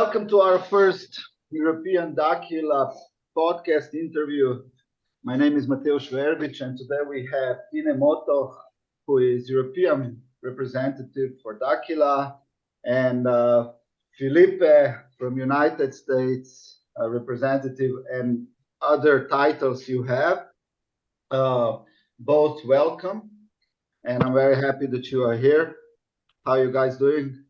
welcome to our first European Dakila podcast interview. My name is Mateusz Verbic, and today we have Tine Moto, who is European representative for Dakila, and Felipe from United States, representative, and other titles you have. Both welcome, and I'm very happy that you are here. How are you guys doing?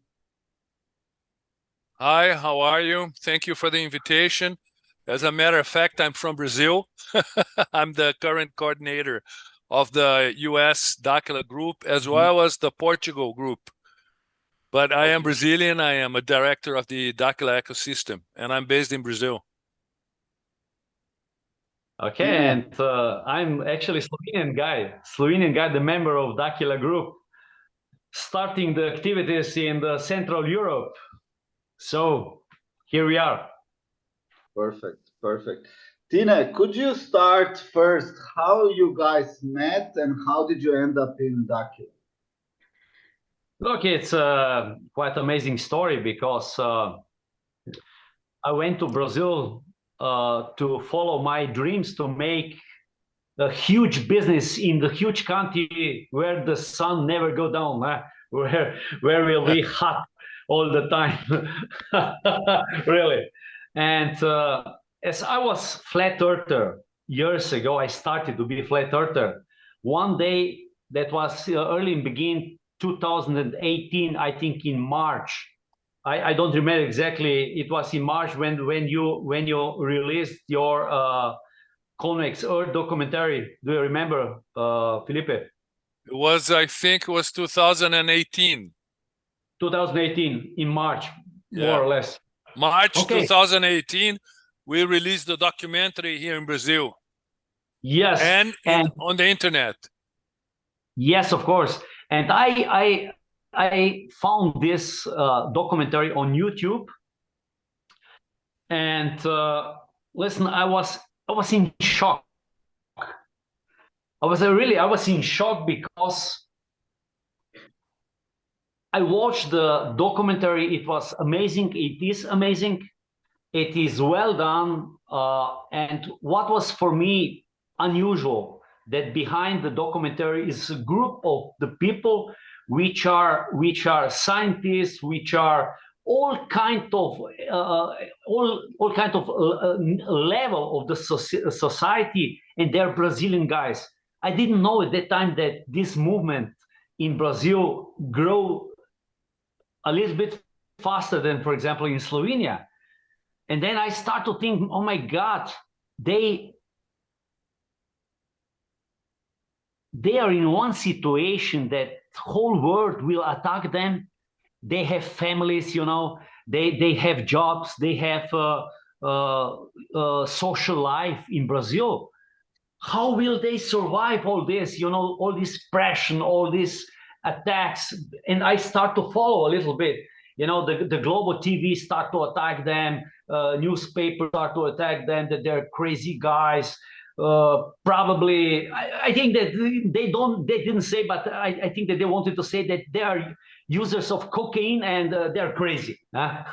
Hi, how are you? Thank you for the invitation. As a matter of fact, I'm from Brazil. I'm the current coordinator of the US Dakila group as well as the Portugal group. But I am Brazilian. I am a director of the Dakila ecosystem, and I'm based in Brazil. Okay, and I'm actually Slovenian guy, the member of Dakila Group, starting the activities in the Central Europe. So here we are. Perfect, perfect. Tine, could you start first how you guys met and how did you end up in Dakila? Look, it's a quite amazing story because I went to Brazil to follow my dreams to make a huge business in the huge country where the sun never go down, where will be hot all the time, really. And as I was flat earther years ago, I started to be flat earther. One day, that was early in begin 2018, I think in March. I don't remember exactly. It was in March when you released your Convex Earth documentary. Do you remember, Felipe? It was, I think it was 2018. 2018 in March, more or less. March 2018, we released the documentary here in Brazil. Yes, and on the internet. Yes, of course. And I found this documentary on YouTube, and listen, I was in shock. I was in shock because I watched the documentary. It was amazing. It is amazing. It is well done. And what was for me unusual, that behind the documentary is a group of the people which are scientists, which are all kind of level of the society, and they're Brazilian guys. I didn't know at that time that this movement in Brazil grew a little bit faster than, for example, in Slovenia. And then I start to think, oh my God, they are in one situation that whole world will attack them. They have families, you know, they have jobs, they have social life in Brazil. How will they survive all this, you know, all this pressure, all these attacks? And I start to follow a little bit. You know, the global TV start to attack them, newspapers start to attack them, that they're crazy guys. Probably, I think that they didn't say, but I think that they wanted to say that they are users of cocaine and they're crazy. But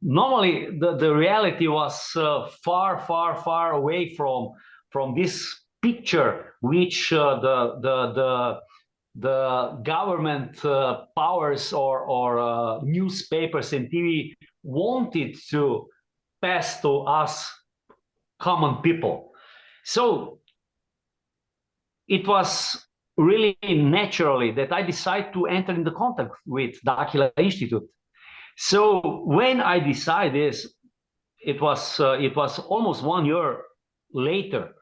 normally the reality was far away from this picture which the government powers or newspapers and TV wanted to pass to us common people. So it was really naturally that I decided to enter into contact with Dakila Institute. So when I decided this, it was almost 1 year later.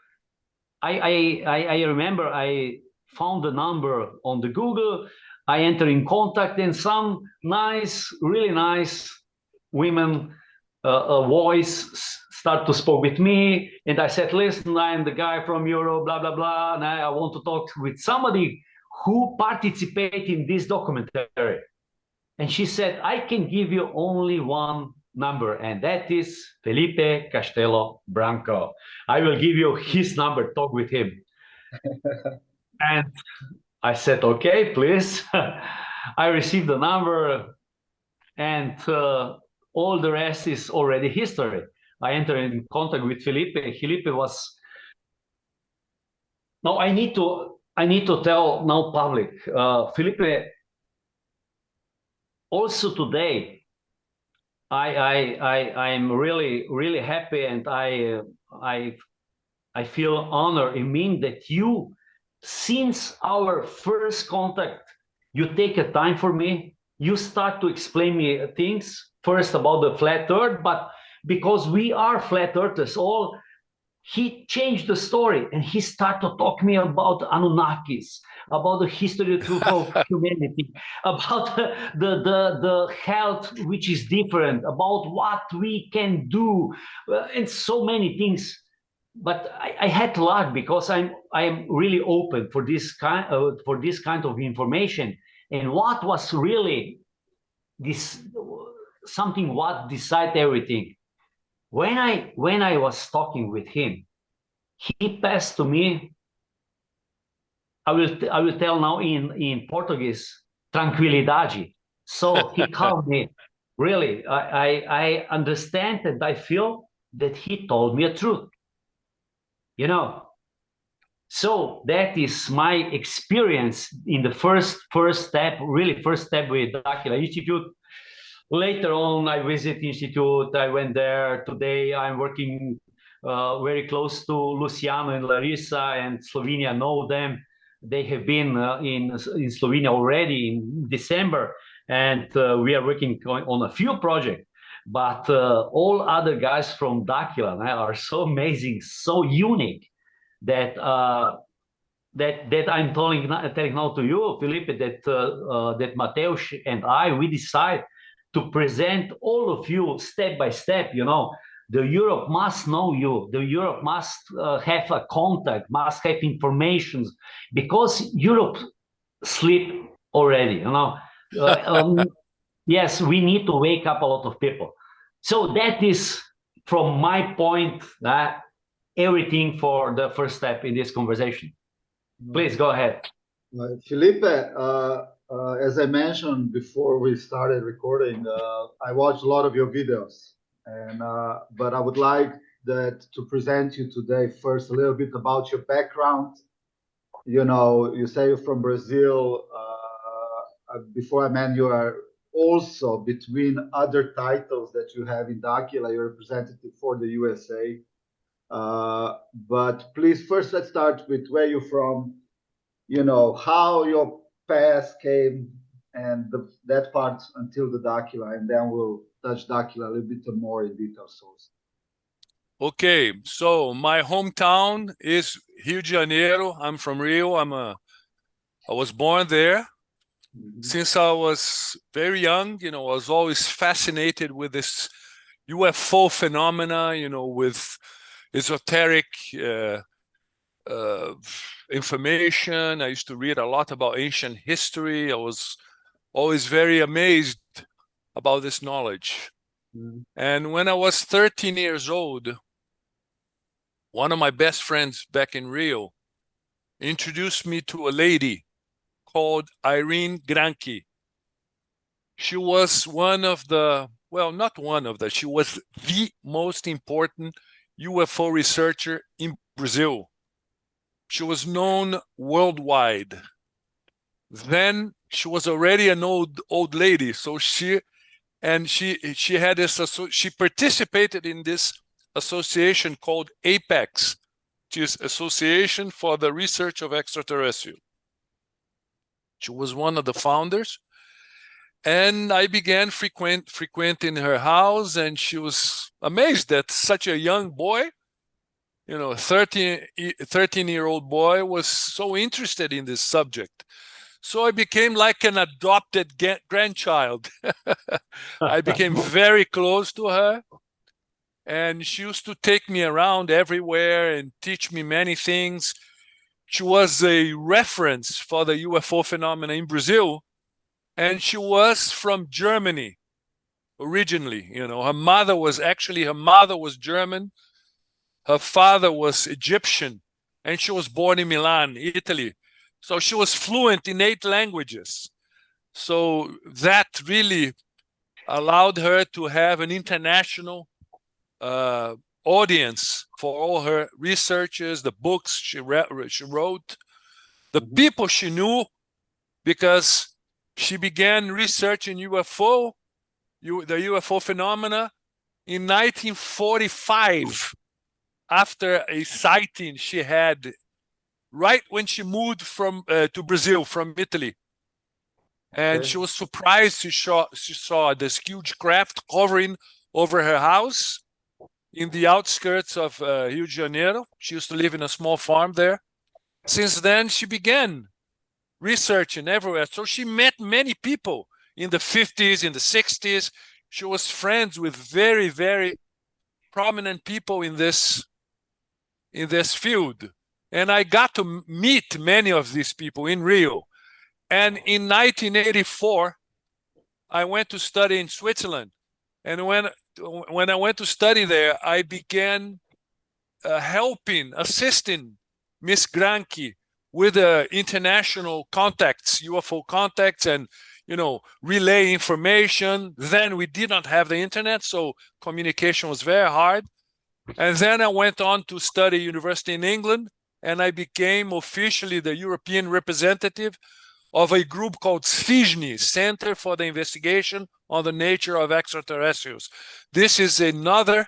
I remember I found the number on the Google. I entered in contact, and some really nice women voice start to speak with me, and I said, listen, I'm the guy from Europe, blah blah blah, and I want to talk with somebody who participated in this documentary. And she said, I can give you only one number, and that is Felipe Castelo Branco. I will give you his number, talk with him. And I said, okay, please. I received the number. and all the rest is already history. I entered in contact with Felipe. Felipe was. Now I need to tell now public. Felipe, also today, I'm really happy, and I feel honored. It means that you, since our first contact, you take a time for me. You start to explain me things first about the flat Earth, but because we are flat Earthers, he changed the story and he started to talk me about Anunnakis, about the history of humanity, about the health which is different, about what we can do, and so many things. But I had luck because I'm really open for this kind of information. And what was really this something what decide everything? When I was talking with him, he passed to me. I will tell now in Portuguese, tranquilidade. So he called me. Really, I understand and I feel that he told me the truth. You know, so that is my experience in the first step with Dakila Institute. Later on, I visit Institute. I went there. Today, I'm working very close to Luciano and Larissa, and Slovenia know them. They have been in Slovenia already in December, and we are working on a few projects. But all other guys from Dakila are so amazing, so unique that that I'm telling now to you, Felipe, that Mateus and we decide to present all of you step by step. You know, the Europe must know you. The Europe must have a contact, must have information, because Europe sleep already. You know, yes, we need to wake up a lot of people. So that is from my point everything for the first step in this conversation. Please go ahead. Felipe, as I mentioned before we started recording, I watched a lot of your videos, and but I would like to present you today first a little bit about your background. You know, you say you're from Brazil. Before I met you, are also between other titles that you have in Dakila, you're representative for the USA. But please, first let's start with where you're from. You know, how your past came and that part until the Dakila, and then we'll touch Dakila a little bit more in detail. Okay, so my hometown is Rio de Janeiro. I'm from Rio. I was born there. Since I was very young, you know, I was always fascinated with this UFO phenomena, you know, with esoteric information. I used to read a lot about ancient history. I was always very amazed about this knowledge. And when I was 13 years old, one of my best friends back in Rio introduced me to a lady called Irene Granchi. She was one of the, well, not one of the, she was the most important UFO researcher in Brazil. She was known worldwide. Then she was already an old lady, so she had this, she participated in this association called APEX, which is Association for the Research of Extraterrestrial. She was one of the founders, and I began frequenting her house, and she was amazed that such a young boy, you know, 13-year-old boy, was so interested in this subject. So I became like an adopted grandchild. I became very close to her, and she used to take me around everywhere and teach me many things. She was a reference for the UFO phenomena in Brazil, and she was from Germany originally. You know, her mother was German, her father was Egyptian, and she was born in Milan, Italy. So she was fluent in 8 languages. So that really allowed her to have an international audience for all her researches, the books she wrote, the people she knew, because she began researching UFO, the UFO phenomena in 1945, after a sighting she had right when she moved to Brazil from Italy. And she was surprised she saw this huge craft hovering over her house in the outskirts of Rio de Janeiro. She used to live in a small farm there. Since then, she began researching everywhere. So she met many people in the 50s, in the 60s. She was friends with very, very prominent people in this field. And I got to meet many of these people in Rio. And in 1984, I went to study in Switzerland. And when I went to study there, I began assisting Miss Granchi with international contacts, UFO contacts, and relay information. Then we did not have the internet, so communication was very hard. And then I went on to study university in England, and I became officially the European representative of a group called CIGNI, Center for the Investigation on the Nature of Extraterrestrials. This is another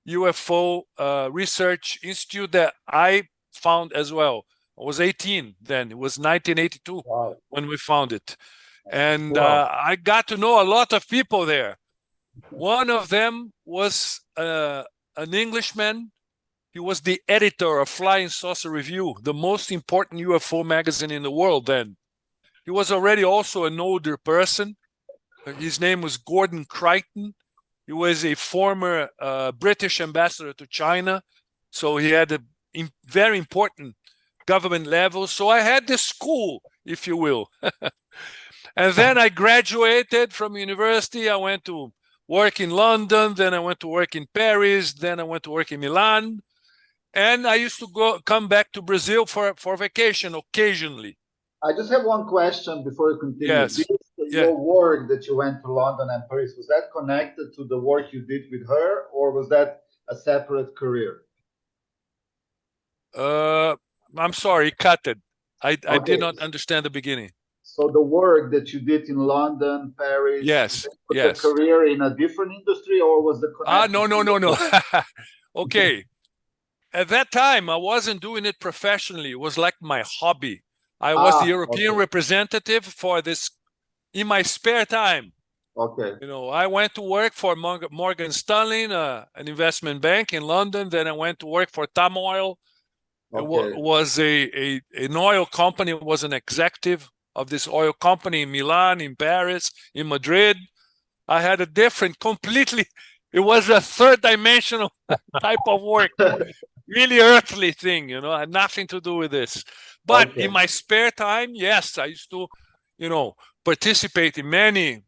UFO research institute that I found as well. I was 18 then. It was 1982 when we found it. And I got to know a lot of people there. One of them was an Englishman. He was the editor of Flying Saucer Review, the most important UFO magazine in the world then. He was already also an older person. His name was Gordon Crichton. He was a former British ambassador to China. So he had a very important government level. So I had this school, if you will. And then I graduated from university. I went to work in London. Then I went to work in Paris. Then I went to work in Milan. And I used to come back to Brazil for vacation occasionally. I just have one question before you continue. Yes. Your work that you went to London and Paris, was that connected to the work you did with her, or was that a separate career? I'm sorry, cut it. I did not understand the beginning. So the work that you did in London, Paris, yes, was a career in a different industry, or was the connection? No. Okay. At that time, I wasn't doing it professionally. It was like my hobby. I was the European representative for this in my spare time. Okay. I went to work for Morgan Stanley, an investment bank in London. Then I went to work for Tam Oil. Okay. It was an oil company. It was an executive of this oil company in Milan, in Paris, in Madrid. I had a different, completely, it was a third dimensional type of work. Really earthly thing, had nothing to do with this. But in my spare time, yes, I used to, participate in many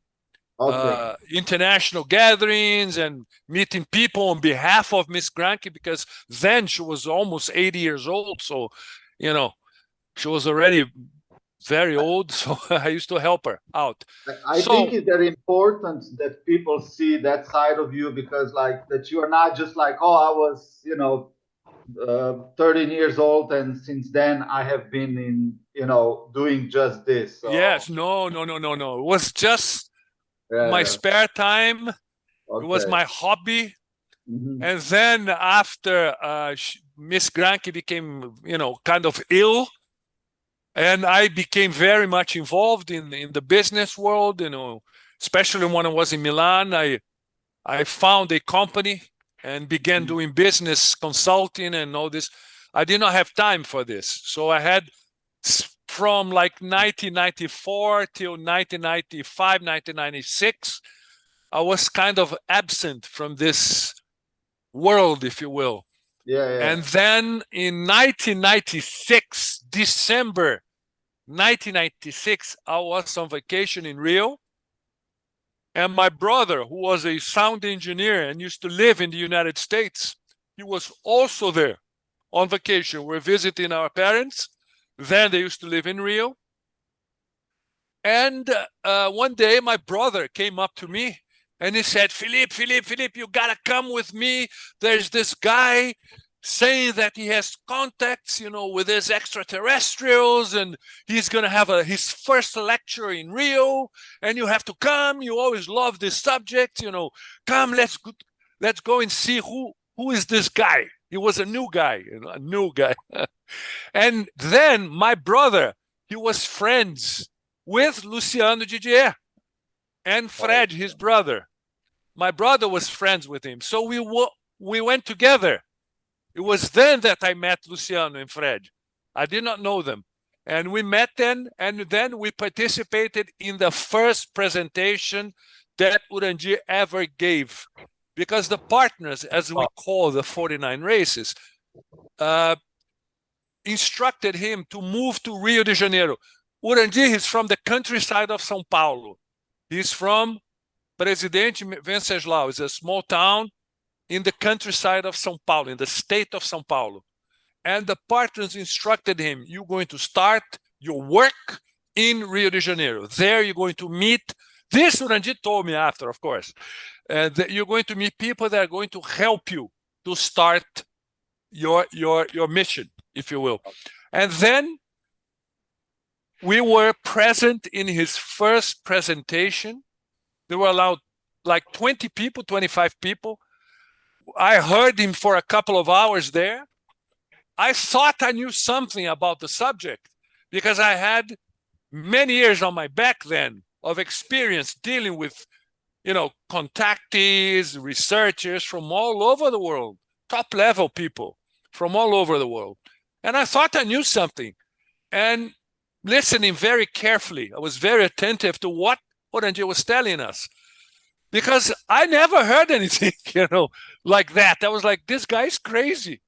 international gatherings and meeting people on behalf of Miss Granchi, because then she was almost 80 years old. So, she was already very old. So I used to help her out. I think it's very important that people see that side of you, because that you are not just like, oh, I was, 13 years old, and since then I have been in, doing just this. So. Yes, no. It was just my spare time. It was my hobby. And then after Miss Granchi became, kind of ill, and I became very much involved in the business world, especially when I was in Milan. I found a company and began doing business consulting and all this. I did not have time for this. So I had, from like 1994 till 1995, 1996, I was kind of absent from this world, if you will. And then in 1996, December 1996, I was on vacation in Rio. And my brother, who was a sound engineer and used to live in the United States, he was also there on vacation. We're visiting our parents. Then they used to live in Rio. And one day my brother came up to me And he said, Felipe, you gotta come with me. There's this guy saying that he has contacts, with his extraterrestrials, and he's gonna have his first lecture in Rio, and you have to come. You always love this subject, Come, let's go and see who is this guy. He was a new guy, a new guy. And then my brother, he was friends with Luciano Didier and Fred, his brother. My brother was friends with him. So we went together. It was then that I met Luciano and Fred. I did not know them. And we met then, and then we participated in the first presentation that Urandir ever gave. Because the partners, as we call the 49 races, instructed him to move to Rio de Janeiro. Urandir is from the countryside of São Paulo. He's from Presidente Venceslau. It's a small town in the countryside of São Paulo, in the state of São Paulo. And the partners instructed him, you're going to start your work in Rio de Janeiro. There you're going to meet, this Urandir told me after, of course, that you're going to meet people that are going to help you to start your mission, if you will. And then we were present in his first presentation. They were allowed like 20 people, 25 people. I heard him for a couple of hours there. I thought I knew something about the subject because I had many years on my back then of experience dealing with, contactees, researchers from all over the world, top level people from all over the world. And I thought I knew something. And listening very carefully, I was very attentive to what Urandir was telling us. Because I never heard anything, like that. I was like, this guy's crazy.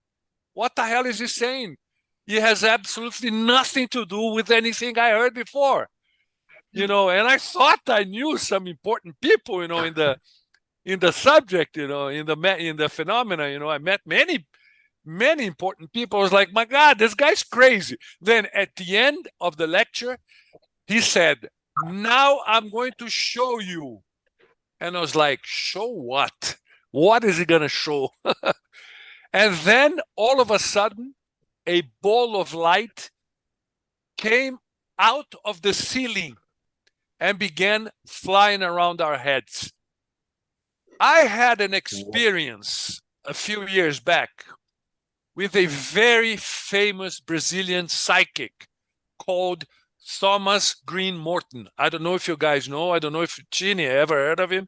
What the hell is he saying? He has absolutely nothing to do with anything I heard before. And I thought I knew some important people, in the subject, in the phenomena, I met many important people. I was like, my God, this guy's crazy. Then at the end of the lecture, he said, now I'm going to show you. And I was like, show what? What is he going to show? And then all of a sudden, a ball of light came out of the ceiling and began flying around our heads. I had an experience a few years back with a very famous Brazilian psychic called Thomas Green Morton. I don't know if you guys know. I don't know if Chini ever heard of him.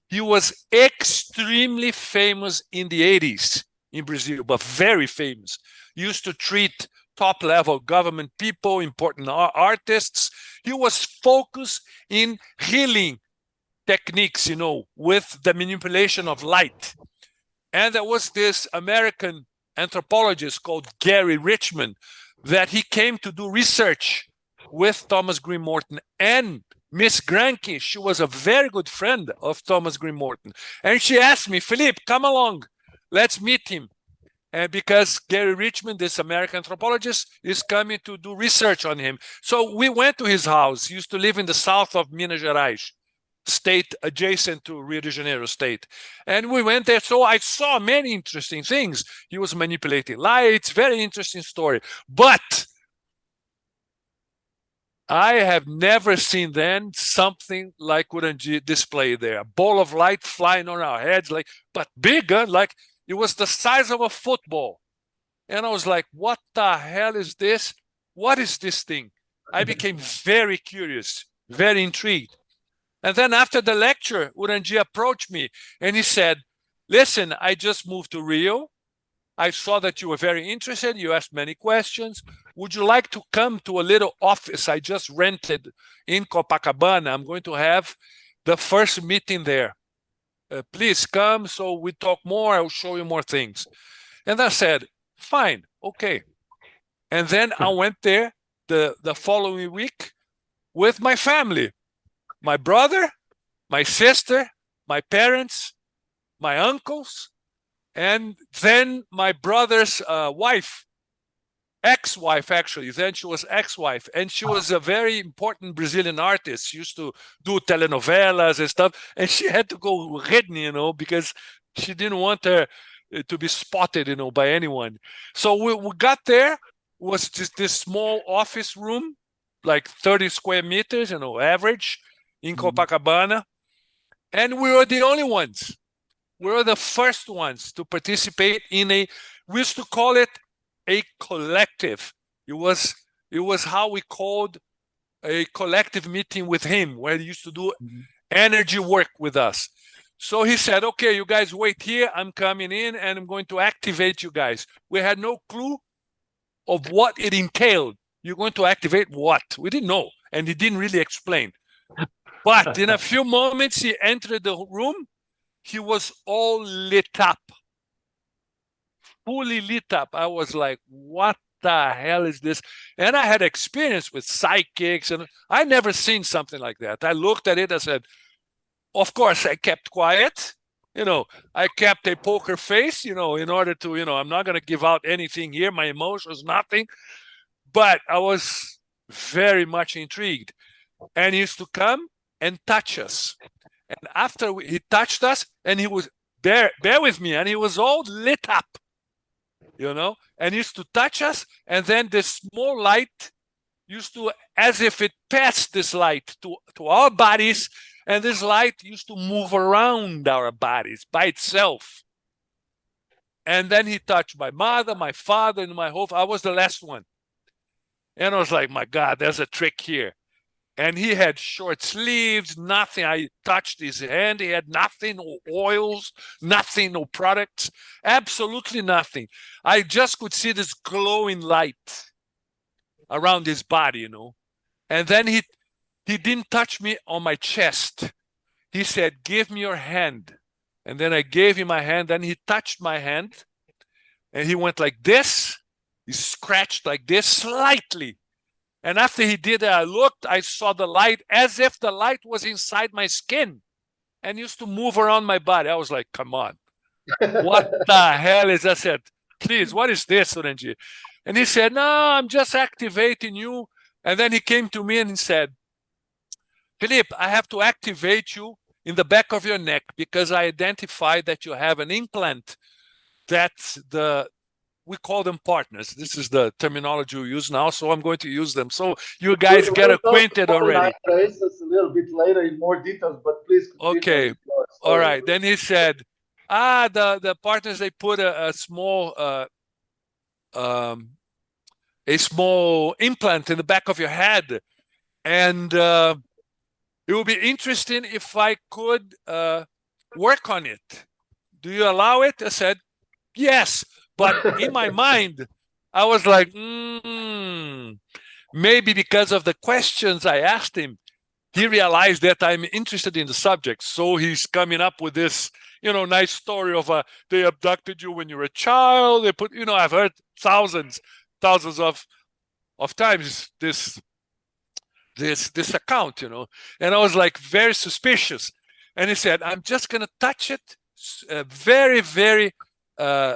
He was extremely famous in the 80s in Brazil, but very famous. He used to treat top-level government people, important artists. He was focused in healing techniques, with the manipulation of light. And there was this American anthropologist called Gary Richmond that he came to do research with Thomas Green Morton. And Miss Granke, she was a very good friend of Thomas Green Morton. And she asked me, Felipe, come along, let's meet him. And because Gary Richmond, this American anthropologist, is coming to do research on him. So we went to his house. He used to live in the south of Minas Gerais, state adjacent to Rio de Janeiro state. And we went there. So I saw many interesting things. He was manipulating lights, very interesting story. But I have never seen then something like Urandir displayed there. A ball of light flying on our heads, but bigger, like it was the size of a football. And I was like, what the hell is this? What is this thing? I became very curious, very intrigued. And then after the lecture, Urandir approached me and he said, listen, I just moved to Rio. I saw that you were very interested. You asked many questions. Would you like to come to a little office I just rented in Copacabana? I'm going to have the first meeting there. Please come so we talk more. I'll show you more things. And I said, fine, okay. And then I went there the following week with my family, my brother, my sister, my parents, my uncles, and then my brother's wife. ex-wife, actually. Then she was ex-wife, and she was a very important Brazilian artist. She used to do telenovelas and stuff, and she had to go hidden, because she didn't want her to be spotted, by anyone. So we got there, was just this small office room, like 30 square meters, average in Copacabana, and we were the only ones. We were the first ones to participate in we used to call it a collective. It was how we called a collective meeting with him, where he used to do energy work with us. So he said, okay, you guys wait here. I'm coming in and I'm going to activate you guys. We had no clue of what it entailed. You're going to activate what? We didn't know. And he didn't really explain. But in a few moments, he entered the room. He was all lit up, fully lit up. I was like, what the hell is this? And I had experience with psychics, and I never seen something like that. I looked at it, I said, of course, I kept quiet. I kept a poker face, in order to, I'm not going to give out anything here, my emotions, nothing. But I was very much intrigued. And he used to come and touch us. And after he touched us, and he was, bear with me, and he was all lit up, and he used to touch us, and then this small light used to, as if it passed this light to our bodies, and this light used to move around our bodies by itself. And then he touched my mother, my father, and my whole, I was the last one. And I was like, my God, there's a trick here. And he had short sleeves, nothing. I touched his hand. He had nothing, no oils, nothing, no products, absolutely nothing. I just could see this glowing light around his body, And then he didn't touch me on my chest. He said, give me your hand. And then I gave him my hand. Then he touched my hand. And he went like this. He scratched like this slightly. And after he did that, I looked, I saw the light as if the light was inside my skin and used to move around my body. I was like, come on. What the hell is that? I said, please, what is this, Orange? And he said, no, I'm just activating you. And then he came to me and he said, Felipe, I have to activate you in the back of your neck because I identified that you have an implant that's we call them partners. This is the terminology we use now, so I'm going to use them. So you guys get acquainted already. Trace us a little bit later in more details, but please continue. Okay. All right. Then he said, the partners, they put a small implant in the back of your head, and it would be interesting if I could work on it. Do you allow it? I said, yes. But in my mind, I was like, maybe because of the questions I asked him, he realized that I'm interested in the subject. So he's coming up with this, nice story of they abducted you when you were a child. They put, I've heard thousands of times this account, and I was like very suspicious. And he said, I'm just going to touch it very, very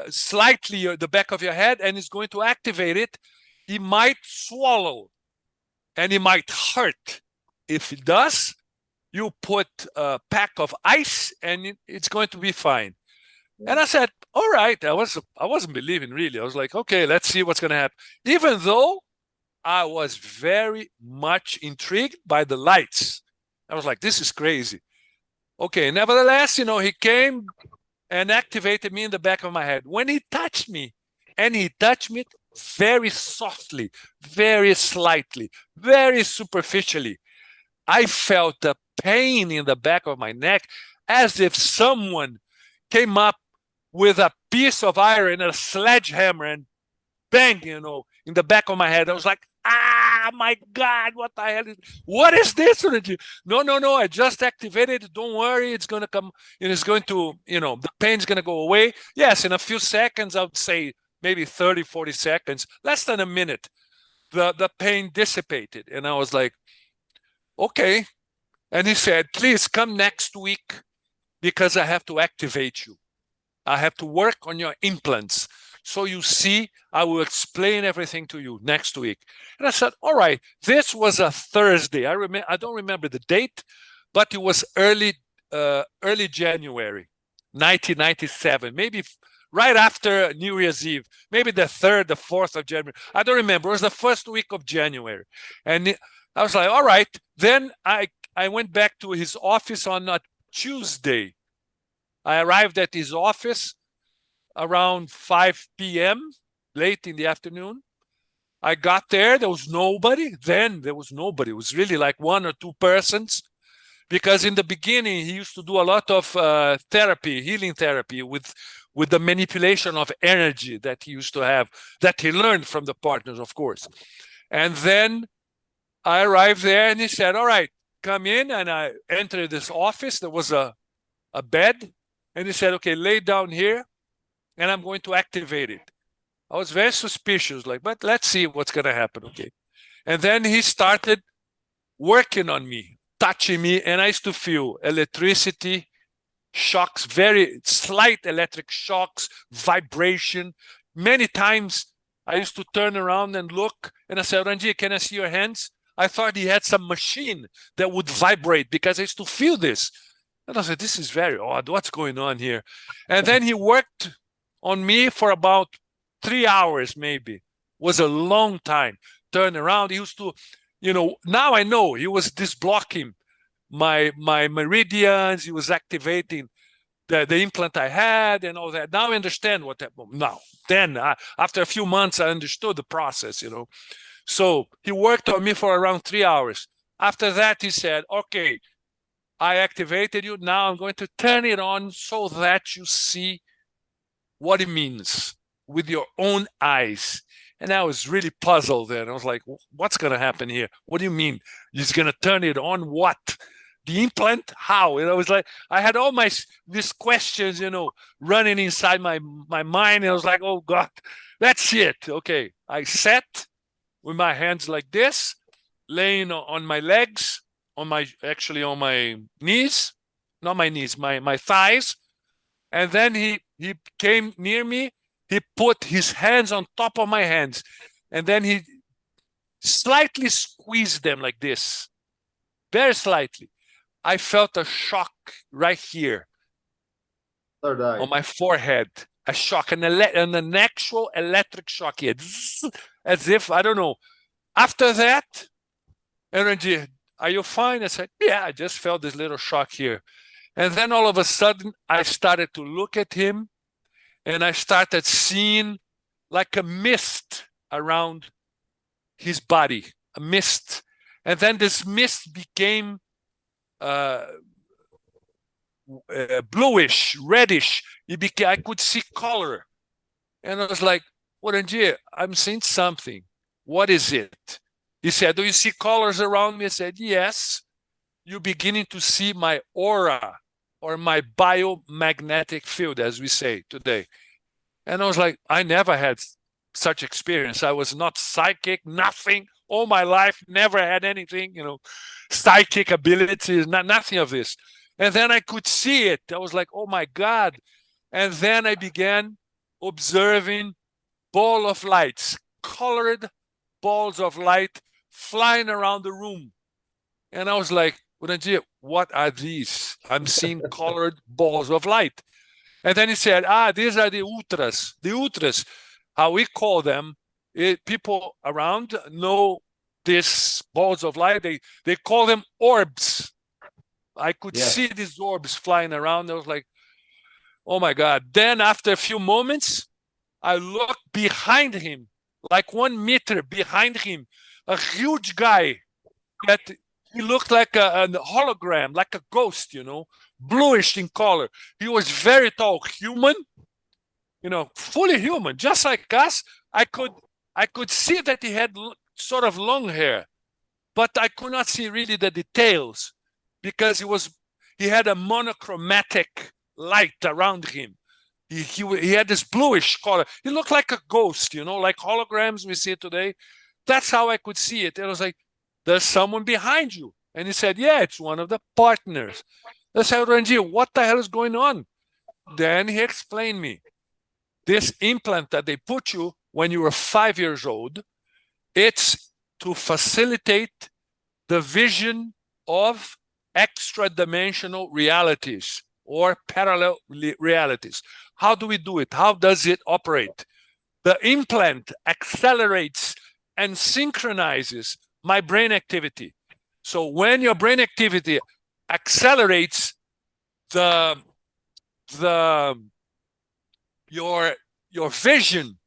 slightly the back of your head, and it's going to activate it. He might swallow and it might hurt. If it does, you put a pack of ice and it's going to be fine. And I said, all right. I wasn't believing, really. I was like, okay, let's see what's going to happen. Even though I was very much intrigued by the lights. I was like, this is crazy. Okay, nevertheless, he came and activated me in the back of my head. When he touched me, and he touched me very softly, very slightly, very superficially, I felt the pain in the back of my neck as if someone came up with a piece of iron and a sledgehammer and bang, in the back of my head. I was like, my God, what the hell what is this? No, I just activated it. Don't worry, it's going to come, and it's going to, the pain's going to go away. Yes, in a few seconds, I would say maybe 30, 40 seconds, less than a minute, the pain dissipated. And I was like, okay. And he said, please come next week because I have to activate you. I have to work on your implants. So you see, I will explain everything to you next week. And I said, all right, this was a Thursday. I don't remember the date, but it was early January, 1997, maybe right after New Year's Eve, maybe the 3rd, the 4th of January. I don't remember. It was the first week of January. And I was like, all right. Then I went back to his office on a Tuesday. I arrived at his office around 5 p.m., late in the afternoon. I got there. There was nobody. Then there was nobody. It was really like 1 or 2 persons. Because in the beginning, he used to do a lot of therapy, healing therapy with the manipulation of energy that he used to have, that he learned from the partners, of course. And then I arrived there and he said, all right, come in. And I entered this office. There was a bed. And he said, okay, lay down here and I'm going to activate it. I was very suspicious, like, but let's see what's going to happen. Okay. And then he started working on me, touching me, and I used to feel electricity, shocks, very slight electric shocks, vibration. Many times I used to turn around and look, and I said, Randy, can I see your hands? I thought he had some machine that would vibrate because I used to feel this. And I said, this is very odd. What's going on here? And then he worked on me for about 3 hours, maybe. It was a long time. Turn around. He used to, now I know he was disblocking my meridians. He was activating the implant I had and all that. Now I understand what that. Now, then after a few months, I understood the process. So he worked on me for around 3 hours. After that, he said, "Okay, I activated you. Now I'm going to turn it on so that you see what it means with your own eyes." And I was really puzzled then. I was like, what's going to happen here? What do you mean? He's going to turn it on what? The implant? How? And I was like, I had all these questions, running inside my mind. And I was like, oh, God, that's it. Okay. I sat with my hands like this, laying on my legs, on my knees, not my knees, my thighs. And then he came near me. He put his hands on top of my hands, and then he slightly squeezed them like this, very slightly. I felt a shock right here on my forehead, a shock, an actual electric shock here, as if, I don't know. After that, Energy, are you fine? I said, yeah, I just felt this little shock here. And then all of a sudden, I started to look at him, and I started seeing like a mist around his body, a mist. And then this mist became bluish, reddish. I could see color. And I was like, Orangier, I'm seeing something. What is it? He said, do you see colors around me? I said, yes. You're beginning to see my aura, or my biomagnetic field, as we say today. And I was like, I never had such experience. I was not psychic, nothing. All my life, never had anything, psychic abilities, nothing of this. And then I could see it. I was like, oh my God. And then I began observing ball of lights, colored balls of light flying around the room. And I was like, what are these? I'm seeing colored balls of light. And then he said, these are the ultras. The ultras, how we call them, people around know these balls of light. They call them orbs. I could see these orbs flying around. I was like, oh my God. Then after a few moments, I looked behind him, like 1 meter behind him, a huge guy that he looked like a hologram, like a ghost, bluish in color. He was very tall, human, fully human, just like us. I could see that he had sort of long hair, but I could not see really the details because he had a monochromatic light around him. He had this bluish color. He looked like a ghost, like holograms we see today. That's how I could see it. And I was like, there's someone behind you. And he said, yeah, it's one of the partners. I said, Randy, what the hell is going on? Then he explained me. this implant that they put you when you were 5 years old, it's to facilitate the vision of extra-dimensional realities or parallel realities. How do we do it? How does it operate? The implant accelerates and synchronizes my brain activity. So when your brain activity accelerates, your vision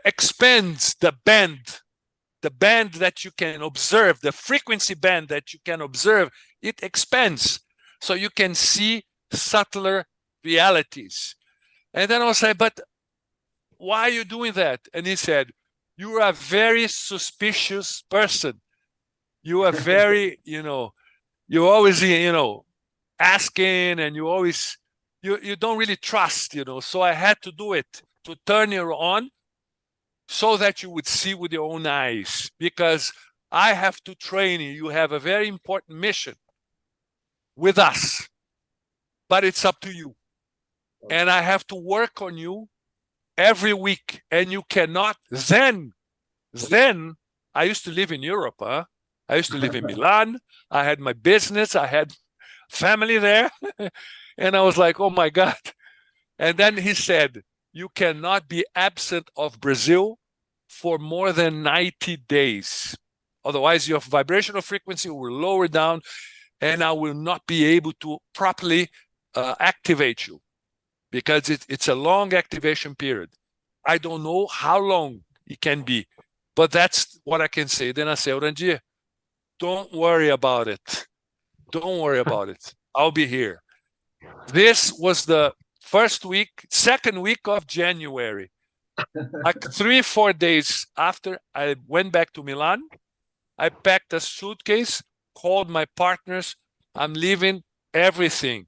expands the band that you can observe, the frequency band that you can observe, it expands. So you can see subtler realities. And then I'll say, but why are you doing that? And he said, you are a very suspicious person. You are very, you're always, asking, and you don't really trust, So I had to do it, to turn you on so that you would see with your own eyes, because I have to train you. You have a very important mission with us, but it's up to you. And I have to work on you every week, and you cannot. Then I used to live in Europe. I used to live in Milan. I had my business. I had family there. And I was like, oh my God. And then he said, you cannot be absent of Brazil for more than 90 days. Otherwise, your vibrational frequency will lower down, and I will not be able to properly activate you, because it's a long activation period. I don't know how long it can be, but that's what I can say. Then I say, Orandir, don't worry about it. Don't worry about it. I'll be here. This was the second week of January. Like 3-4 days after, I went back to Milan. I packed a suitcase, called my partners. I'm leaving everything.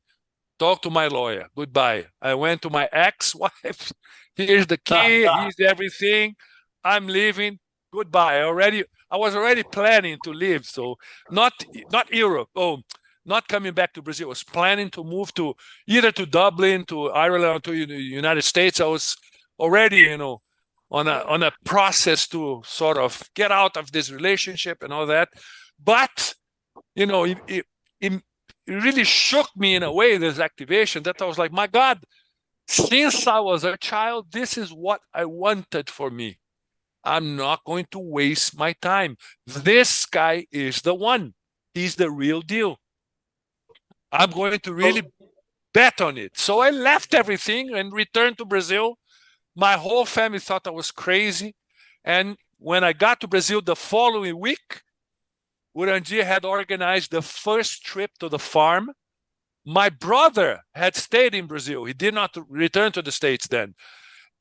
Talk to my lawyer. Goodbye. I went to my ex-wife. Here's the key. Here's everything. I'm leaving. Goodbye. I was already planning to leave. So not Europe. Oh, not coming back to Brazil. I was planning to move to either to Dublin, to Ireland, or to the United States. I was already, on a process to sort of get out of this relationship and all that. But, it really shook me in a way, this activation, that I was like, my God, since I was a child, this is what I wanted for me. I'm not going to waste my time. This guy is the one. He's the real deal. I'm going to really bet on it. So I left everything and returned to Brazil. My whole family thought I was crazy. And when I got to Brazil the following week, Urandir had organized the first trip to the farm. My brother had stayed in Brazil. He did not return to the States then.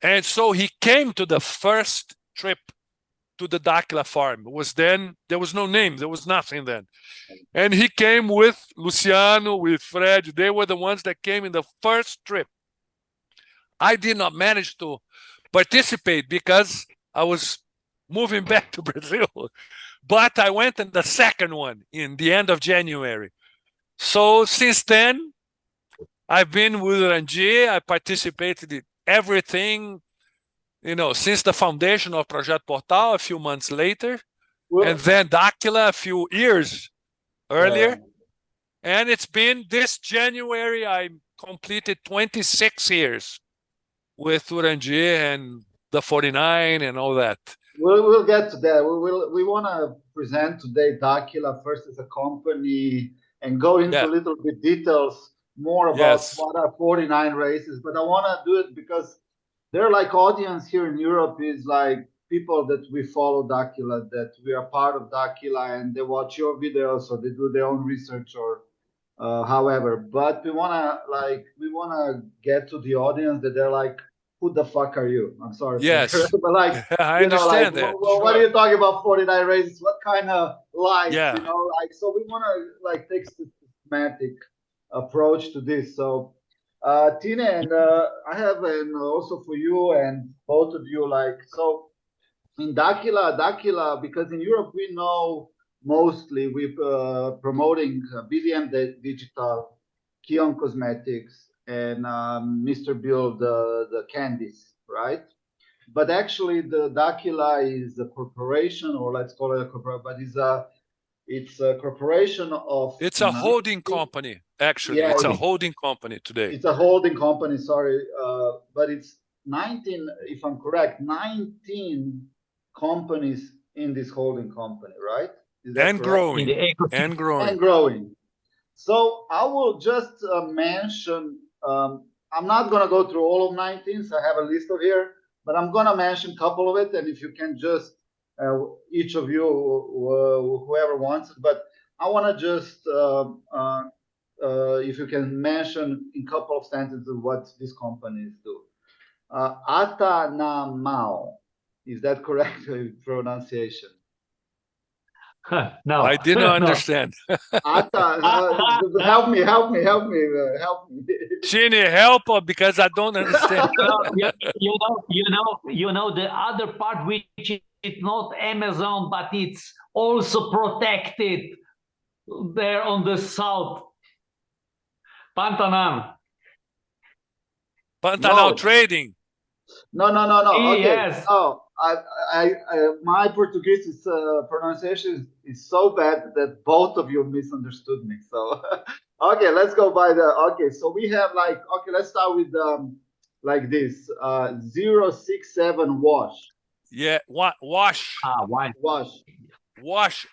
And so he came to the first trip to the Dakila farm. There was no name. There was nothing then. And he came with Luciano, with Fred. They were the ones that came in the first trip. I did not manage to participate because I was moving back to Brazil. But I went in the second one in the end of January. So since then, I've been with Urandir. I participated in everything, since the foundation of Projeto Portal a few months later, and then Dakila a few years earlier. And it's been this January, I completed 26 years with Urandir and the 49 and all that. We'll get to that. We want to present today Dakila first as a company and go into a little bit details more about what are 49 races. But I want to do it because they're like audience here in Europe is like people that we follow Dakila, that we are part of Dakila, and they watch your videos or they do their own research or however. But we wanna get to the audience that they're like, who the fuck are you? I'm sorry. Yes. But like, I understand that. Well, what are you talking about 49 races? What kind of life? Yeah. So we want to take systematic approach to this. So Tine, and I have, and also for you and both of you, so in Dakila, because in Europe we know mostly we're promoting BDM Digital, Kion Cosmetics, and Mr. Bill the candies, right? But actually, the Dakila is a corporation, or let's call it a corporation, but it's a corporation of. It's a holding company, actually. Yeah, It's a holding company today. it's a holding company. Sorry, but it's 19, if I'm correct, 19 companies in this holding company, right? Is that And correct? growing. In the And growing. And growing. So I will just mention, I'm not going to go through all of 19, so I have a list of here, but I'm going to mention a couple of it. And if you can just, each of you, whoever wants it, but I want to just, if you can mention in a couple of sentences what these companies do. Ata na Mao, is that correct pronunciation? No, I didn't no. understand. Help me. Chini, help her because I don't understand. You know the other part which is not Amazon, but it's also protected there on the south. Pantanal. Pantanal No. Trading. No. Okay. Yes. No, my Portuguese pronunciation is so bad that both of you misunderstood me. So, okay, let's go by the. Okay, so we have like. Okay, let's start with like this. 067 wash. Yeah, wash. Why? Wash.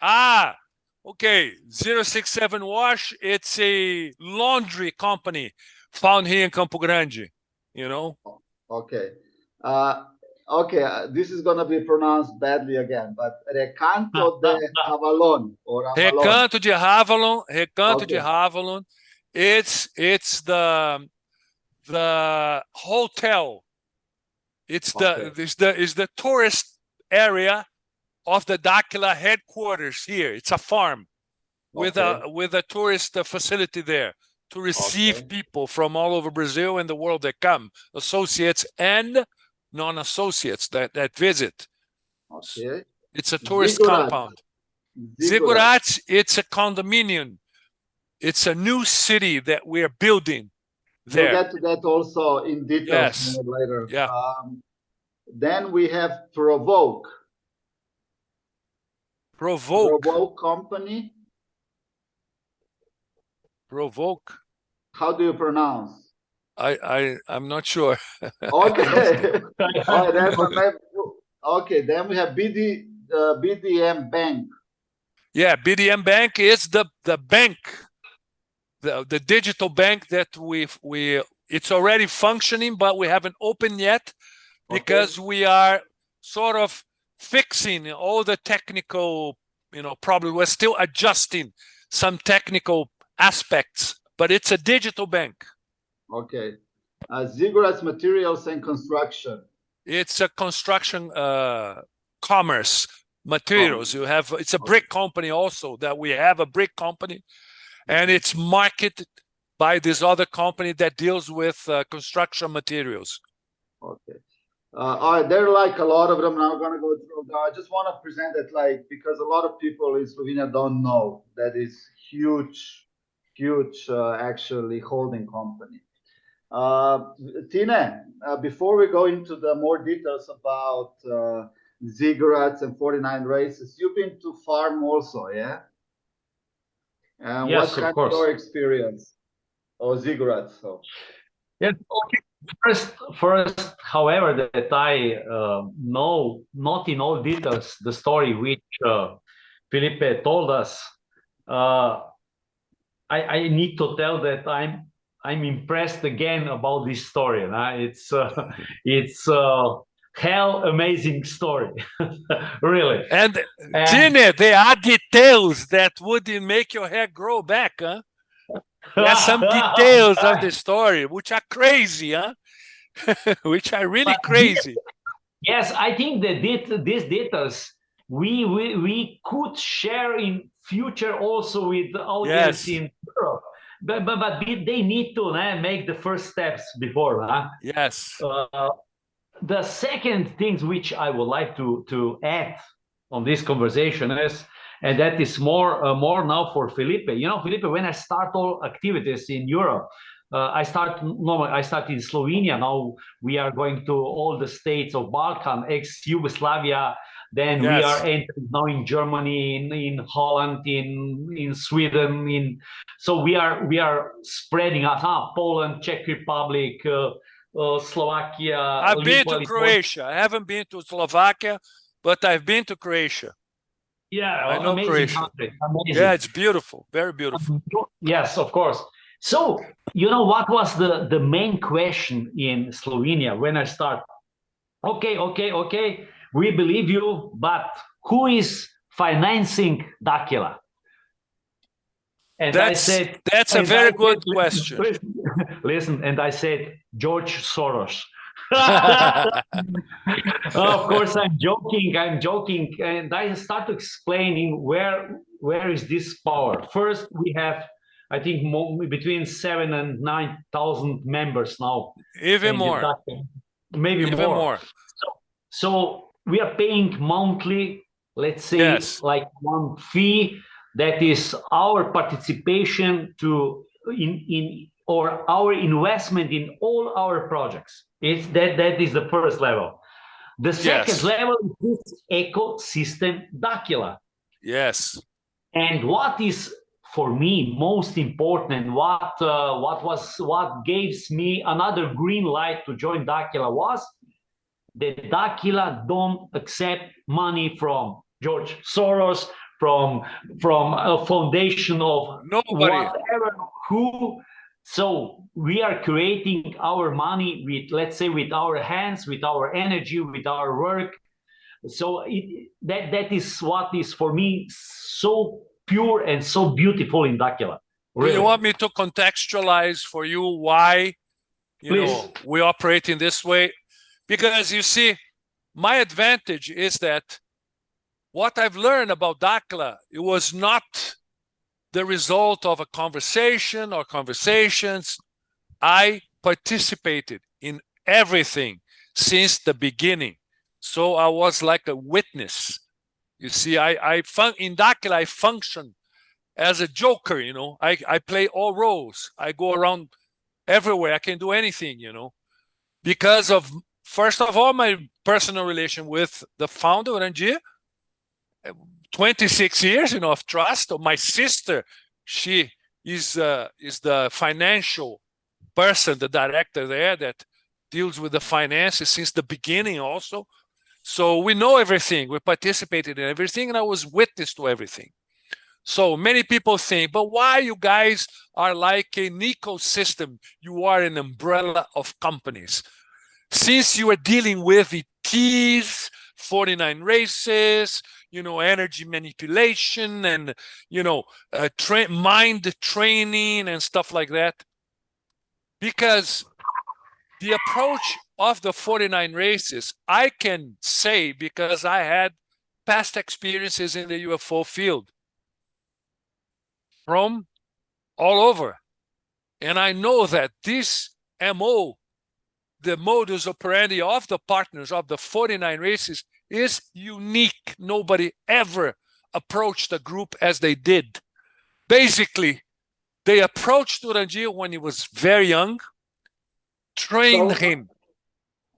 Okay. 067 Wash. It's a laundry company found here in Campo Grande. You know. Okay. This is going to be pronounced badly again, but Recanto de Avalon or Avalon. Recanto de Avalon. Recanto Okay. de Avalon. It's the hotel. It's the tourist area of the Dakila headquarters here. It's a farm with a tourist facility there to receive people from all over Brazil and the world that come, associates and non-associates that visit. Okay. It's a tourist Ziggurat. compound. Ziggurat, it's a condominium. It's a new city that we're building there. We'll get to that also in details later. Yeah. Then we have Provoke. Provoke company. Provoke. How do you pronounce? I'm not sure. Okay. Okay. Then we have BDM Bank. Yeah, BDM Bank is the bank, the digital bank that it's already functioning, but we haven't opened yet because we are sort of fixing all the technical, problems. We're still adjusting some technical aspects, but it's a digital bank. Okay. Ziggurat's Materials and Construction. It's a construction commerce materials. It's a brick company also that we have a brick company, and it's marketed by this other company that deals with construction materials. Okay. All right, there are like a lot of them. I'm not gonna go through them. I just want to present it because a lot of people in Slovenia don't know that is huge actually holding company. Tine, before we go into the more details about ziggurats and 49 races, you've been to farm also, yeah? Yes, what's kind of your experience of ziggurats? So. Yes, okay. First, however, that I know not in all details the story which Felipe told us. I need to tell that I'm impressed again about this story. It's hell amazing story, really. And Tine, there are details that would make your hair grow back, huh? There are some details of the story which are crazy, huh? Which are really crazy. Yes, I think that these details we could share in future also with the audience in Europe. But they need to make the first steps before. Yes. The second things which I would like to add on this conversation is, and that is more now for Felipe. Felipe, when I start all activities in Europe, I start in Slovenia. Now we are going to all the states of Balkan, ex-Yugoslavia. Then we are entering now in Germany, in Holland, in Sweden. So we are spreading out. Poland, Czech Republic, Slovakia. I've been to Croatia. I haven't been to Slovakia, but I've been to Croatia. Yeah, I know amazing Croatia. country. Amazing. Yeah, it's beautiful, very beautiful. Yes, of course. So, you know, what was the main question in Slovenia when I start? Okay, we believe you, but who is financing Dakila? And that's a very good question. Listen, and I said, George Soros. Of course, I'm joking, and I start explaining where is this power. First, we have, I think, between 7,000 and 9,000 members now. Even more. Maybe even more. So we are paying monthly, let's say, like one fee. That is our participation or our investment in all our projects. That is the first level. The second level is this ecosystem Dakila. Yes. And what is for me most important, what gives me another green light to join Dakila was that Dakila don't accept money from George Soros, from a foundation of nobody, whatever, who. So we are creating our money with, let's say, with our hands, with our energy, with our work. So that is what is for me so pure and so beautiful in Dakila. Really. Do you want me to contextualize for you why we operate in this way? Because you see, my advantage is that what I've learned about Dakila, it was not the result of a conversation or conversations. I participated in everything since the beginning. So I was like a witness. You see, in Dakila, I function as a joker, I play all roles. I go around everywhere. I can do anything, because of, first of all, my personal relation with the founder, Ranjir, 26 years, of trust. My sister, she is the financial person, the director there that deals with the finances since the beginning also. So we know everything. We participated in everything, and I was witness to everything. So many people think, but why you guys are like an ecosystem? You are an umbrella of companies. Since you are dealing with ETs, 49 races, energy manipulation and, mind training and stuff like that. Because the approach of the 49 races, I can say because I had past experiences in the UFO field from all over. And I know that this MO, the modus operandi of the partners of the 49 races is unique. Nobody ever approached a group as they did. Basically, they approached Ranjir when he was very young, trained him.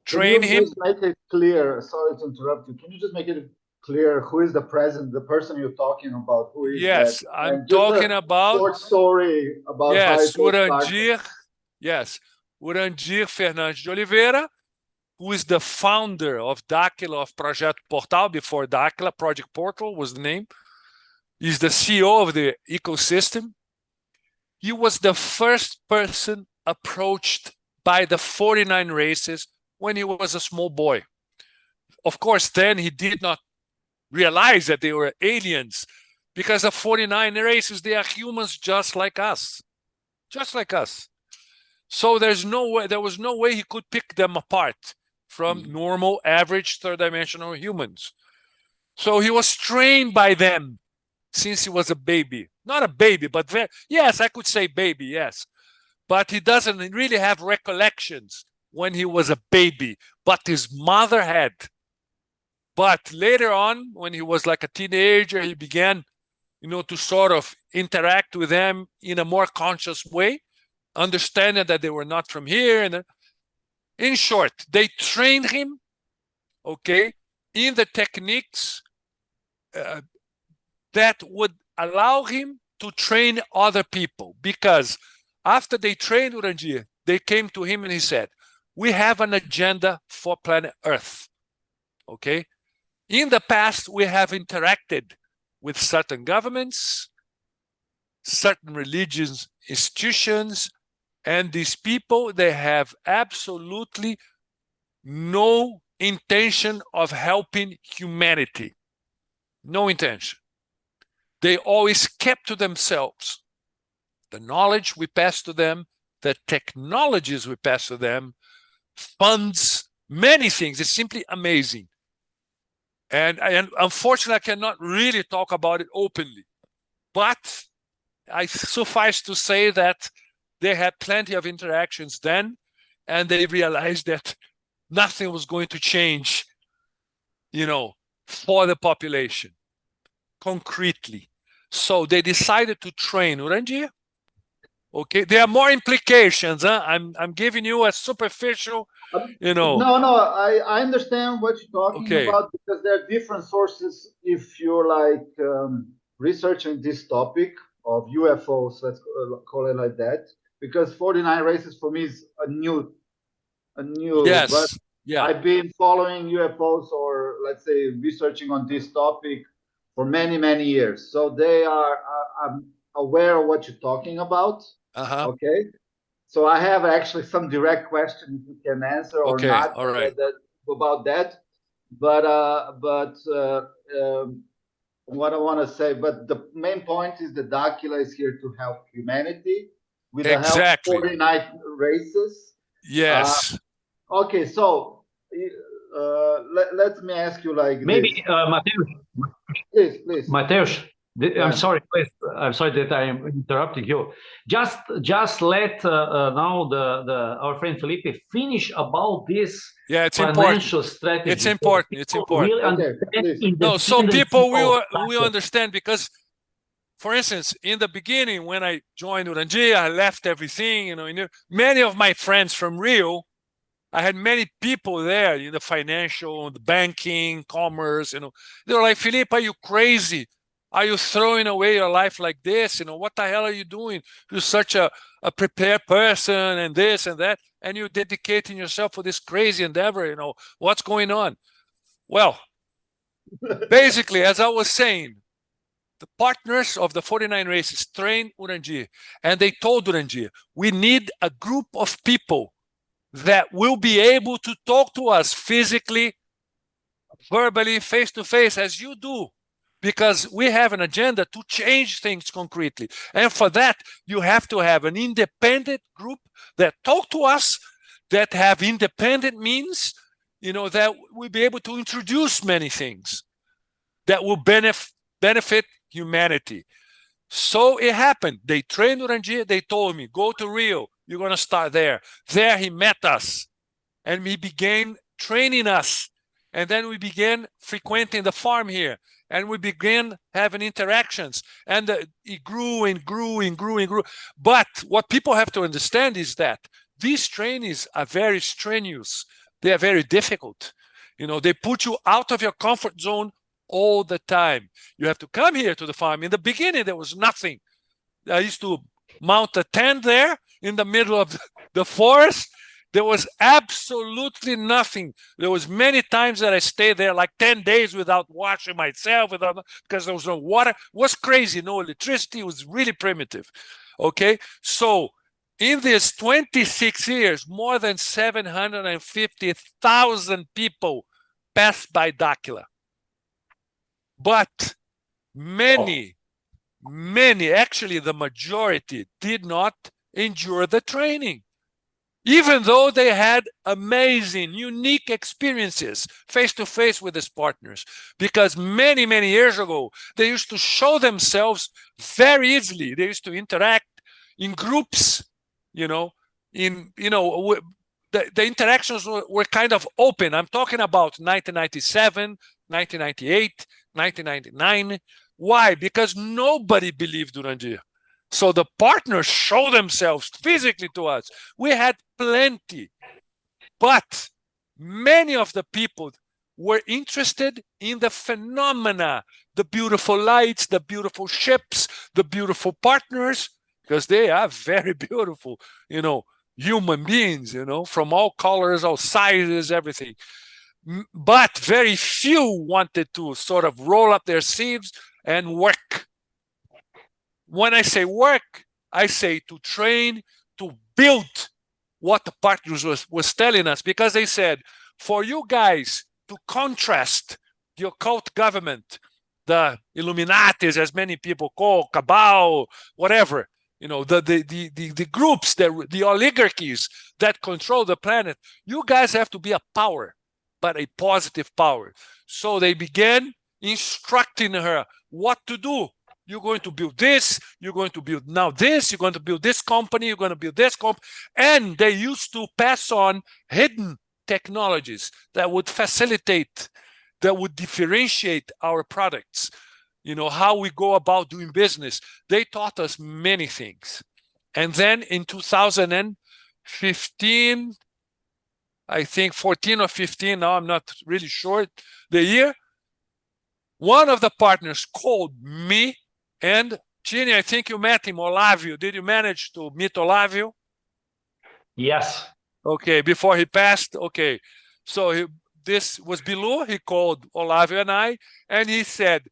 Can you just make it clear? Sorry to interrupt you. Can you just make it clear who is the person you're talking about? Who is that? I'm talking about short story about how it Ranjir. Yes, Ranjir Fernandes de Oliveira, who is the founder of Dakila, of Projeto Portal, before Dakila, Project Portal was the name. He's the CEO of the ecosystem. He was the first person approached by the 49 races when he was a small boy. Of course, then he did not realize that they were aliens, because the 49 races, they are humans just like us. Just like us. So there was no way he could pick them apart from normal, average, third-dimensional humans. So he was trained by them since he was a baby. Not a baby, but yes, I could say baby, yes. But he doesn't really have recollections when he was a baby, but his mother had. But later on, when he was like a teenager, he began, to sort of interact with them in a more conscious way understanding that they were not from here. And in short, they trained him, okay, in the techniques that would allow him to train other people. Because after they trained Urandir, they came to him and he said, we have an agenda for planet Earth, okay? In the past, we have interacted with certain governments, certain religious institutions, and these people, they have absolutely no intention of helping humanity. No intention. They always kept to themselves. The knowledge we pass to them, the technologies we pass to them, funds, many things. It's simply amazing. And unfortunately, I cannot really talk about it openly. But I suffice to say that they had plenty of interactions then, and they realized that nothing was going to change, for the population concretely. So they decided to train Urandir. Okay, there are more implications. Huh? I'm giving you a superficial, No, I understand what you're talking about, because there are different sources. If you're like researching this topic of UFOs, let's call it like that, because 49 races for me is a new. Yes. But yeah. I've been following UFOs, or let's say researching on this topic for many, many years. So they are, I'm aware of what you're talking about. Okay. So I have actually some direct questions you can answer or not. All right. About that. But what I want to say, but the main point is that Dakila is here to help humanity with the help of 49 races. Yes. Okay, so let me ask you like maybe this. Mateus. Please. Mateus, I'm sorry. Please, I'm sorry that I am interrupting you. Just let now our friend Felipe finish about this. Yeah, it's financial important. strategy. It's important. It's important. Really no, so people we understand, because, for instance, in the beginning when I joined Urandir, I left everything. Many of my friends from Rio, I had many people there in the financial, the banking, commerce. They were like, Felipe, are you crazy? Are you throwing away your life like this? What the hell are you doing? You're such a prepared person, and this and that, and you're dedicating yourself for this crazy endeavor. What's going on? Well, basically, as I was saying, the partners of the 49 races trained Urandir, and they told Urandir, we need a group of people that will be able to talk to us physically, verbally, face to face, as you do, because we have an agenda to change things concretely. And for that, you have to have an independent group that talk to us, that have independent means, that will be able to introduce many things that will benefit humanity. So it happened. They trained Urandir. They told me, go to Rio. You're going to start there. There he met us, and he began training us. And then we began frequenting the farm here, and we began having interactions. And it grew and grew and grew and grew. But what people have to understand is that these trainings are very strenuous. They are very difficult. They put you out of your comfort zone all the time. You have to come here to the farm. In the beginning, there was nothing. I used to mount a tent there in the middle of the forest. There was absolutely nothing. There was many times that I stayed there like 10 days without washing myself, because there was no water. It was crazy. No electricity. It was really primitive. Okay, so in these 26 years, more than 750,000 people passed by Dakila. But many, actually the majority, did not endure the training, even though they had amazing, unique experiences face-to-face with these partners. Because many, many years ago, they used to show themselves very easily. They used to interact in groups, the interactions were kind of open. I'm talking about 1997, 1998, 1999. Why? Because nobody believed Urandir. So the partners show themselves physically to us. We had plenty, but many of the people were interested in the phenomena, the beautiful lights, the beautiful ships, the beautiful partners, because they are very beautiful, human beings, from all colors, all sizes, everything. But very few wanted to sort of roll up their sleeves and work. When I say work, I say to train, to build what the partners was telling us, because they said, for you guys to contrast the occult government, the Illuminatis, as many people call, cabal, whatever, the groups, the oligarchies that control the planet, you guys have to be a power, but a positive power. So they began instructing her what to do. You're going to build this, you're going to build now this, you're going to build this company, you're going to build this company. And they used to pass on hidden technologies that would facilitate, that would differentiate our products, how we go about doing business. They taught us many things. And then in 2015, I think 14 or 15, now I'm not really sure the year, one of the partners called me, and Ginny, I think you met him, Olavio. Did you manage to meet Olavio? Yes. Okay, before he passed. Okay, so this was below. He called Olavio and he said,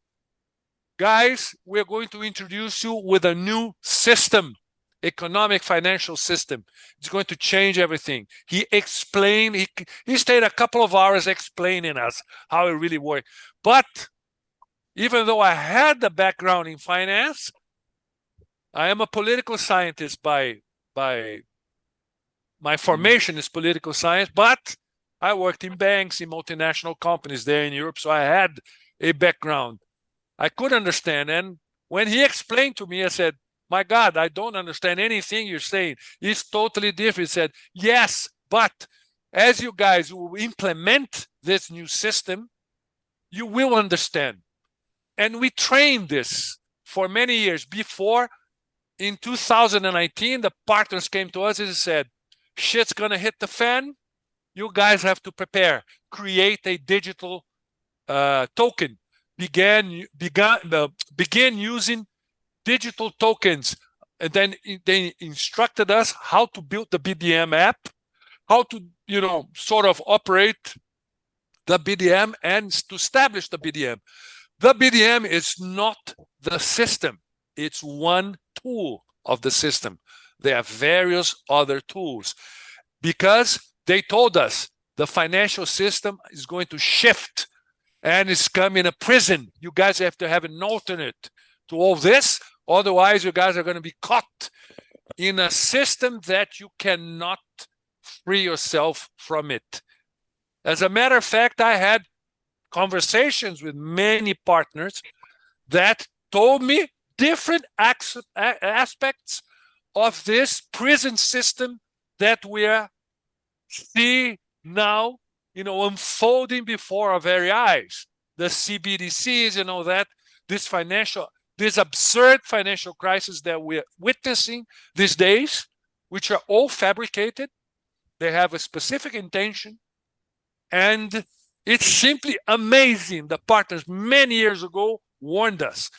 guys, we're going to introduce you with a new system, economic financial system. It's going to change everything. He explained, he stayed a couple of hours explaining us how it really worked. But even though I had the background in finance, I am a political scientist by my formation is political science, but I worked in banks, in multinational companies there in Europe, so I had a background. I could understand. And when he explained to me, I said, my God, I don't understand anything you're saying. It's totally different. He said, yes, but as you guys will implement this new system, you will understand. And we trained this for many years. Before, in 2019, the partners came to us and said, shit's going to hit the fan. You guys have to prepare. Create a digital token. Begin using digital tokens. And then they instructed us how to build the BDM app, how to, sort of operate the BDM and to establish the BDM. The BDM is not the system. It's one tool of the system. There are various other tools because they told us the financial system is going to shift and it's coming a prison. You guys have to have an alternate to all this. Otherwise, you guys are going to be caught in a system that you cannot free yourself from it. As a matter of fact, I had conversations with many partners that told me different aspects of this prison system that we are seeing now, unfolding before our very eyes. The CBDCs, that this absurd financial crisis that we're witnessing these days, which are all fabricated. They have a specific intention. And it's simply amazing. The partners many years ago warned us,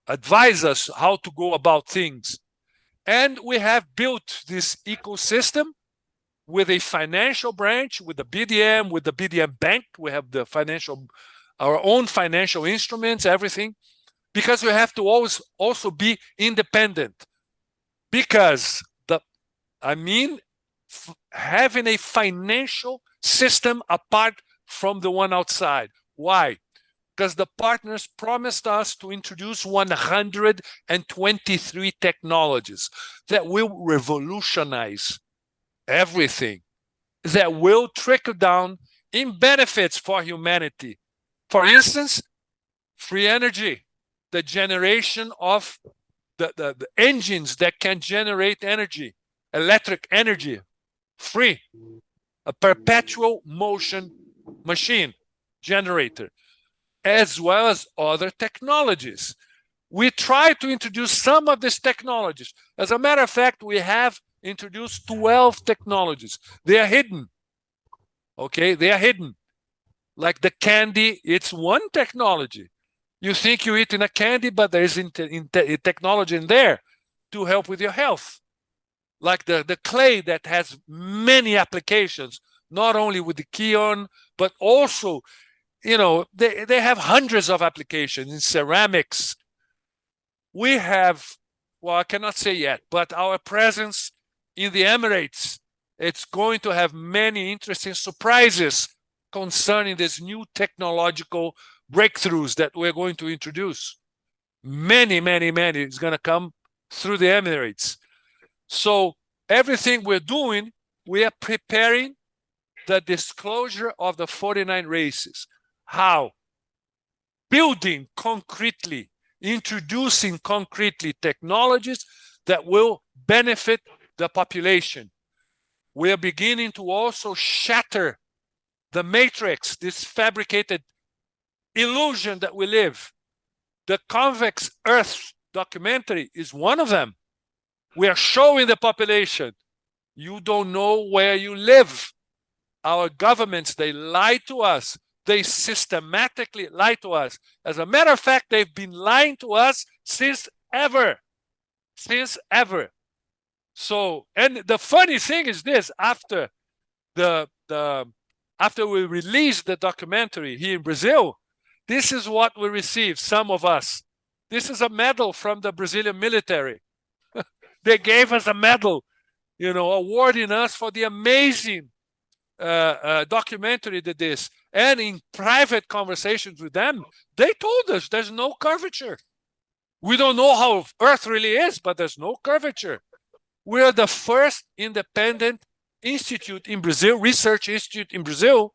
advised us how to go about things. And we have built this ecosystem with a financial branch, with the BDM bank. We have our own financial instruments, everything, because we have to always also be independent. Because having a financial system apart from the one outside. Why? Because the partners promised us to introduce 123 technologies that will revolutionize everything, that will trickle down in benefits for humanity. For instance, free energy, the generation of the engines that can generate energy, electric energy, free, a perpetual motion machine generator, as well as other technologies. we try to introduce some of these technologies. As a matter of fact, we have introduced 12 technologies. They are hidden. Okay, they are hidden. Like the candy, it's one technology. You think you eat in a candy, but there is technology in there to help with your health. Like the clay that has many applications, not only with the Kion, but also, you know, they have hundreds of applications in ceramics. We have, well, I cannot say yet, but our presence in the Emirates, it's going to have many interesting surprises concerning these new technological breakthroughs that we're going to introduce. Many, many, many is going to come through the Emirates. So everything we're doing, we are preparing the disclosure of the 49 races. How? Building concretely, introducing concretely technologies that will benefit the population. We are beginning to also shatter the matrix, this fabricated illusion that we live. The Convex Earth documentary is one of them. We are showing the population, you don't know where you live. Our governments, they lie to us. They systematically lie to us. As a matter of fact, they've been lying to us since ever. Since ever. So, and the funny thing is this, after after we released the documentary here in Brazil, this is what we received, some of us. This is a medal from the Brazilian military. They gave us a medal, you know, awarding us for the amazing documentary that this. And in private conversations with them, they told us there's no curvature. We don't know how Earth really is, but there's no curvature. We're the first independent institute in Brazil, research institute in Brazil,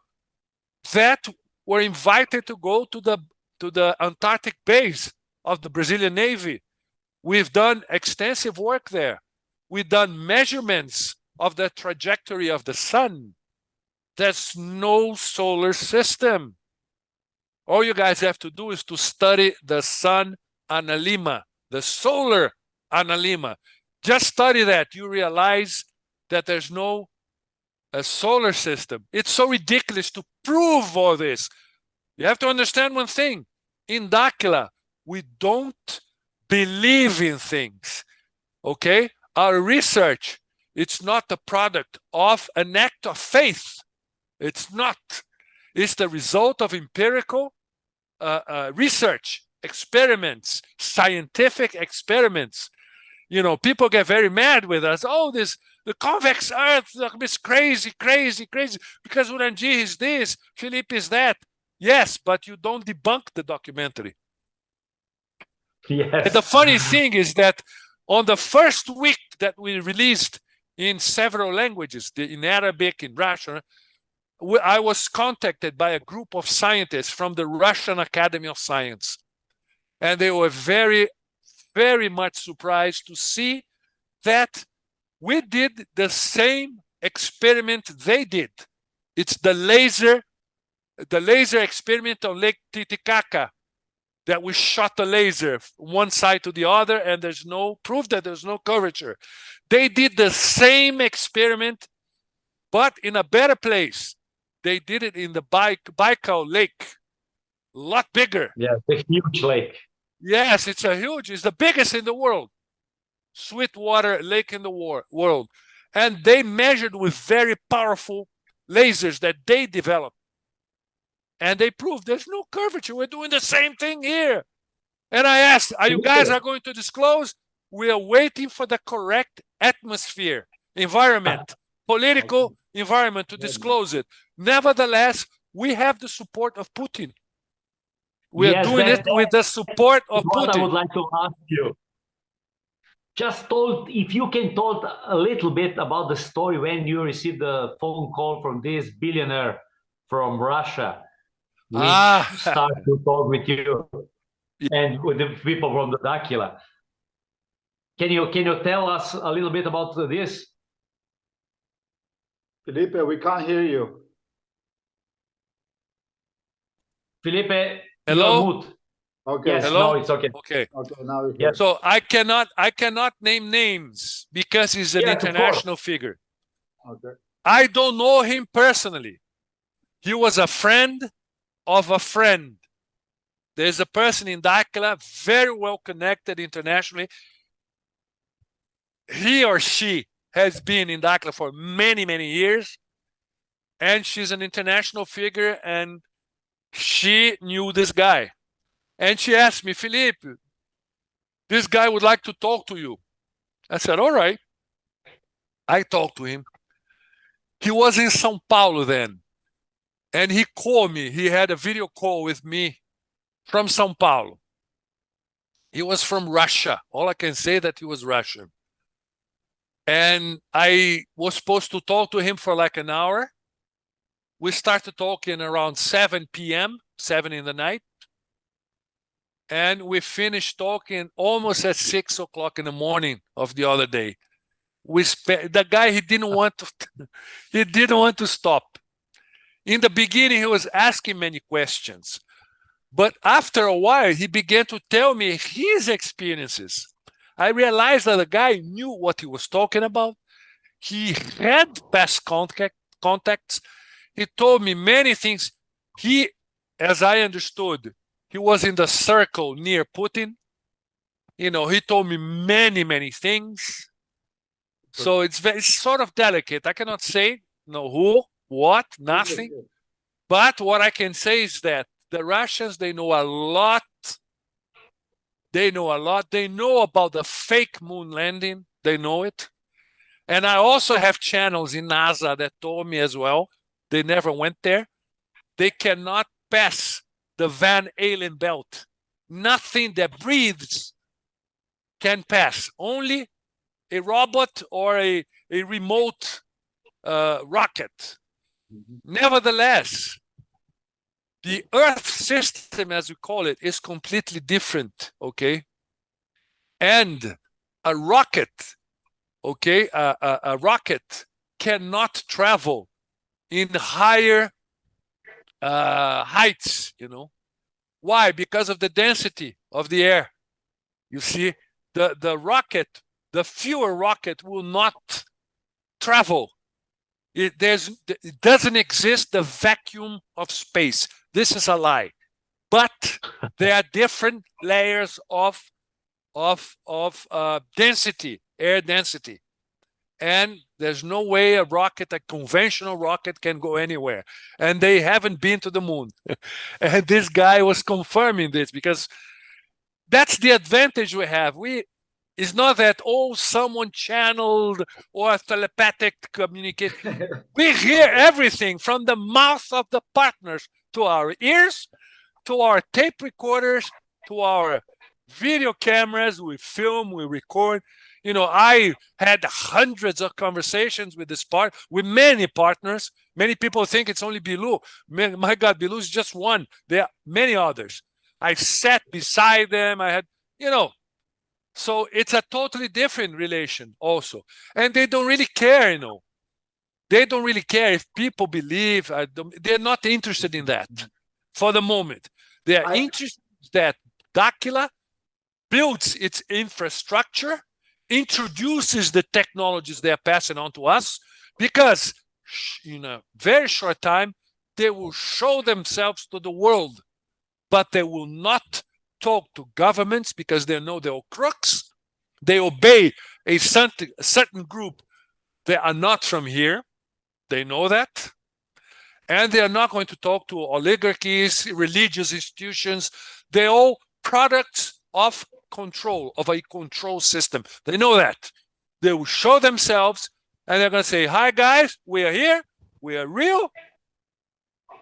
that were invited to go to the Antarctic base of the Brazilian Navy. We've done extensive work there. We've done measurements of the trajectory of the sun. There's no solar system. All you guys have to do is to study the sun analemma, the solar analemma. Just study that. You realize that there's no solar system. It's so ridiculous to prove all this. You have to understand one thing. In Dakila, we don't believe in things. Okay? Our research, it's not the product of an act of faith. It's not. It's the result of empirical research, experiments, scientific experiments. You know, people get very mad with us. Oh, the convex Earth is crazy, crazy, crazy. Because Urangi is this, Felipe is that. Yes, but you don't debunk the documentary. Yes. And the funny thing is that on the first week that we released in several languages, in Arabic, in Russian, I was contacted by a group of scientists from the Russian Academy of Science. And they were very, very much surprised to see that we did the same experiment they did. It's the laser experiment on Lake Titicaca, that we shot the laser one side to the other, and there's no proof that there's no curvature. They did the same experiment, but in a better place. They did it in the Baikal Lake, a lot bigger. Yeah, the huge lake. Yes, it's the biggest in the world. Sweetwater lake in the world. And they measured with very powerful lasers that they developed. And they proved there's no curvature. We're doing the same thing here. And I asked, are you guys going to disclose? We are waiting for the correct atmosphere, environment, political environment to disclose it. Nevertheless, we have the support of Putin. We are doing it with the support of Putin. What I would like to ask you, if you can talk a little bit about the story when you received the phone call from this billionaire from Russia, which started to talk with you and with the people from the Dakila. Can you tell us a little bit about this? Felipe, we can't hear you. Felipe, hello? you're mute. Okay. Yes, Hello? no, it's okay. Okay. Okay, now we Yes. So I cannot name names because he's an Yes, of course. international figure. Okay. I don't know him personally. He was a friend of a friend. There's a person in Dakila, very well connected internationally. He or she has been in Dakila for many, many years. And she's an international figure, and she knew this guy. And she asked me, Felipe, this guy would like to talk to you. I said, all right. I talked to him. He was in São Paulo then. And he called me. He had a video call with me from São Paulo. He was from Russia. All I can say that he was Russian. And I was supposed to talk to him for like an hour. We started talking around 7 p.m., 7 in the night. And we finished talking almost at 6 o'clock in the morning of the other day. The guy, he didn't want to stop. In the beginning, he was asking many questions. But after a while, he began to tell me his experiences. I realized that the guy knew what he was talking about. He had past contacts. He told me many things. He, as I understood, he was in the circle near Putin. You know, he told me many, many things. So it's sort of delicate. I cannot say who, what, nothing. But what I can say is that the Russians, they know a lot. They know a lot. They know about the fake moon landing. They know it. And I also have channels in NASA that told me as well. They never went there. They cannot pass the Van Allen belt. Nothing that breathes can pass. Only a robot or a remote rocket. Nevertheless, the Earth system, as we call it, is completely different, okay? And a rocket, okay, a rocket cannot travel in higher heights, you know. Why? Because of the density of the air. You see, the rocket, the fuel rocket will not travel. It doesn't exist the vacuum of space. This is a lie. But there are different layers of density, air density. And there's no way a conventional rocket can go anywhere. And they haven't been to the moon. And this guy was confirming this because that's the advantage we have. It's not that, someone channeled or telepathic communication. We hear everything from the mouth of the partners to our ears, to our tape recorders, to our video cameras. We film, we record. You know, I had hundreds of conversations with with many partners. Many people think it's only Bilou. My God, Bilou is just one. There are many others. I sat beside them. I had, so it's a totally different relation also. And they don't really care, They don't really care if people believe. They're not interested in that for the moment. They are interested that Dakila builds its infrastructure, introduces the technologies they are passing on to us, because in a very short time, they will show themselves to the world, but they will not talk to governments because they know they're crooks. They obey a certain group. They are not from here. They know that. And they are not going to talk to oligarchies, religious institutions. They're all products of control, of a control system. They know that. They will show themselves and they're going to say, hi, guys, we are here. We are real.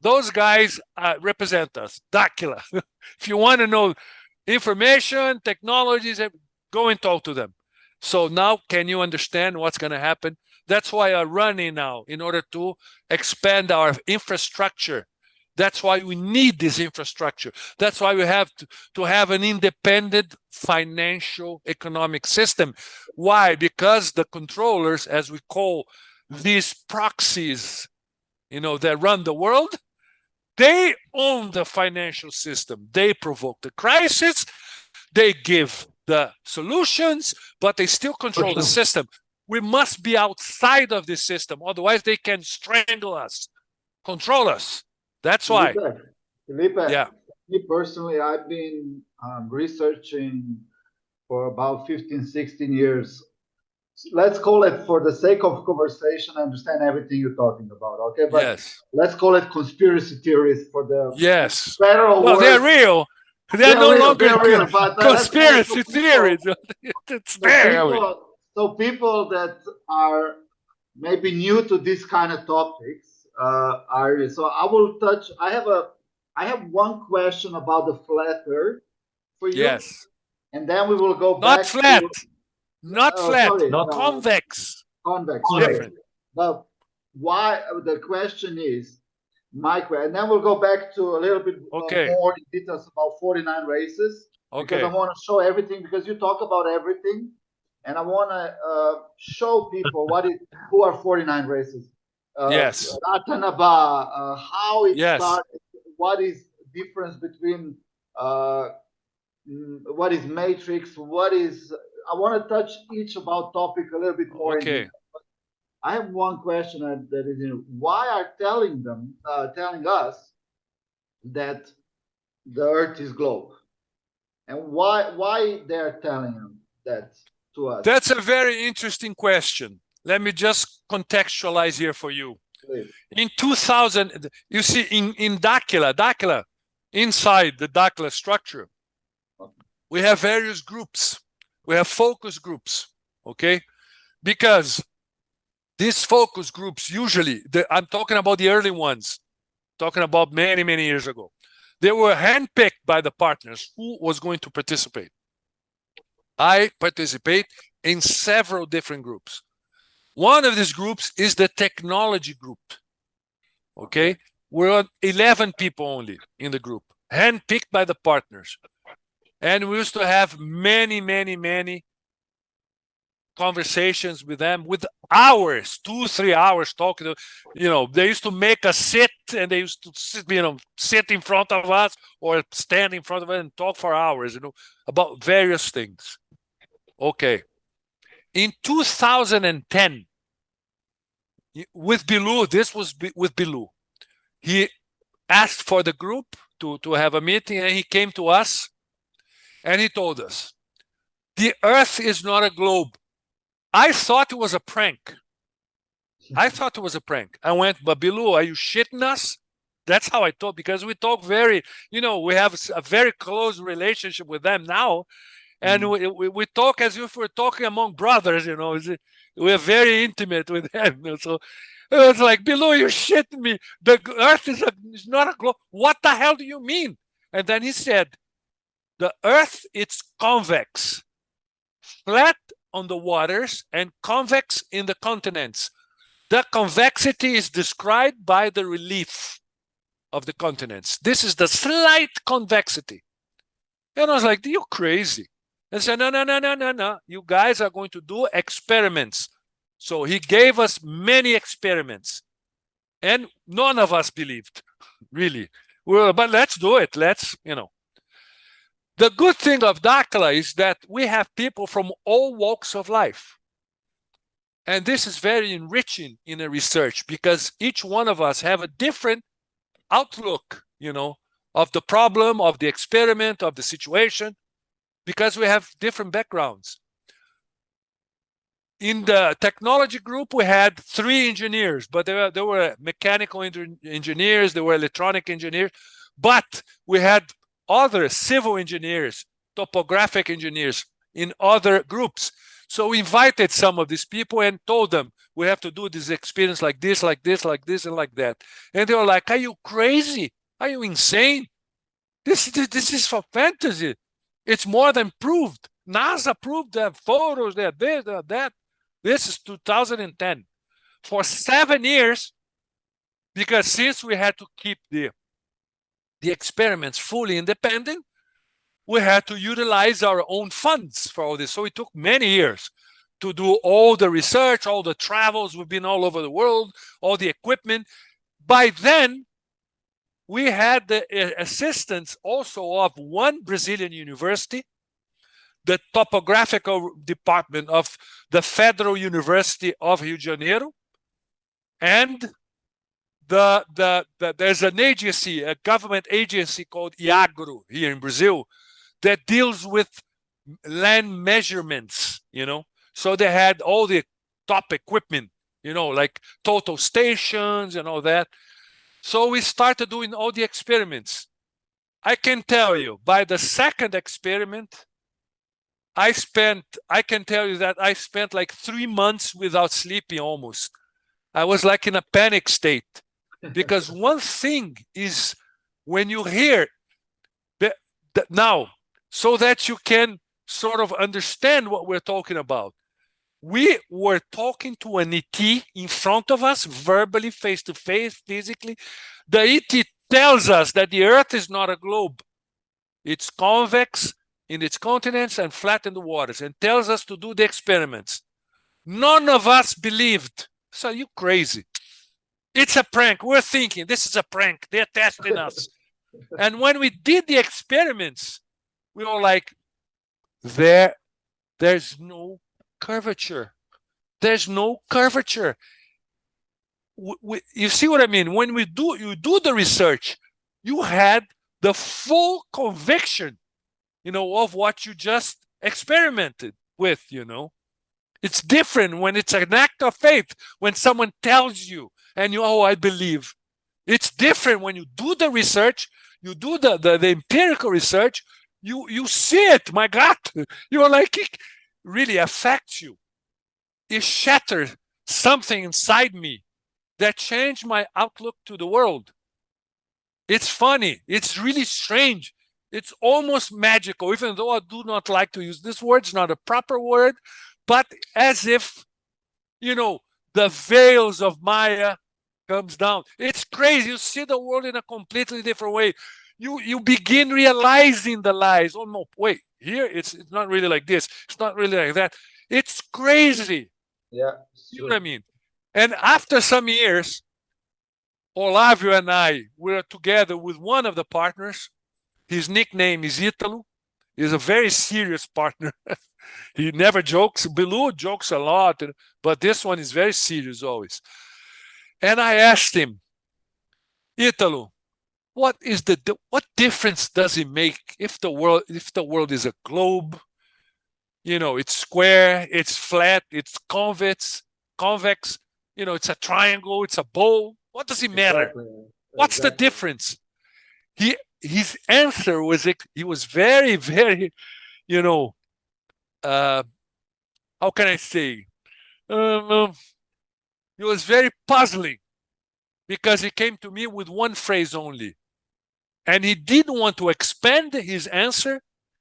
Those guys represent us, Dakila. If you want to know information, technologies, go and talk to them. So now, can you understand what's going to happen? That's why I'm running now, in order to expand our infrastructure. That's why we need this infrastructure. That's why we have to have an independent financial economic system. Why? Because the controllers, as we call these proxies, that run the world, They own the financial system. They provoke the crisis. They give the solutions, but they still control the system. We must be outside of this system. Otherwise, they can strangle us, control us. That's why. Felipe, yeah. Me personally, I've been researching for about 15, 16 years. Let's call it, for the sake of conversation, I understand everything you're talking about, okay? But yes. let's call it conspiracy theories for the yes. federal Well, word. they're real. They're no real, longer real, but, conspiracy theories. It's there. So people that are maybe new to this kind of topics are. So I will touch. I have one question about the flat Earth for you. Yes. And then we will go not back flat. to not flat. Sorry, not convex. Convex. Different. But why? The question is, and then we'll go back to a little bit more in details about 49 races. Because I want to show everything, because you talk about everything, and I want to show people who are 49 races. Yes. Ratanaba, how it Yes. started, what is difference between what is matrix, I want to touch each about topic a little bit more. Okay. I have one question that is, why are telling us that the Earth is globe, and why they're telling them that to us? That's a very interesting question. Let me just contextualize here for you. Please. In 2000, you see, in Dakila, inside the Dakila structure, we have various groups. We have focus groups, okay? Because these focus groups, usually, I'm talking about the early ones, talking about many, many years ago. They were handpicked by the partners who was going to participate. I participate in several different groups. One of these groups is the technology group, okay? We're 11 people only in the group, handpicked by the partners. And we used to have many, many, many conversations with them, with hours, 2-3 hours talking. They used to make us sit, and they used to sit in front of us or stand in front of us and talk for hours, about various things. Okay. In 2010, with Bilou, this was with Bilou. He asked for the group to have a meeting, and he came to us, and he told us, the Earth is not a globe. I thought it was a prank. I went, but Bilou, are you shitting us? That's how I thought, because we talk very, we have a very close relationship with them now. And we talk as if we're talking among brothers, We're very intimate with them. So it was like, Bilou, you're shitting me. The Earth is not a globe. What the hell do you mean? And then he said, the Earth, it's convex, flat on the waters and convex in the continents. The convexity is described by the relief of the continents. This is the slight convexity. And I was like, you're crazy. And said, no. You guys are going to do experiments. So he gave us many experiments. And none of us believed, really. But let's do it. The good thing of Dakila is that we have people from all walks of life. And this is very enriching in a research, because each one of us have a different outlook, of the problem, of the experiment, of the situation, because we have different backgrounds. In the technology group, we had 3 engineers, but there were mechanical engineers, there were electronic engineers, but we had other civil engineers, topographic engineers in other groups. So we invited some of these people and told them, we have to do this experience like this, like this, like this, and like that. And they were like, are you crazy? Are you insane? This is for fantasy. It's more than proved. NASA proved, they have photos, they have this, they have that. This is 2010. For 7 years, because since we had to keep the experiments fully independent, we had to utilize our own funds for all this. So it took many years to do all the research, all the travels. We've been all over the world, all the equipment. By then, we had the assistance also of one Brazilian university, the topographical department of the Federal University of Rio de Janeiro, and there's an agency, a government agency called IAGRO here in Brazil that deals with land measurements, So they had all the top equipment, like total stations and all that. So we started doing all the experiments. I can tell you, by the second experiment, I can tell you that I spent like 3 months without sleeping almost. I was like in a panic state. Because one thing is when you hear now, so that you can sort of understand what we're talking about. We were talking to an ET in front of us, verbally, face to face, physically. The ET tells us that the Earth is not a globe. It's convex in its continents and flat in the waters, and tells us to do the experiments. None of us believed. So you crazy. It's a prank. We're thinking this is a prank. They're testing us. And when we did the experiments, we were like, there's no curvature. There's no curvature. You see what I mean? When you do the research, you had the full conviction, of what you just experimented with, It's different when it's an act of faith, when someone tells you and I believe. It's different when you do the research, you do the empirical research, you see it, my God. You're like, it really affects you. It shattered something inside me that changed my outlook to the world. It's funny. It's really strange. It's almost magical, even though I do not like to use this word. It's not a proper word, but as if, the veils of Maya comes down. It's crazy. You see the world in a completely different way. You begin realizing the lies. Oh no, wait, here it's not really like this. It's not really like that. It's crazy. Yeah. You know what I mean? And after some years, Olavio and I were together with one of the partners. His nickname is Italo. He's a very serious partner. He never jokes. Bilu jokes a lot, but this one is very serious always. And I asked him, Italo, what difference does it make if the world is a globe? It's square, it's flat, it's convex, it's a triangle, it's a bowl. What does it matter? Exactly. What's the difference? His answer was, he was very, very, how can I say? It was very puzzling because he came to me with one phrase only. And he didn't want to expand his answer.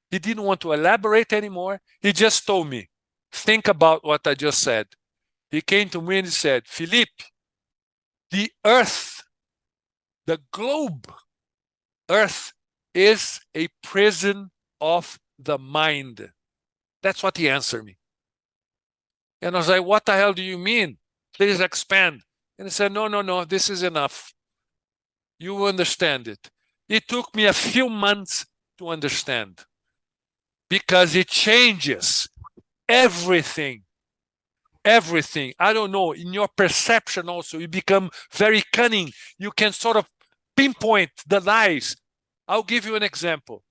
He didn't want to elaborate anymore. He just told me, think about what I just said. He came to me and he said, Felipe, the Earth, the globe, Earth is a prison of the mind. That's what he answered me. And I was like, what the hell do you mean? Please expand. And he said, no, this is enough. You understand it. It took me a few months to understand because it changes everything. Everything. I don't know, in your perception also, you become very cunning. You can sort of pinpoint the lies. I'll give you an example.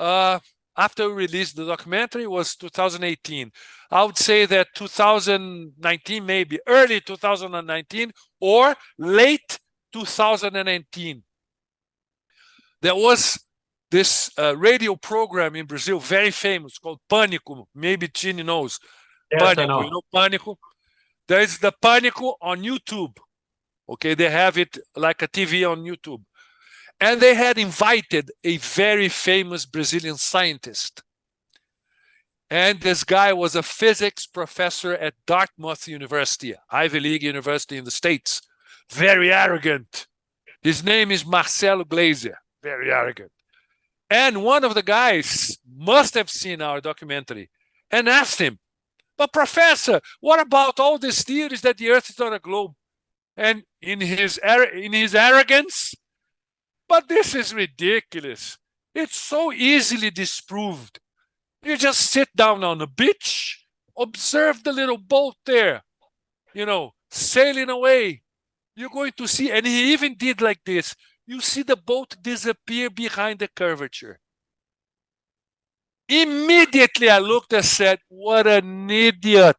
After we released the documentary, it was 2018. I would say that 2019, maybe early 2019 or late 2019. There was this radio program in Brazil, very famous, called Pânico. Maybe Chini knows. Yes, Pânico, I know. you know Pânico? There is the Pânico on YouTube. Okay, they have it like a TV on YouTube. And they had invited a very famous Brazilian scientist. And this guy was a physics professor at Dartmouth University, Ivy League university in the States. Very arrogant. His name is Marcelo Glazer. Very arrogant. And one of the guys must have seen our documentary and asked him, but professor, what about all these theories that the Earth is not a globe? And in his arrogance, But this is ridiculous. It's so easily disproved. You just sit down on the beach, observe the little boat there, you know, sailing away. You're going to see, and he even did like this. You see the boat disappear behind the curvature. Immediately I looked and said, what an idiot.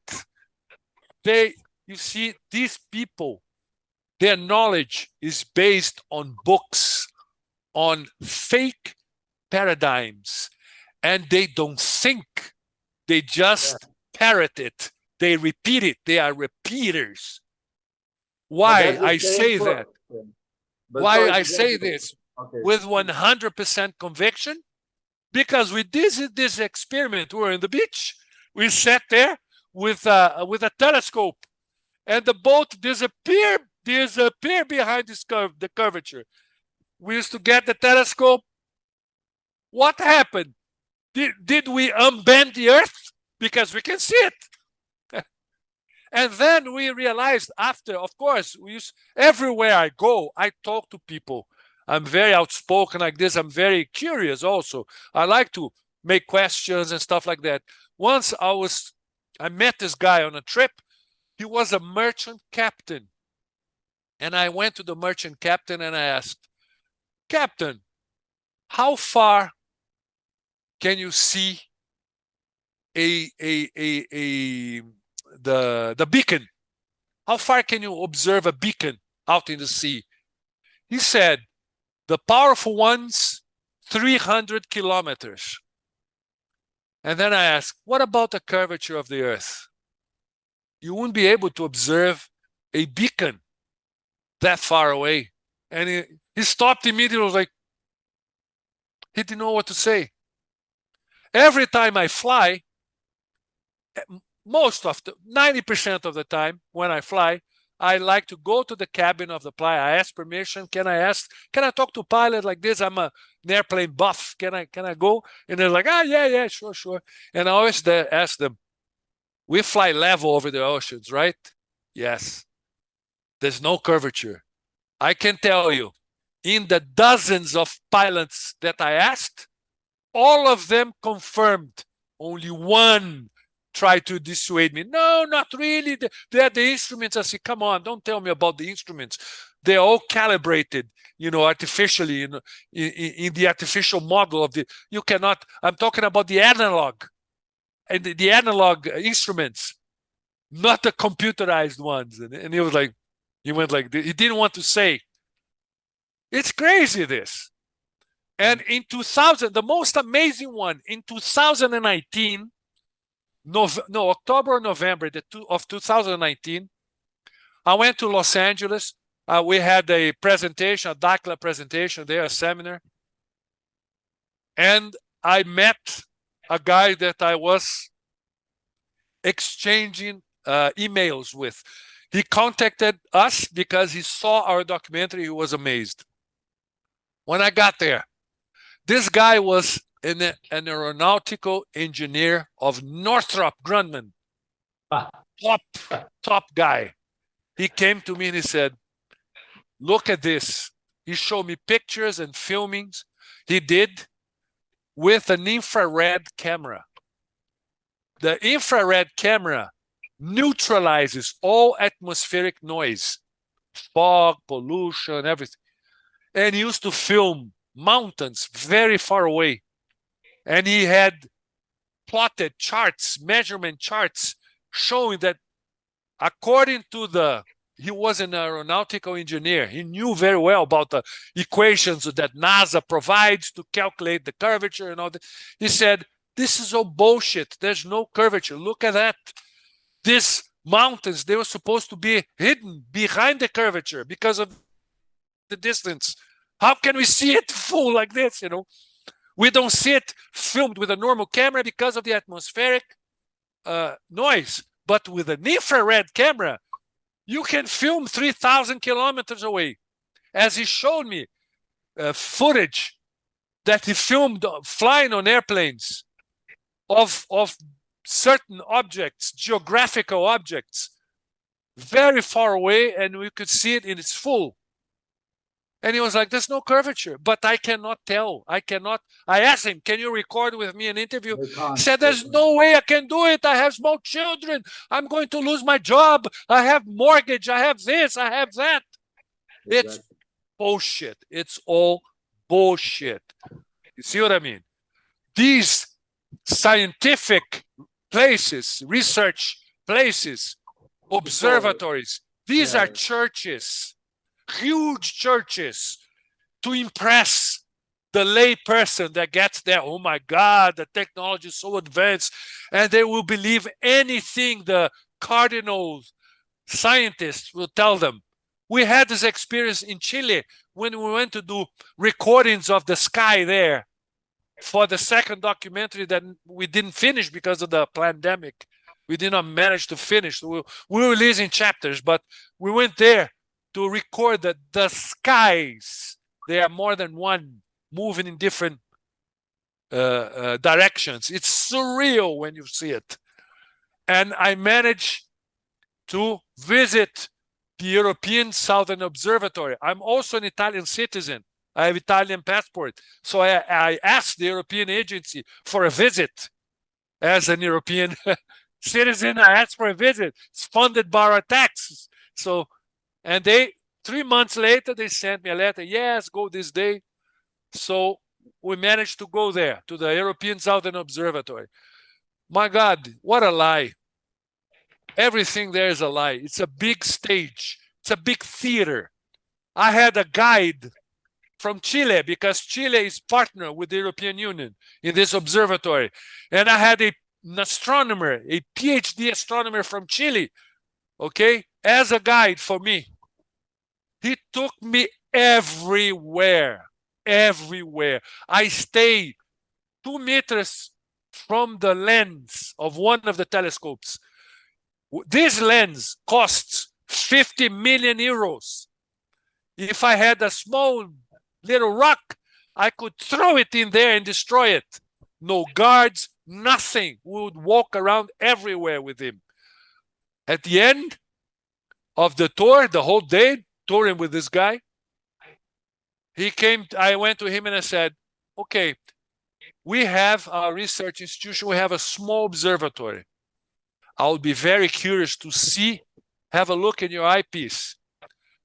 You see, these people, their knowledge is based on books, on fake paradigms, and they don't think. They just parrot it. They repeat it. They are repeaters. Why I say that? Why I say this with 100% conviction? Because we did this experiment. We were in the beach. We sat there with a telescope, and the boat disappeared behind the curvature. We used to get the telescope. What happened? Did we unbend the earth? Because we can see it. And then we realized after, of course, everywhere I go, I talk to people. I'm very outspoken like this. I'm very curious also. I like to make questions and stuff like that. Once I met this guy on a trip. He was a merchant captain. And I went to the merchant captain and I asked, Captain, how far can you see the beacon? How far can you observe a beacon out in the sea? He said, the powerful ones, 300 kilometers. And then I asked, what about the curvature of the earth? You wouldn't be able to observe a beacon that far away. And he stopped immediately, was like, he didn't know what to say. Every time I fly, most of the 90% of the time when I fly, I like to go to the cabin of the pilot. I ask permission. Can I talk to pilot like this? I'm an airplane buff. Can I go? And they're like, yeah, sure. And I always ask them, we fly level over the oceans, right? Yes. There's no curvature. I can tell you, in the dozens of pilots that I asked, all of them confirmed. Only one tried to dissuade me. No, not really. They're the instruments. I said, come on, don't tell me about the instruments. They're all calibrated, artificially, in the artificial model of you cannot, I'm talking about the analog, and the analog instruments, not the computerized ones. And he went like, he didn't want to say. It's crazy, this. And in 2000, the most amazing one, in 2019, October or November of 2019, I went to Los Angeles. We had a presentation, a Daklia presentation there, a seminar. And I met a guy that I was exchanging emails with. He contacted us because he saw our documentary. He was amazed. When I got there, this guy was an aeronautical engineer of Northrop Grumman. Top guy. He came to me and he said, look at this. He showed me pictures and filmings he did with an infrared camera. The infrared camera neutralizes all atmospheric noise, fog, pollution, everything. And he used to film mountains very far away. And he had plotted charts, measurement charts, showing that according to he was an aeronautical engineer. He knew very well about the equations that NASA provides to calculate the curvature and all that. He said, this is all bullshit. There's no curvature. Look at that. These mountains, they were supposed to be hidden behind the curvature because of the distance. How can we see it full like this, We don't see it filmed with a normal camera because of the atmospheric noise. But with an infrared camera, you can film 3,000 kilometers away. As he showed me footage that he filmed flying on airplanes of certain objects, geographical objects, very far away, and we could see it in its full. And he was like, there's no curvature, but I cannot tell. I asked him, can you record with me an interview? He said, there's no way I can do it. I have small children. I'm going to lose my job. I have mortgage. I have this. I have that. It's bullshit. It's all bullshit. You see what I mean? These scientific places, research places, observatories, these are churches, huge churches, to impress the lay person that gets there. Oh my God, the technology is so advanced, and they will believe anything the cardinal scientists will tell them. We had this experience in Chile when we went to do recordings of the sky there for the second documentary that we didn't finish because of the pandemic. We did not manage to finish. We were releasing chapters, but we went there to record the skies. There are more than one moving in different directions. It's surreal when you see it. And I managed to visit the European Southern Observatory. I'm also an Italian citizen. I have Italian passport. So I asked the European agency for a visit. As an European citizen, I asked for a visit. It's funded by our taxes. So, and 3 months later, they sent me a letter. Yes, go this day. So we managed to go there, to the European Southern Observatory. My God, what a lie. Everything there is a lie. It's a big stage. It's a big theater. I had a guide from Chile because Chile is partner with the European Union in this observatory. And I had an astronomer, a PhD astronomer from Chile, okay, as a guide for me. He took me everywhere, everywhere. I stayed 2 meters from the lens of one of the telescopes. This lens costs 50 million euros. If I had a small little rock, I could throw it in there and destroy it. No guards, nothing. We would walk around everywhere with him. At the end of the tour, the whole day, touring with this guy, he came, I went to him and I said, okay, we have our research institution, we have a small observatory. I'll be very curious to see, have a look in your eyepiece.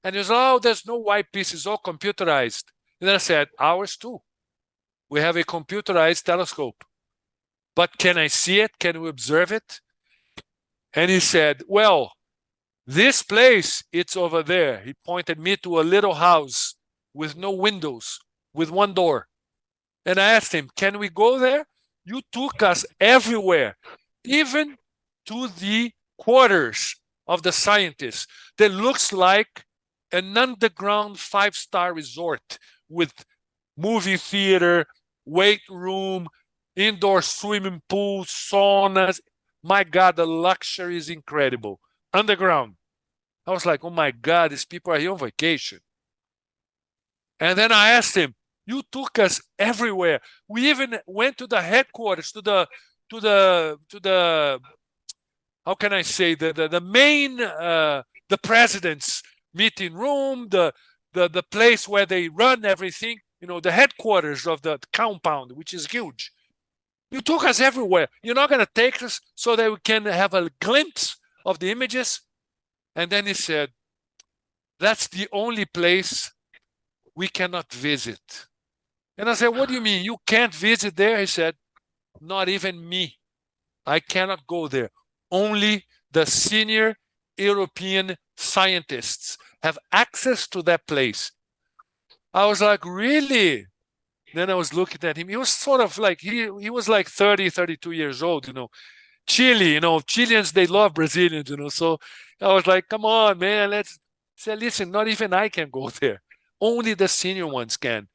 And he was, oh, there's no eyepiece, it's all computerized. And I said, ours too. We have a computerized telescope. But can I see it? Can we observe it? And he said, well, this place, it's over there. He pointed me to a little house with no windows, with one door. And I asked him, can we go there? You took us everywhere, even to the quarters of the scientists that looks like an underground 5-star resort with movie theater, weight room, indoor swimming pool, saunas. My God, the luxury is incredible. Underground. I was like, oh my God, these people are here on vacation. And then I asked him, you took us everywhere. We even went to the headquarters, to the how can I say, the main, the president's meeting room, the place where they run everything, you know, the headquarters of the compound, which is huge. You took us everywhere. You're not going to take us so that we can have a glimpse of the images? And then he said, that's the only place we cannot visit. And I said, what do you mean? You can't visit there? He said, not even me. I cannot go there. Only the senior European scientists have access to that place. I was like, really? Then I was looking at him. He was sort of like, he was like 30, 32 years old, you know. Chile, you know, Chileans, they love Brazilians, you know. So I was like, come on, man, let's say, listen, not even I can go there. Only the senior ones can.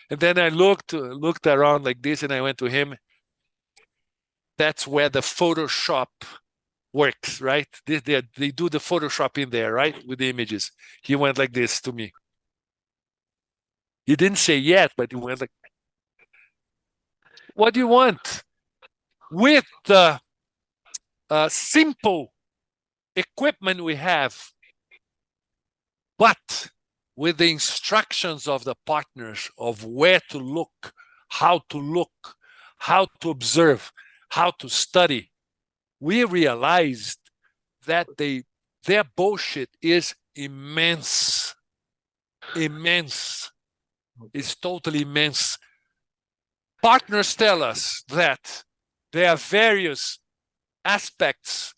And then I looked around like this and I went to him. That's where the Photoshop works, right? They do the Photoshop in there, right? With the images. He went like this to me. He didn't say yet, but he went like, what do you want? With the simple equipment we have, but with the instructions of the partners of where to look, how to observe, how to study, we realized that their bullshit is immense. Immense. It's totally immense. Partners tell us that there are various aspects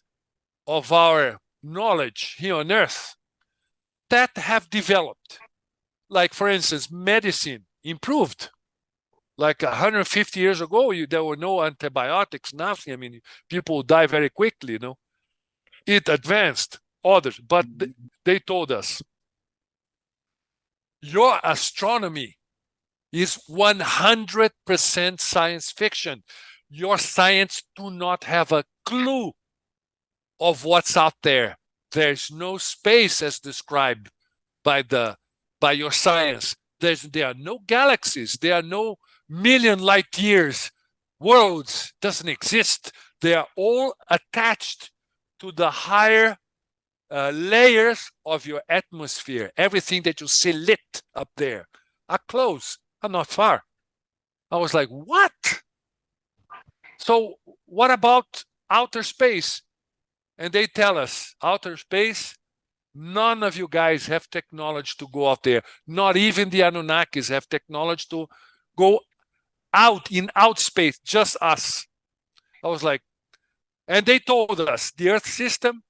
of our knowledge here on Earth that have developed. Like, for instance, medicine improved. Like 150 years ago, there were no antibiotics, nothing. I mean, people die very quickly, you know. It advanced, others, but they told us, your astronomy is 100% science fiction. Your science do not have a clue of what's out there. There's no space as described by your science. There are no galaxies. There are no million light years. Worlds doesn't exist. They are all attached to the higher layers of your atmosphere. Everything that you see lit up there are close, are not far. I was like, what? So what about outer space? And they tell us, outer space, none of you guys have technology to go out there. Not even the Anunnakis have technology to go out in outspace, just us. I was like, and they told us the Earth system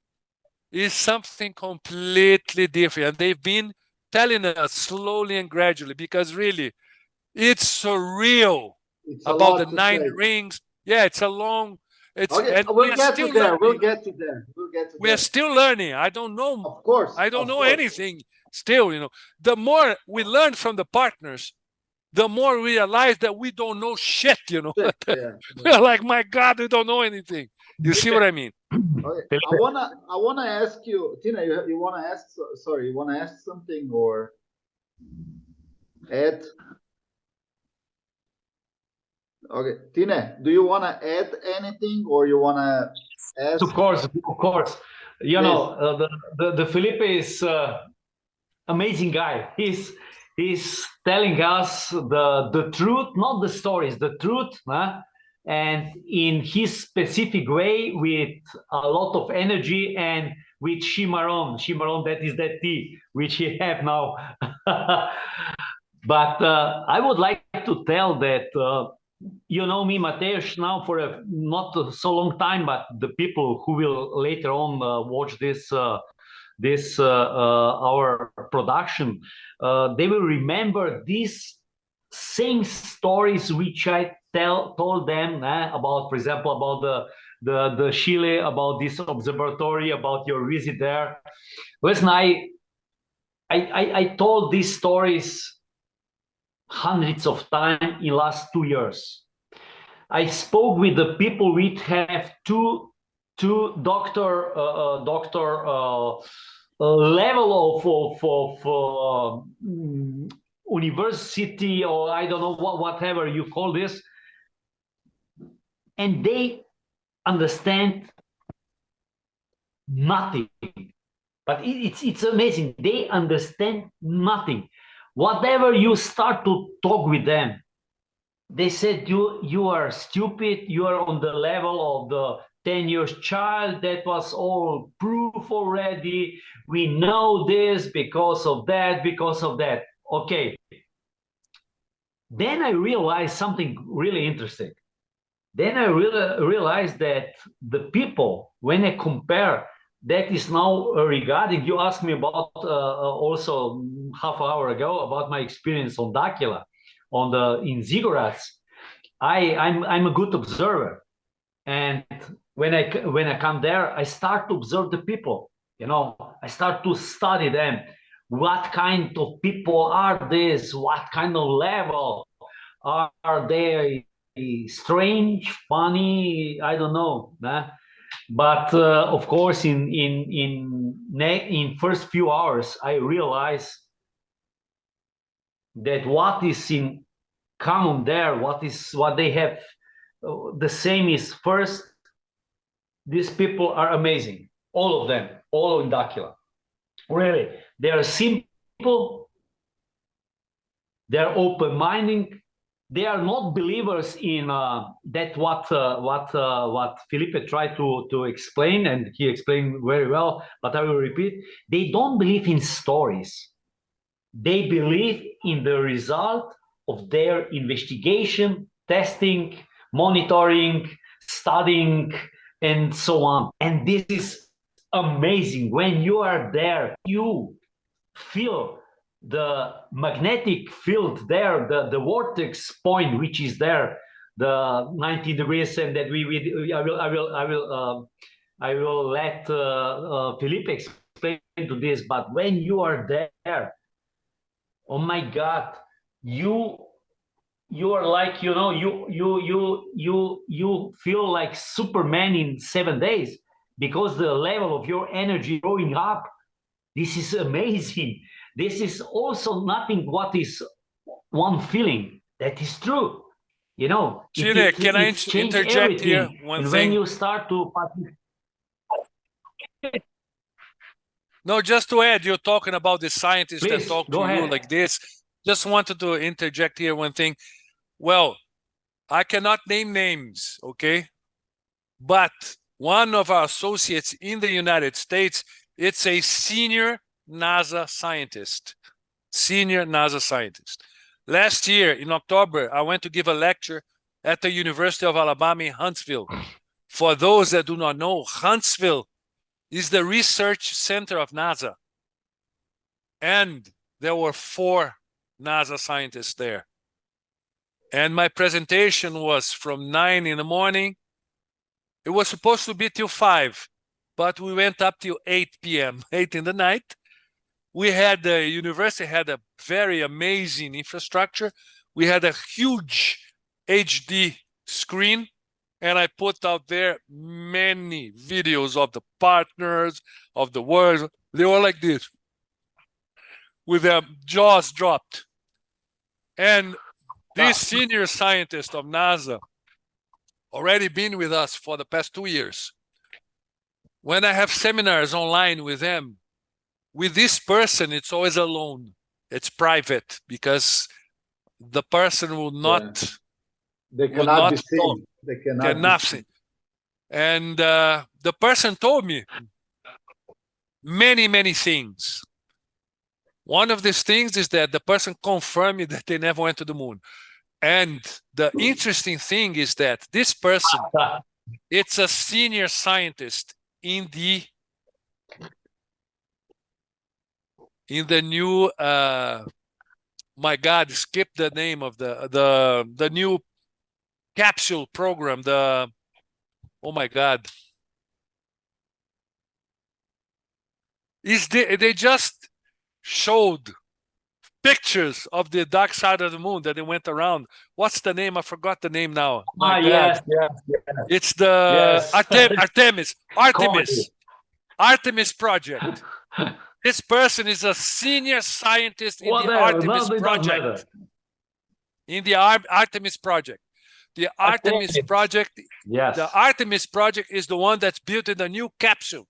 is something completely different. And they've been telling us slowly and gradually, because really, it's surreal about the 9 rings. Yeah, it's a long. Okay, and we'll get to there. We'll get to there. We are still learning. I don't know. Of course. I don't know anything still, you know. The more we learn from the partners, the more we realize that we don't know shit, you know. We're like, my God, we don't know anything. You see what I mean? Okay. I wanna ask you, Tina, you wanna ask, sorry, you wanna ask something or add? Okay, Tina, do you wanna add anything or you wanna ask? Of course. You know, the Felipe is amazing guy. He's telling us the truth, not the stories, the truth, huh? And in his specific way, with a lot of energy and with Shimaron, that is that tea which he have now. But I would like to tell that you know me, Mateusz, now for a not so long time, but the people who will later on watch this our production, they will remember these same stories which I told them about, for example, about the Chile, about this observatory, about your visit there. Listen, I told these stories hundreds of times in last 2 years. I spoke with the people which have two doctor level of university, or I don't know whatever you call this, and they understand nothing. But it's amazing. They understand nothing. Whatever you start to talk with them, they said you are stupid. You are on the level of the 10 years child. That was all proof already. We know this because of that, Okay. Then I realized something really interesting. Then I realized that the people, when I compare, that is now regarding, you asked me about also half an hour ago about my experience on Dakila, in Ziggurats. I'm a good observer, and when I come there, I start to observe the people. You know, I start to study them. What kind of people are this? What kind of level are they? Strange, funny? I don't know. But of course, in first few hours, I realized that what is in common there, what they have the same is, first, these people are amazing, all of them, all in Dakila. Really, they are simple, they're open-minded. They are not believers in that what Felipe tried to explain, and he explained very well, but I will repeat. They don't believe in stories. They believe in the result of their investigation, testing, monitoring, studying, and so on. And this is amazing. When you are there, you feel the magnetic field there, the vortex point which is there, the 90 degrees, and that I will let Felipe explain to this. But when you are there, oh my God, you are like, you know, you feel like Superman in 7 days, because the level of your energy growing up. This is amazing. This is also nothing what is one feeling. That is true. You know, Chile, can I interject everything. here one and thing? When you start to No, just to add, you're talking about the scientists Please, that talk to go you ahead. like this. Just wanted to interject here one thing. Well, I cannot name names, okay? But one of our associates in the United States, it's a senior NASA scientist. Senior NASA scientist. Last year in October, I went to give a lecture at the University of Alabama in Huntsville. For those that do not know, Huntsville is the research center of NASA. And there were 4 NASA scientists there. And my presentation was from 9 in the morning. It was supposed to be till 5, but we went up till 8 p.m., 8 in the night. The university had a very amazing infrastructure. We had a huge HD screen, and I put out there many videos of the partners, of the world. They were like this, with their jaws dropped. And this senior scientist of NASA already been with us for the past 2 years. When I have seminars online with them, with this person, it's always alone. It's private, because the person will not. They cannot be seen. Talk. They cannot be seen. And the person told me many things. One of these things is that the person confirmed that they never went to the moon. And the interesting thing is that this person, it's a senior scientist in the new, my God, skip the name of the new capsule program. Oh my God. They just showed pictures of the dark side of the moon that they went around. What's the name? I forgot the name now. My God. Yes. It's the Artemis project. This person is a senior scientist in the Artemis project. In the Artemis project. The Artemis project. Yes. The Artemis project is the one that's building the new capsule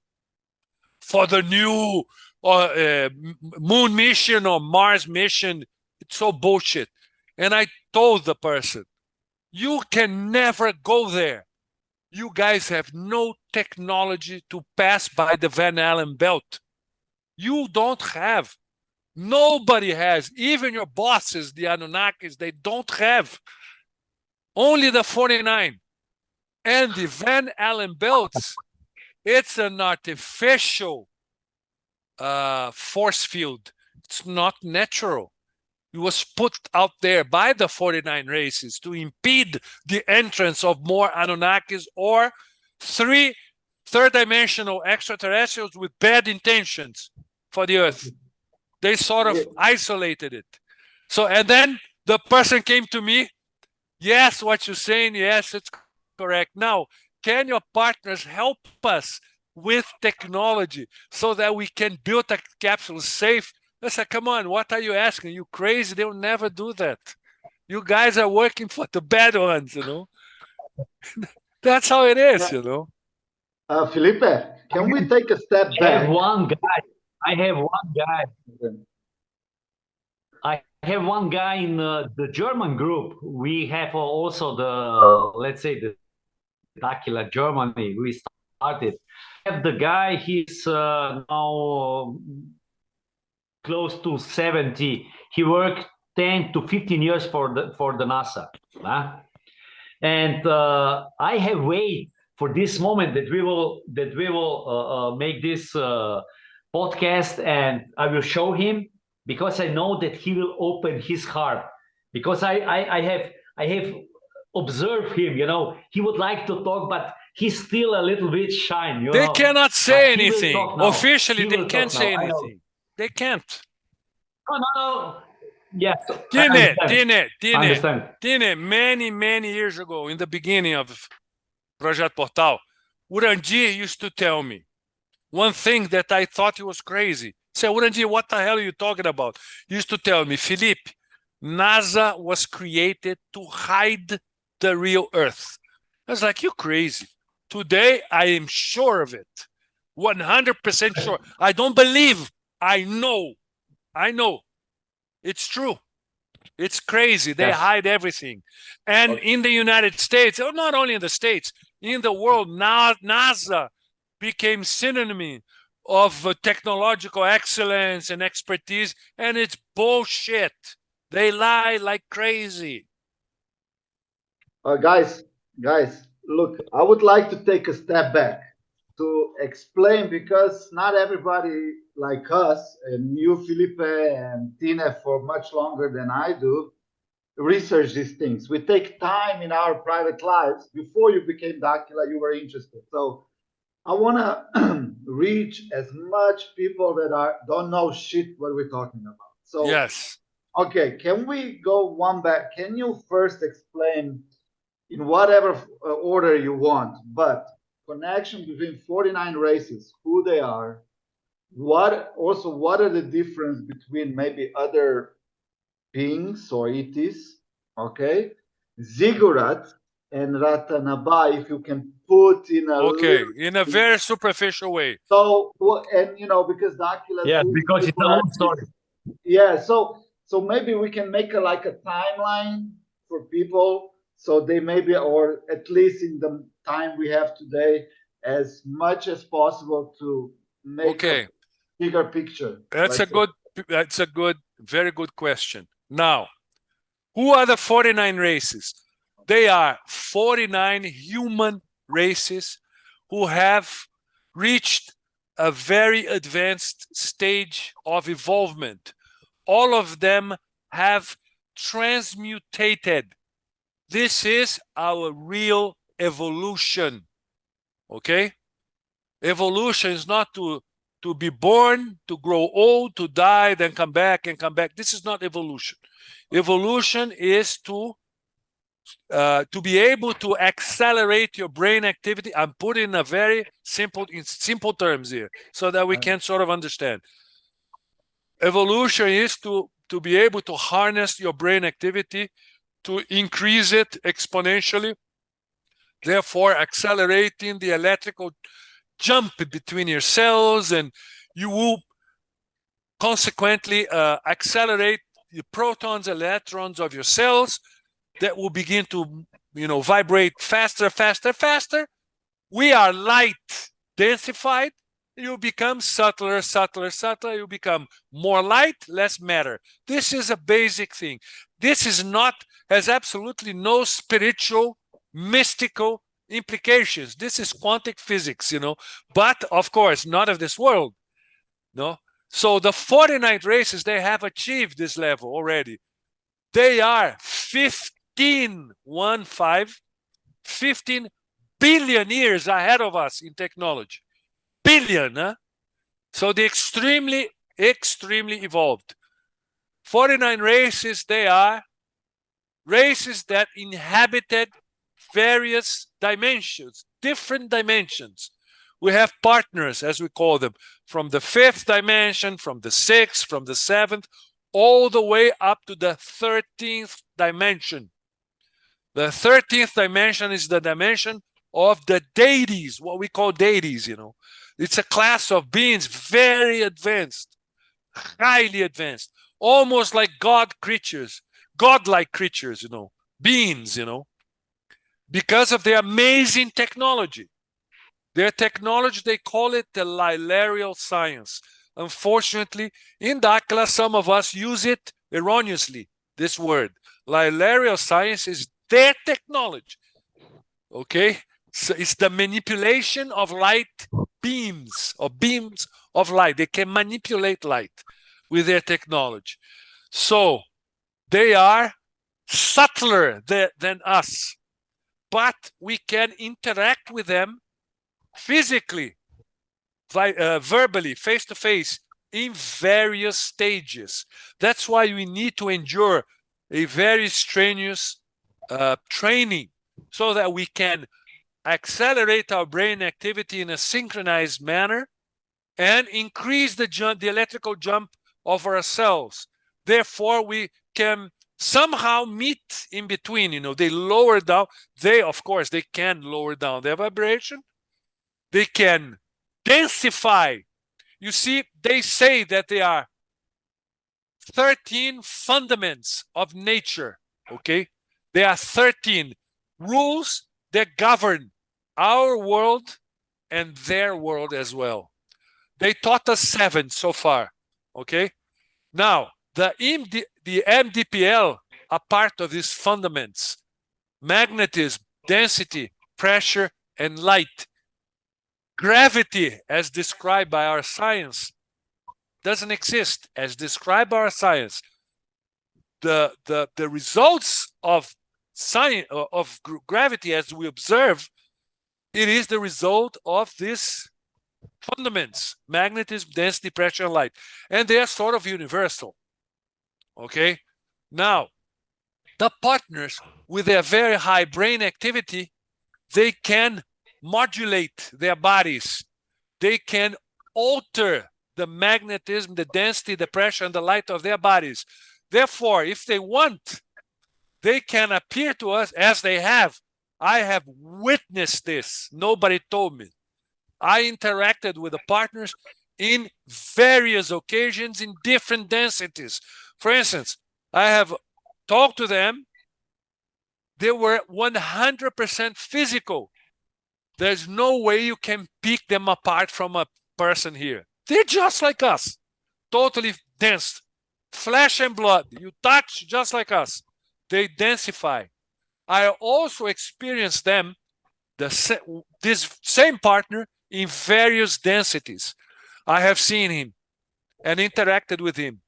for the new moon mission or Mars mission. It's so bullshit. And I told the person, you can never go there. You guys have no technology to pass by the Van Allen belt. You don't have. Nobody has. Even your bosses, the Anunnakis, they don't have. Only the 49. And the Van Allen belts, it's an artificial force field. It's not natural. It was put out there by the 49 races to impede the entrance of more Anunnakis or 3 third-dimensional extraterrestrials with bad intentions for the Earth. They sort of isolated it. So, and then the person came to me, yes, what you're saying, yes, it's correct. Now, can your partners help us with technology so that we can build a capsule safe? I said, come on, what are you asking? You crazy? They'll never do that. You guys are working for the bad ones, you know? That's how it is, you know? Felipe, can we take a step back? I have one guy. have one guy in the German group. We have also the, let's say, the Dakila Germany. We started. We have the guy, he's now close to 70. He worked 10 to 15 years for the NASA. And I have waited for this moment that we will make this podcast, and I will show him, because I know that he will open his heart, because I have observed him. He would like to talk, but he's still a little bit shy. They cannot say But he will anything. talk now. Officially, He they will can't talk say now. I know. anything. They can't. No. Yes. Tine, many years ago, in the beginning of Project Portal, Urandi used to tell me one thing that I thought he was crazy. Say, Urandi, what the hell are you talking about? He used to tell me, Felipe, NASA was created to hide the real Earth. I was like, you crazy. Today, I am sure of it. 100% sure. I don't believe. I know. It's true. It's crazy. They hide everything. And in the United States, or not only in the States, in the world, now NASA became synonym of technological excellence and expertise, and it's bullshit. They lie like crazy. Guys, look, I would like to take a step back to explain, because not everybody like us, and you, Felipe, and Tina, for much longer than I do, research these things. We take time in our private lives. Before you became Dakila, you were interested. So I want to reach as much people that don't know shit what we're talking about. So yes. Okay, can we go one back? Can you first explain, in whatever order you want, but connection between 49 races, who they are, what are the difference between maybe other beings or ETs, okay? Ziggurat and Ratanabai, if you can put in a in a very superficial way. So, and because Dakila, because it's a long story. Yeah, so maybe we can make a timeline for people, so they maybe, or at least in the time we have today, as much as possible to make a bigger picture. That's a very good question. Now, who are the 49 races? They are 49 human races who have reached a very advanced stage of evolvement. All of them have transmutated. This is our real evolution. Okay? Evolution is not to be born, to grow old, to die, then come back and come back. This is not evolution. Evolution is to be able to accelerate your brain activity. I'm putting in a very simple terms here, so that we can sort of understand. Evolution is to be able to harness your brain activity, to increase it exponentially, therefore accelerating the electrical jump between your cells, and you will consequently accelerate the protons, electrons of your cells that will begin to vibrate faster. We are light densified. You become subtler. You become more light, less matter. This is a basic thing. This has absolutely no spiritual, mystical implications. This is quantum physics, but of course, not of this world. No. So the 49 races, they have achieved this level already. They are 15 billion years ahead of us in technology. Billion, huh? So they're extremely evolved. 49 races, they are races that inhabited various dimensions, different dimensions. We have partners, as we call them, from the 5th dimension, from the 6th, from the 7th, all the way up to the 13th dimension. The 13th dimension is the dimension of the deities, what we call deities, It's a class of beings very advanced, highly advanced. almost like godlike creatures, beings, because of their amazing technology. Their technology, they call it the lilareal science. Unfortunately, in Dakila, some of us use it erroneously, this word. Lilareal science is their technology, okay? So it's the manipulation of light beams, or beams of light. They can manipulate light with their technology. So they are subtler than us, but we can interact with them physically, verbally, face to face, in various stages. That's why we need to endure a very strenuous training so that we can accelerate our brain activity in a synchronized manner and increase the electrical jump of our cells. Therefore, we can somehow meet in between. They lower down. Of course, they can lower down their vibration. They can densify. You see, they say that there are 13 fundaments of nature, okay? There are 13 rules that govern our world and their world as well. They taught us 7 so far, okay? Now, the MDPL are part of these fundaments: magnetism, density, pressure, and light. Gravity, as described by our science, doesn't exist as described by our science. The results of science, of gravity as we observe, it is the result of these fundaments: magnetism, density, pressure, and light. And they are sort of universal. Okay? Now, the partners with their very high brain activity, they can modulate their bodies. They can alter the magnetism, the density, the pressure, and the light of their bodies. Therefore, if they want, they can appear to us as they have. I have witnessed this. Nobody told me. I interacted with the partners in various occasions in different densities. For instance, I have talked to them. They were 100% physical. There's no way you can pick them apart from a person here. They're just like us, totally dense, flesh and blood. You touch just like us. They densify. I also experienced them, this same partner, in various densities. I have seen him and interacted with him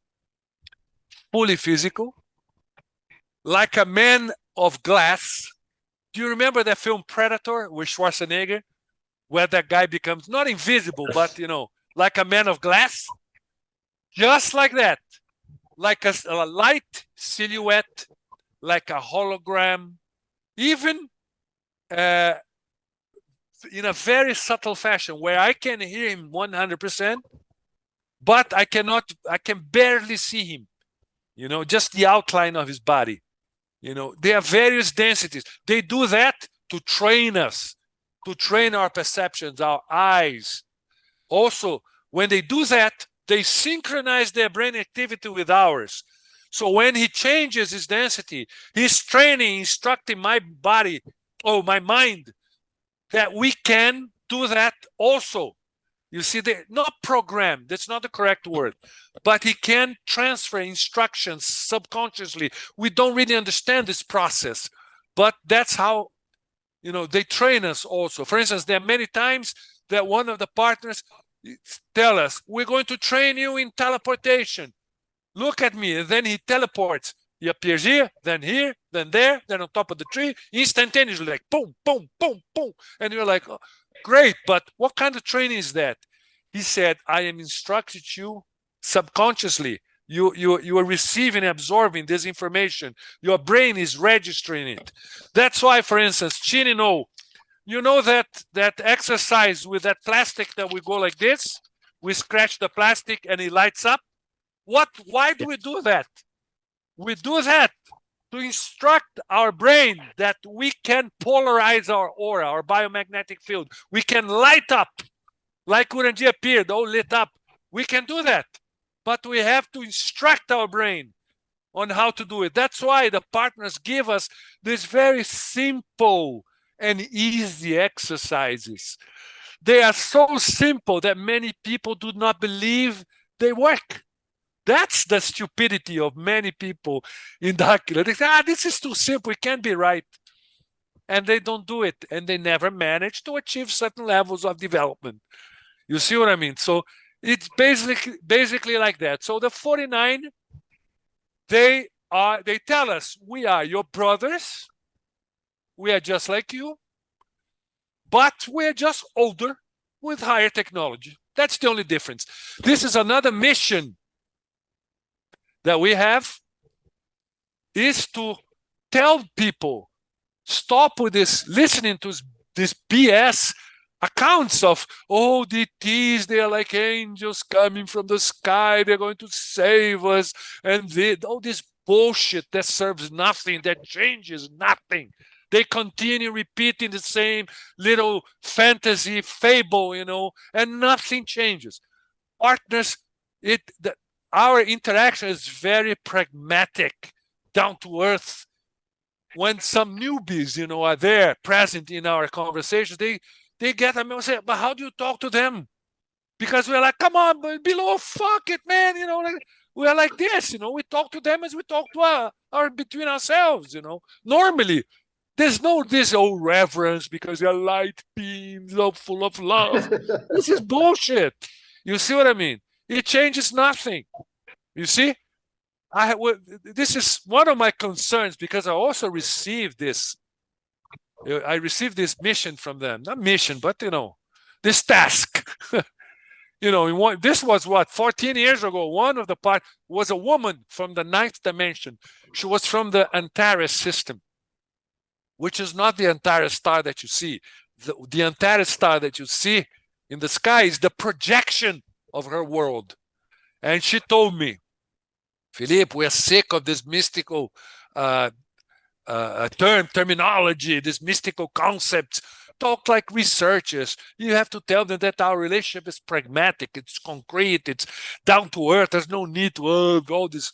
fully physical, like a man of glass. Do you remember that film Predator with Schwarzenegger, where that guy becomes not invisible, but like a man of glass? Just like that, like a light silhouette, like a hologram, even in a very subtle fashion, where I can hear him 100%, but I can barely see him, just the outline of his body. There are various densities. They do that to train us, to train our perceptions, our eyes. Also, when they do that, they synchronize their brain activity with ours. So when he changes his density, he's training, instructing my body, my mind, that we can do that also. You see, they're not programmed. That's not the correct word. But he can transfer instructions subconsciously. We don't really understand this process. But that's how, they train us also. For instance, there are many times that one of the partners tell us, we're going to train you in teleportation. Look at me. And then he teleports. He appears here, then there, then on top of the tree, instantaneously, like boom, boom, boom, boom. And you're like, oh, great, but what kind of training is that? He said, I am instructing you subconsciously. You are receiving and absorbing this information. Your brain is registering it. That's why, for instance, Chinino, that exercise with that plastic that we go like this? We scratch the plastic and it lights up. Why do we do that? We do that to instruct our brain that we can polarize our aura, our biomagnetic field. We can light up, like Urandia appeared, all lit up. We can do that. but we have to instruct our brain on how to do it. That's why the partners give us these very simple and easy exercises. They are so simple that many people do not believe they work. That's the stupidity of many people in Dakila. They say, this is too simple, it can't be right. And they don't do it, and they never manage to achieve certain levels of development. You see what I mean? So it's basically like that. So the 49, they tell us, we are your brothers, we are just like you, but we're just older with higher technology. That's the only difference. This is another mission that we have, is to tell people, stop with this, listening to this BS accounts of, oh, DTs, they are like angels coming from the sky, they're going to save us, and all this bullshit that serves nothing, that changes nothing. They continue repeating the same little fantasy fable, and nothing changes. Partners, our interaction is very pragmatic, down to earth. When some newbies, are there present in our conversations, they get them and say, but how do you talk to them? Because we're like, come on, below, fuck it, man. We are like this, we talk to them as we talk to our between ourselves, Normally, there's no this old reverence because they're light beams, full of love. This is bullshit. You see what I mean? It changes nothing. You see? This is one of my concerns, because I also received this. I received this mission from them. Not mission, but, this task. This was what, 14 years ago. One of the part was a woman from the 9th dimension. She was from the Antares system, which is not the Antares star that you see. The Antares star that you see in the sky is the projection of her world. And she told me, Felipe, we're sick of this mystical terminology, this mystical concepts. Talk like researchers. You have to tell them that our relationship is pragmatic, it's concrete, it's down to earth. There's no need to all this.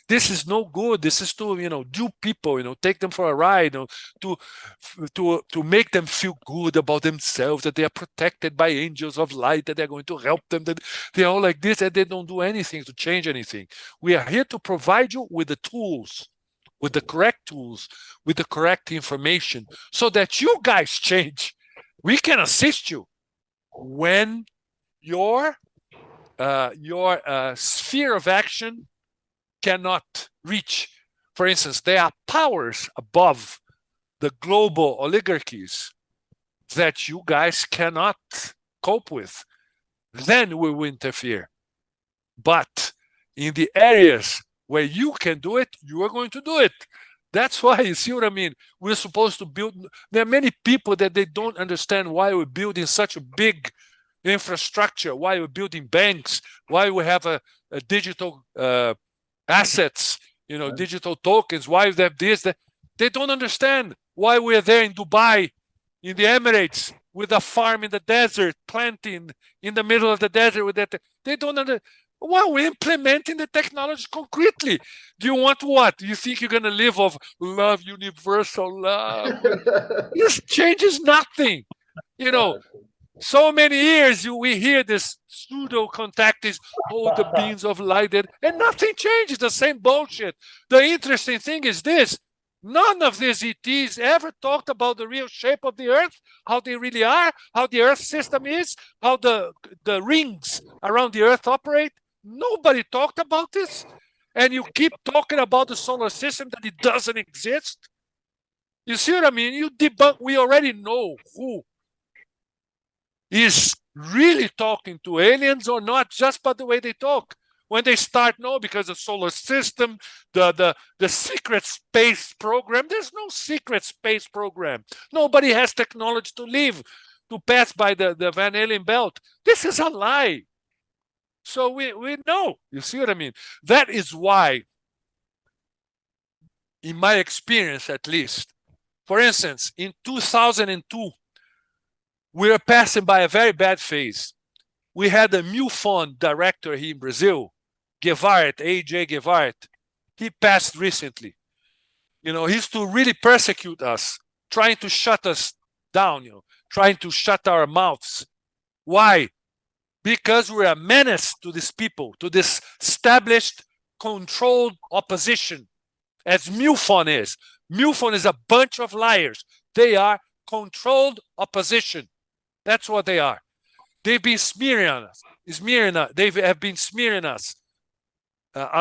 This is no good. This is to dupe people, take them for a ride, to make them feel good about themselves, that they are protected by angels of light, that they're going to help them, that they're all like this, and they don't do anything to change anything. We are here to provide you with the tools, with the correct tools, with the correct information, so that you guys change. We can assist you when your sphere of action cannot reach. For instance, there are powers above the global oligarchies that you guys cannot cope with. Then we will interfere. But in the areas where you can do it, you are going to do it. That's why, you see what I mean? We're supposed to build. There are many people that they don't understand why we're building such a big infrastructure, why we're building banks, why we have a digital assets, digital tokens, why they have this, that. They don't understand why we're there in Dubai, in the Emirates, with a farm in the desert, planting in the middle of the desert with that. They don't understand. Well, we're implementing the technology concretely. Do you want what? You think you're going to live of love, universal love? This changes nothing. So many years we hear this pseudo contactees, the beams of light, and nothing changes, the same bullshit. The interesting thing is this: none of these ETs ever talked about the real shape of the Earth, how they really are, how the Earth system is, how the rings around the Earth operate. Nobody talked about this. And you keep talking about the solar system, that it doesn't exist. You see what I mean? You debunk. We already know who is really talking to aliens or not, just by the way they talk. When they start, no, because the solar system, the secret space program, there's no secret space program. Nobody has technology to pass by the Van Allen belt. This is a lie. So we know. You see what I mean? That is why, in my experience at least, for instance, in 2002, we were passing by a very bad phase. We had a MUFON director here in Brazil Guevart, AJ Guevart, he passed recently. He used to really persecute us, trying to shut us down, trying to shut our mouths. Why? Because we're a menace to these people, to this established, controlled opposition, as MUFON is. MUFON is a bunch of liars. They are controlled opposition. That's what they are. They've been smearing us. They have been smearing us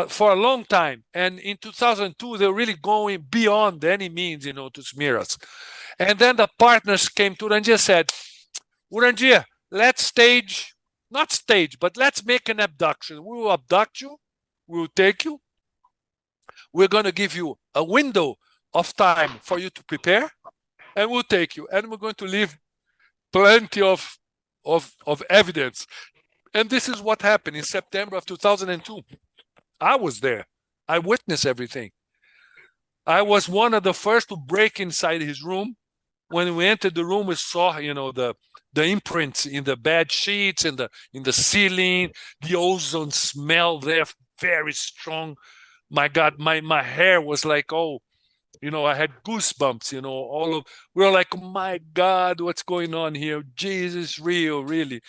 for a long time. And in 2002, they're really going beyond any means, to smear us. And then the partners came to Urandia and said, Urandia, let's but let's make an abduction. We will abduct you. We will take you. We're going to give you a window of time for you to prepare, and we'll take you. And we're going to leave plenty of evidence. And this is what happened in September of 2002. I was there. I witnessed everything. I was one of the first to break inside his room. When we entered the room, we saw, the imprints in the bed sheets, in the ceiling, the ozone smell there, very strong. My God, my hair was like, I had goosebumps, we were like, oh my God, what's going on here? Jesus, real, really.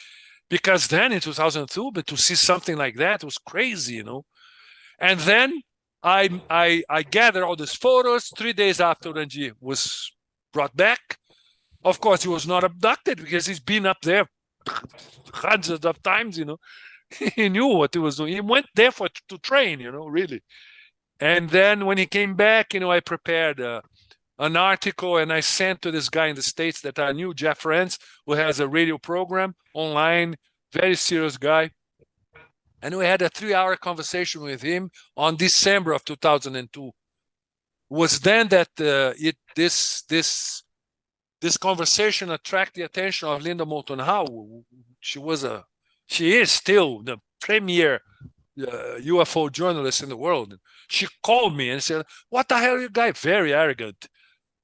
Because then in 2002, but to see something like that was crazy, And then I gathered all these photos 3 days after Urandia was brought back. Of course, he was not abducted because he's been up there hundreds of times, He knew what he was doing. He went there to train, really. And then when he came back, I prepared an article and I sent to this guy in the States that I knew, Jeff Rance, who has a radio program online, very serious guy. And we had a 3-hour conversation with him on December of 2002. It was then that this conversation attracted the attention of Linda Moulton Howe. She is still the premier UFO journalist in the world. She called me and said, "What the hell, you guys?" Very arrogant.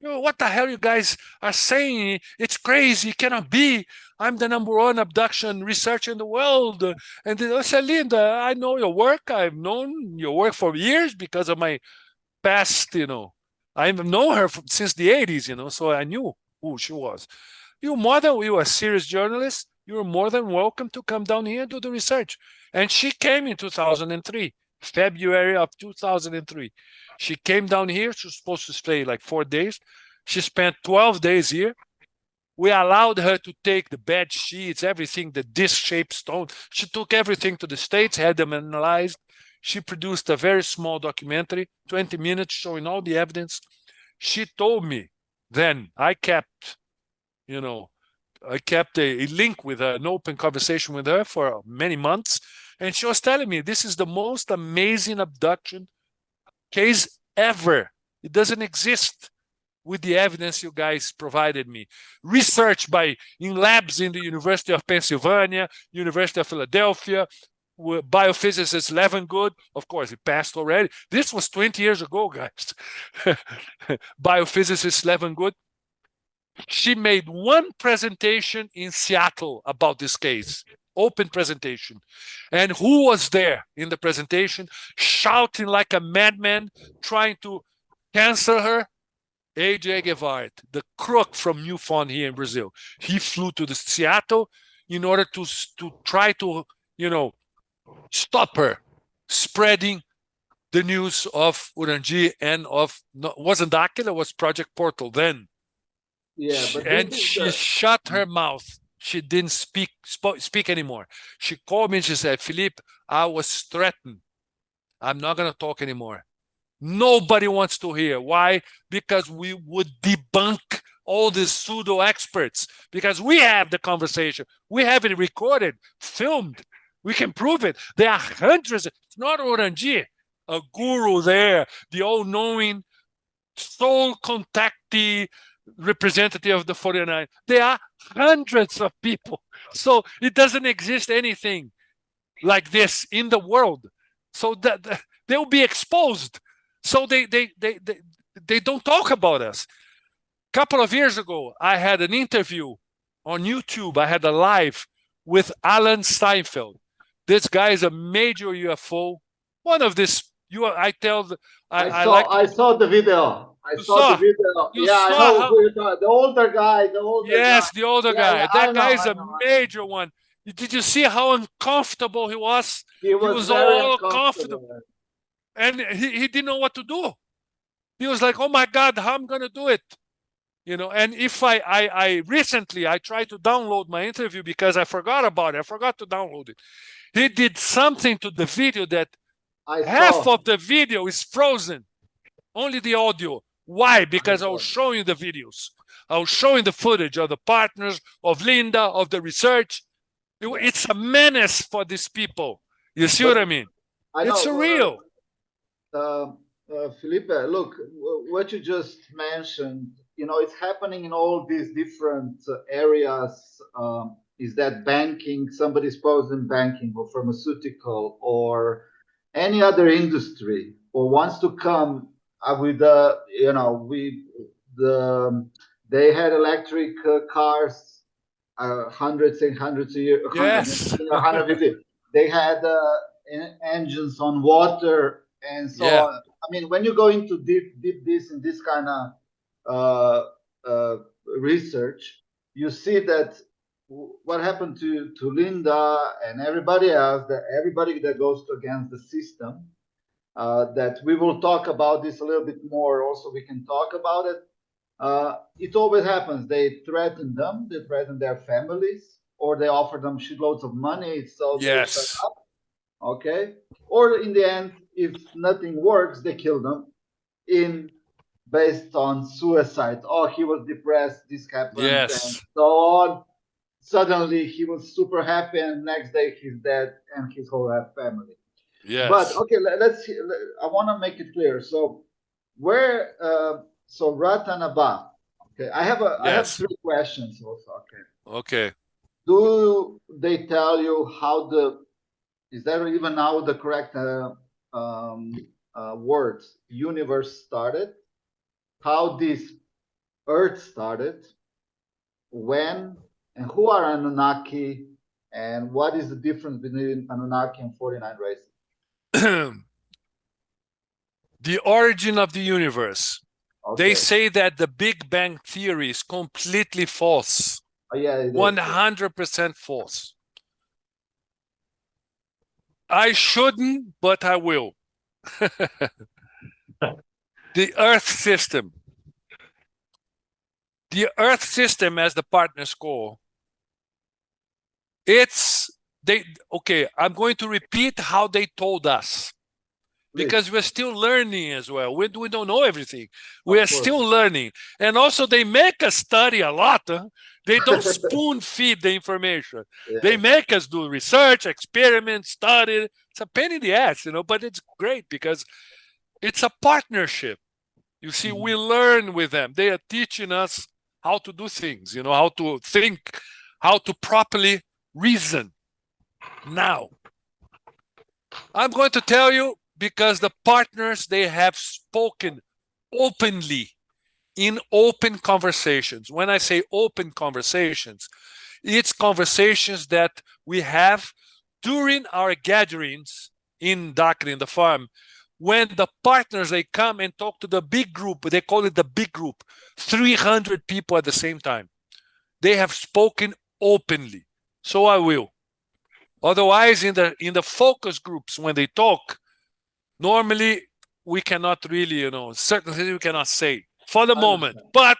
What the hell you guys are saying? It's crazy. It cannot be. I'm the #1 abduction researcher in the world. And I said, Linda, I know your work. I've known your work for years because of my past, I've known her since the 80s, so I knew who she was. You are a serious journalist. You're more than welcome to come down here and do the research. And she came in 2003, February of 2003. She came down here. She was supposed to stay like 4 days. She spent 12 days here. We allowed her to take the bed sheets, everything, the disc-shaped stone. She took everything to the States, had them analyzed. She produced a very small documentary, 20 minutes, showing all the evidence. She told me then, I kept a link with her, an open conversation with her for many months. And she was telling me, this is the most amazing abduction case ever. It doesn't exist with the evidence you guys provided me. Research in labs in the University of Pennsylvania, University of Philadelphia, biophysicist Levengood. Of course, he passed already. This was 20 years ago, guys. Biophysicist Levengood. She made one presentation in Seattle about this case, open presentation. And who was there in the presentation, shouting like a madman, trying to cancel her? AJ Guevart, the crook from MUFON here in Brazil. He flew to Seattle in order to try to, stop her spreading the news of Urandia and wasn't Dakila, was Project Portal then. Yeah, and she shut her mouth. She didn't speak anymore. She called me and she said, Felipe, I was threatened. I'm not going to talk anymore. Nobody wants to hear. Why? Because we would debunk all these pseudo experts. Because we have the conversation. We have it recorded, filmed. We can prove it. There are hundreds. It's not Urandia, a guru there, the all-knowing, sole contactee representative of the 49. There are hundreds of people. So it doesn't exist anything like this in the world. So that they will be exposed. So they don't talk about us. A couple of years ago, I had an interview on YouTube. I had a live with Alan Steinfeld. This guy is a major UFO One of this, I saw the video. I You saw the saw? video. You Yeah, I saw know how? who you're talking. The older guy. The older guy. Yes, the older Yeah, guy. yeah. That guy is I a know. major one. Did you see how uncomfortable he was? He He was was very all comfortable, uncomfortable. and he didn't know what to do. He was like, "Oh my God, how I'm gonna do it?" You know. And if I recently I tried to download my interview because I forgot about it. I forgot to download it. He did something to the video that half of the video is frozen, only the audio. Why? Because I was showing the videos. I was showing the footage of the partners, of Linda, of the research. It's a menace for these people. You see what I mean? It's surreal. Felipe, look, what you just mentioned, it's happening in all these different areas. Is that banking, somebody's posing banking or pharmaceutical or any other industry or wants to come with they had electric cars hundreds and hundreds of years, Yes. 150. They had engines on water and so on. I mean, when you go into deep this in this kind of research, you see that what happened to Linda and everybody else, that everybody that goes against the system, that we will talk about this a little bit more. Also, we can talk about it. It always happens. They threaten them, they threaten their families, or they offer them shitloads of money so they shut up. Okay. Or in the end, if nothing works, they kill them based on suicide. Oh, he was depressed, this happened, and so on. Suddenly he was super happy, and next day he's dead and his whole family. But okay, I want to make it clear. So so Ratanaba. Okay, I have three questions also. Okay. Do they tell you is that even now the correct words? Universe started, how this Earth started, when, and who are Anunnaki, and what is the difference between Anunnaki and 49 races? The origin of the universe. Okay. They say that the Big Bang theory is completely false. Oh, yeah, it is. 100% false. I shouldn't, but I will. The Earth system. The Earth system, as the partners call, I'm going to repeat how they told us. Because we're still learning as well. We don't know everything. We are still learning. And also they make us study a lot. They don't spoon feed the information. They make us do research, experiments, study. It's a pain in the ass, but it's great because it's a partnership. You see, we learn with them. They are teaching us how to do things, how to think, how to properly reason. Now, I'm going to tell you, because the partners, they have spoken openly in open conversations. When I say open conversations, it's conversations that we have during our gatherings in Daklia, in the farm, when the partners, they come and talk to the big group. They call it the big group, 300 people at the same time. They have spoken openly. So I will. Otherwise, in the focus groups, when they talk, normally we cannot really, certain things we cannot say for the moment. But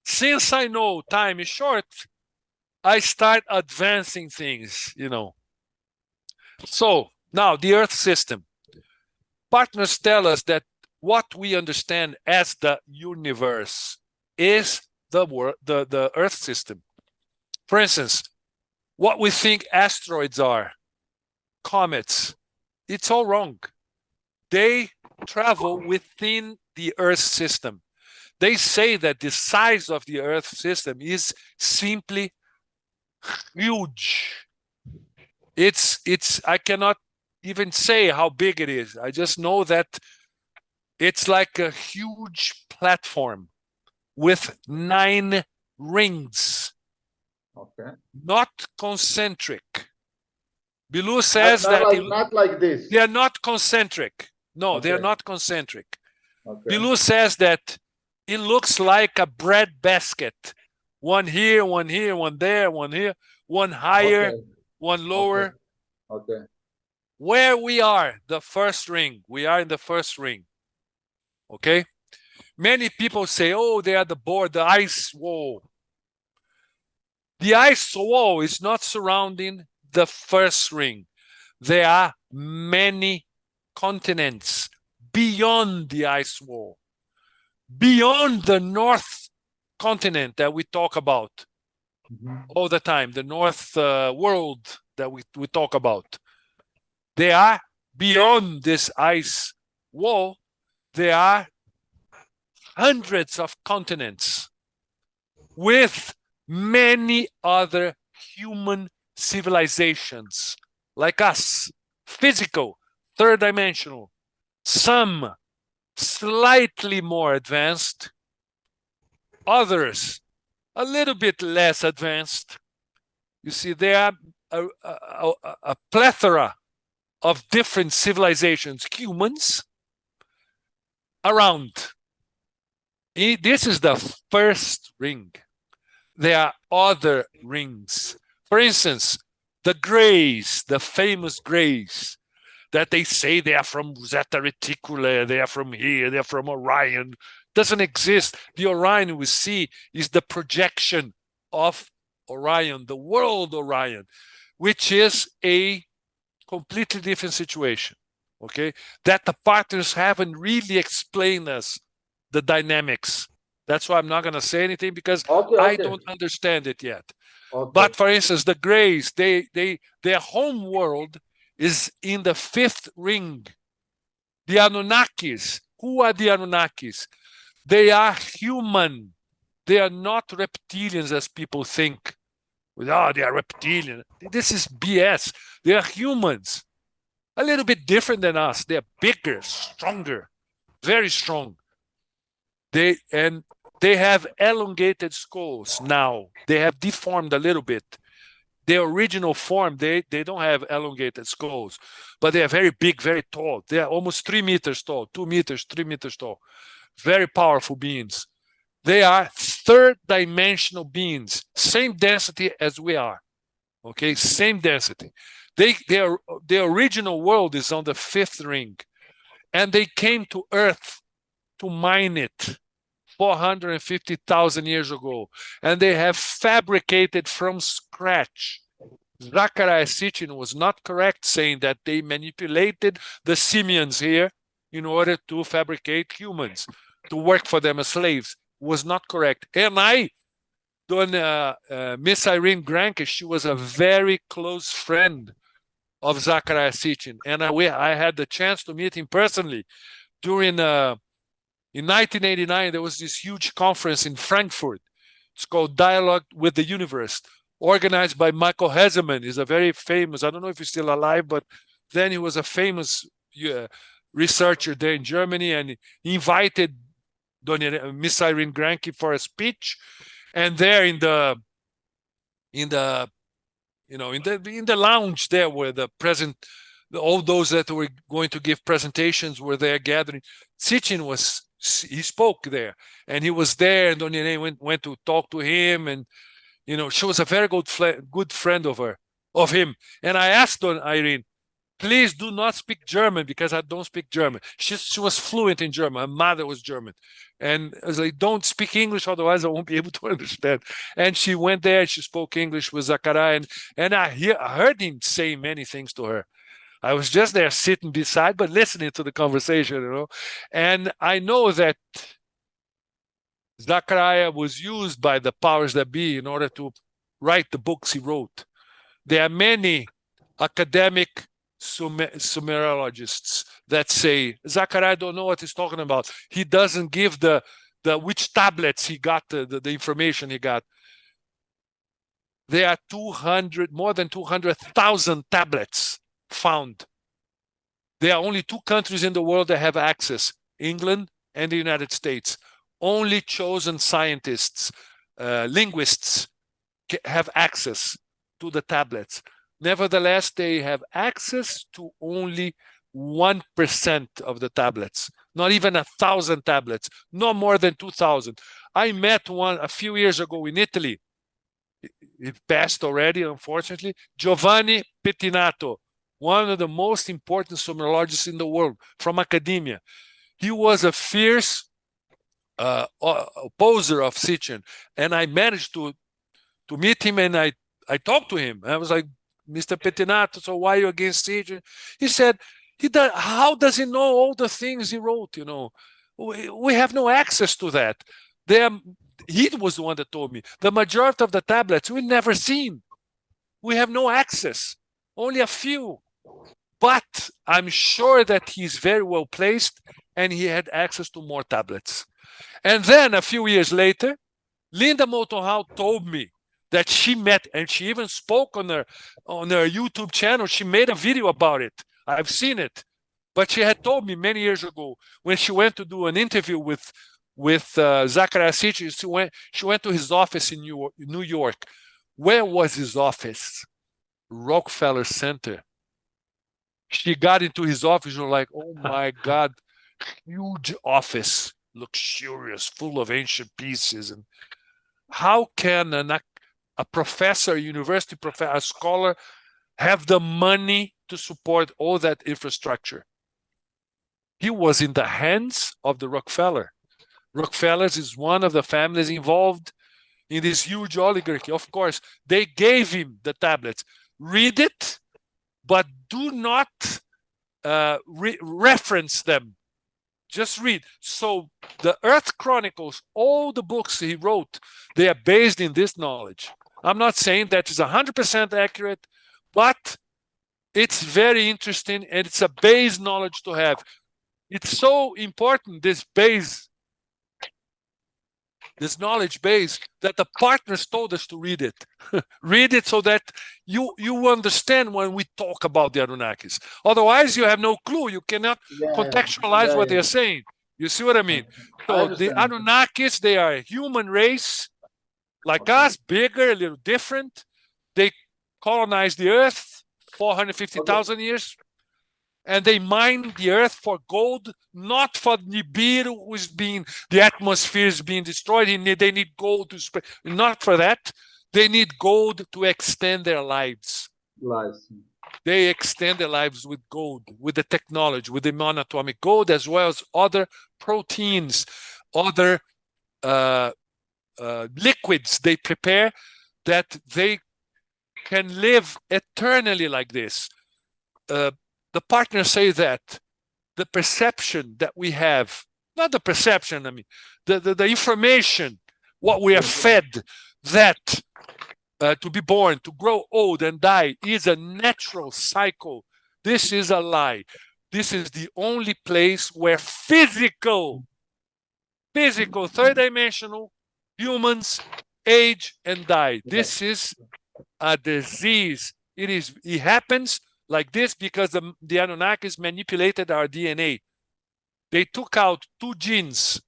since I know time is short, I start advancing things, So now the Earth system. Partners tell us that what we understand as the universe is the Earth system. For instance, what we think asteroids are, comets, it's all wrong. They travel within the Earth system. They say that the size of the Earth system is simply huge. I cannot even say how big it is. I just know that it's like a huge platform with 9 rings. Okay. Not concentric. Below says not that like, not like this. they are not concentric. No, they are Okay. not concentric. Okay. Below says that it looks like a bread basket. One here, one there, one here, one higher, Okay. one lower. Okay. Where we are, the first ring. We are in the first ring. Okay? Many people say, oh, they are the ice wall. The ice wall is not surrounding the first ring. There are many continents beyond the ice wall, beyond the North continent that we talk about all the time, the North world that we talk about. They are beyond this ice wall. There are hundreds of continents with many other human civilizations like us, physical, third dimensional, some slightly more advanced, others a little bit less advanced. You see, there are a plethora of different civilizations, humans, around. This is the first ring. There are other rings. For instance, the Greys, the famous Greys, that they say they are from Zeta Reticuli, they are from here, they are from Orion, doesn't exist. The Orion we see is the projection of Orion, the world Orion, which is a completely different situation, okay? That the partners haven't really explained us the dynamics. That's why I'm not going to say anything, because I don't understand it yet. Okay. But for instance, the Greys, their home world is in the fifth ring. The Anunnakis, who are the Anunnakis? They are human. They are not reptilians as people think. Oh, they are reptilian. This is BS. They are humans. A little bit different than us. They are bigger, stronger, very strong. They have elongated skulls now. They have deformed a little bit. Their original form, they don't have elongated skulls, but they are very big, very tall. They are almost 3 meters tall, 2 meters, 3 meters tall. Very powerful beings. They are third dimensional beings, same density as we are. Okay, same density. Their original world is on the fifth ring, and they came to Earth to mine it 450,000 years ago, and they have fabricated from scratch. Daklia Sitchin was not correct saying that they manipulated the simians here in order to fabricate humans, to work for them as slaves. Was not correct. And Miss Irene Granke, she was a very close friend of Daklia Sitchin, and I had the chance to meet him personally during in 1989, there was this huge conference in Frankfurt. It's called Dialogue with the Universe, organized by Michael Hesemann. He's a very famous, I don't know if he's still alive, but then he was a famous researcher there in Germany, and he invited Miss Irene Granke for a speech. And there in the lounge there where all those that were going to give presentations were there gathering. Sitchin he spoke there, and he was there, and Dona Irene went to talk to him, and she was a very good friend of him. And I asked Dona Irene, please do not speak German, because I don't speak German. She was fluent in German. Her mother was German. And I was like, don't speak English, otherwise I won't be able to understand. And she went there, and she spoke English with Daklia, and I heard him say many things to her. I was just there sitting beside, but listening to the conversation, And I know that Daklia was used by the powers that be in order to write the books he wrote. There are many academic Sumerologists that say, Daklia don't know what he's talking about. He doesn't give the which tablets he got, the information he got. There are more than 200,000 tablets found. There are only 2 countries in the world that have access, England and the United States. Only chosen scientists, linguists have access to the tablets. Nevertheless, they have access to only 1% of the tablets, not even 1,000 tablets, no more than 2,000. I met one a few years ago in Italy. It passed already, unfortunately. Giovanni Pettinato, one of the most important sommeliers in the world from academia. He was a fierce opposer of Sitchin, and I managed to meet him, and I talked to him. I was like, Mr. Pettinato, so why are you against Sitchin? He said, how does he know all the things he wrote? You know, we have no access to that. He was the one that told me the majority of the tablets we've never seen. We have no access, only a few. But I'm sure that he's very well placed and he had access to more tablets. And then a few years later, Linda Moulton Howe told me that she met, and she even spoke on her YouTube channel. She made a video about it. I've seen it. But she had told me many years ago when she went to do an interview with Zecharia Sitchin, she went to his office in New York. Where was his office? Rockefeller Center. She got into his office and was like, oh my God, huge office, luxurious, full of ancient pieces. And how can a professor, a university professor, a scholar have the money to support all that infrastructure? He was in the hands of the Rockefeller. Rockefellers is one of the families involved in this huge oligarchy. Of course, they gave him the tablets. Read it, but do not reference them. Just read. So the Earth Chronicles, all the books he wrote, they are based in this knowledge. I'm not saying that is 100% accurate, but it's very interesting and it's a base knowledge to have. It's so important, this knowledge base, that the partners told us to read it. Read it so that you understand when we talk about the Anunnakis. Otherwise, you have no clue. You cannot contextualize what they're saying. You see what I mean? So the Anunnakis, they are a human race, like us, bigger, a little different. They colonized the Earth 450,000 years. And they mine the Earth for gold, not for Nibiru, who's the atmosphere is being destroyed. They need gold to spread. Not for that. They need gold to extend their lives. They extend their lives with gold, with the technology, with the monatomic gold, as well as other proteins, other liquids they prepare that they can live eternally like this. The partners say that the perception that we have, not the perception, I mean, the information, what we are fed, that to be born, to grow old and die is a natural cycle. This is a lie. This is the only place where physical, third-dimensional humans age and die. This is a disease. It happens like this because the Anunnakis manipulated our DNA. They took out 2 genes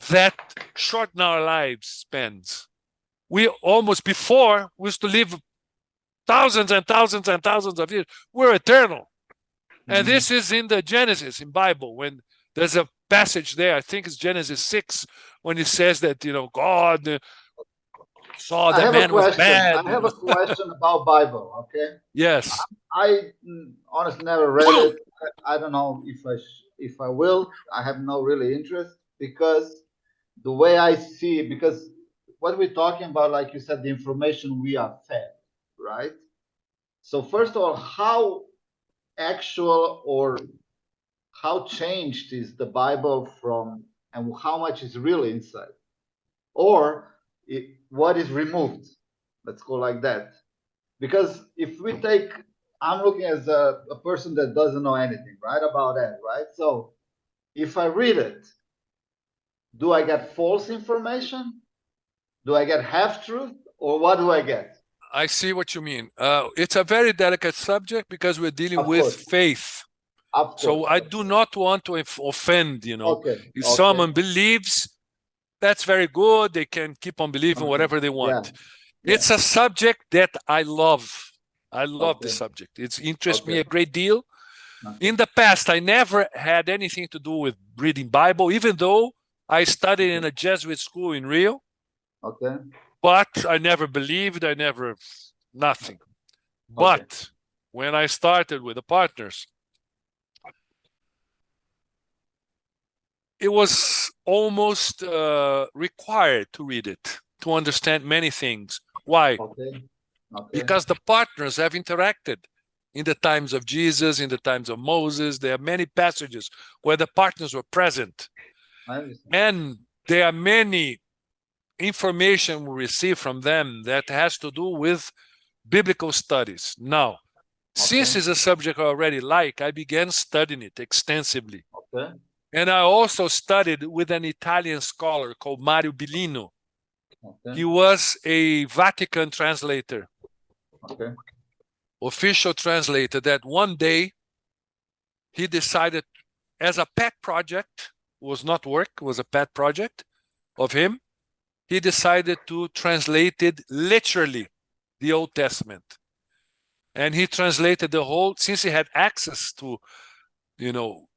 that shorten our lifespans. We used to live thousands and thousands and thousands of years. We're eternal. And this is in the Genesis, in Bible, when there's a passage there, I think it's Genesis 6, when it says that, God saw that man was bad. I have a question about Bible, okay? Yes. I honestly never read it. I don't know if I will. I have no really interest, because the way I see it, because what we're talking about, like you said, the information we are fed, right? So first of all, how actual or how changed is the Bible from, and how much is really inside? Or what is removed? Let's go like that. Because if we take, I'm looking as a person that doesn't know anything, right, about that, right? So if I read it, do I get false information? Do I get half-truth? Or what do I get? I see what you mean. It's a very delicate subject because we're dealing with faith. So I do not want to offend, If someone believes, that's very good. They can keep on believing whatever they want. It's a subject that I love. I love the Okay. subject. It interests me Okay. a great deal. Okay. In the past, I never had anything to do with reading Bible, even though I studied in a Jesuit school in Rio, Okay. but I never believed, nothing. Okay. But when I started with the partners, it was almost required to read it, to understand many things. Why? Okay. Okay. Because the partners have interacted in the times of Jesus, in the times of Moses. There are many passages where the partners were present. I understand. And there are many information we receive from them that has to do with biblical studies. Now, since Okay. it's a subject I already like, I began studying it extensively. Okay. And I also studied with an Italian scholar called Mario Bellino. Okay. He was a Vatican translator, Okay. official translator, that one day he decided, as a pet project, was not work, was a pet project of him, he decided to translate it literally, the Old Testament. And he translated the whole, since he had access to,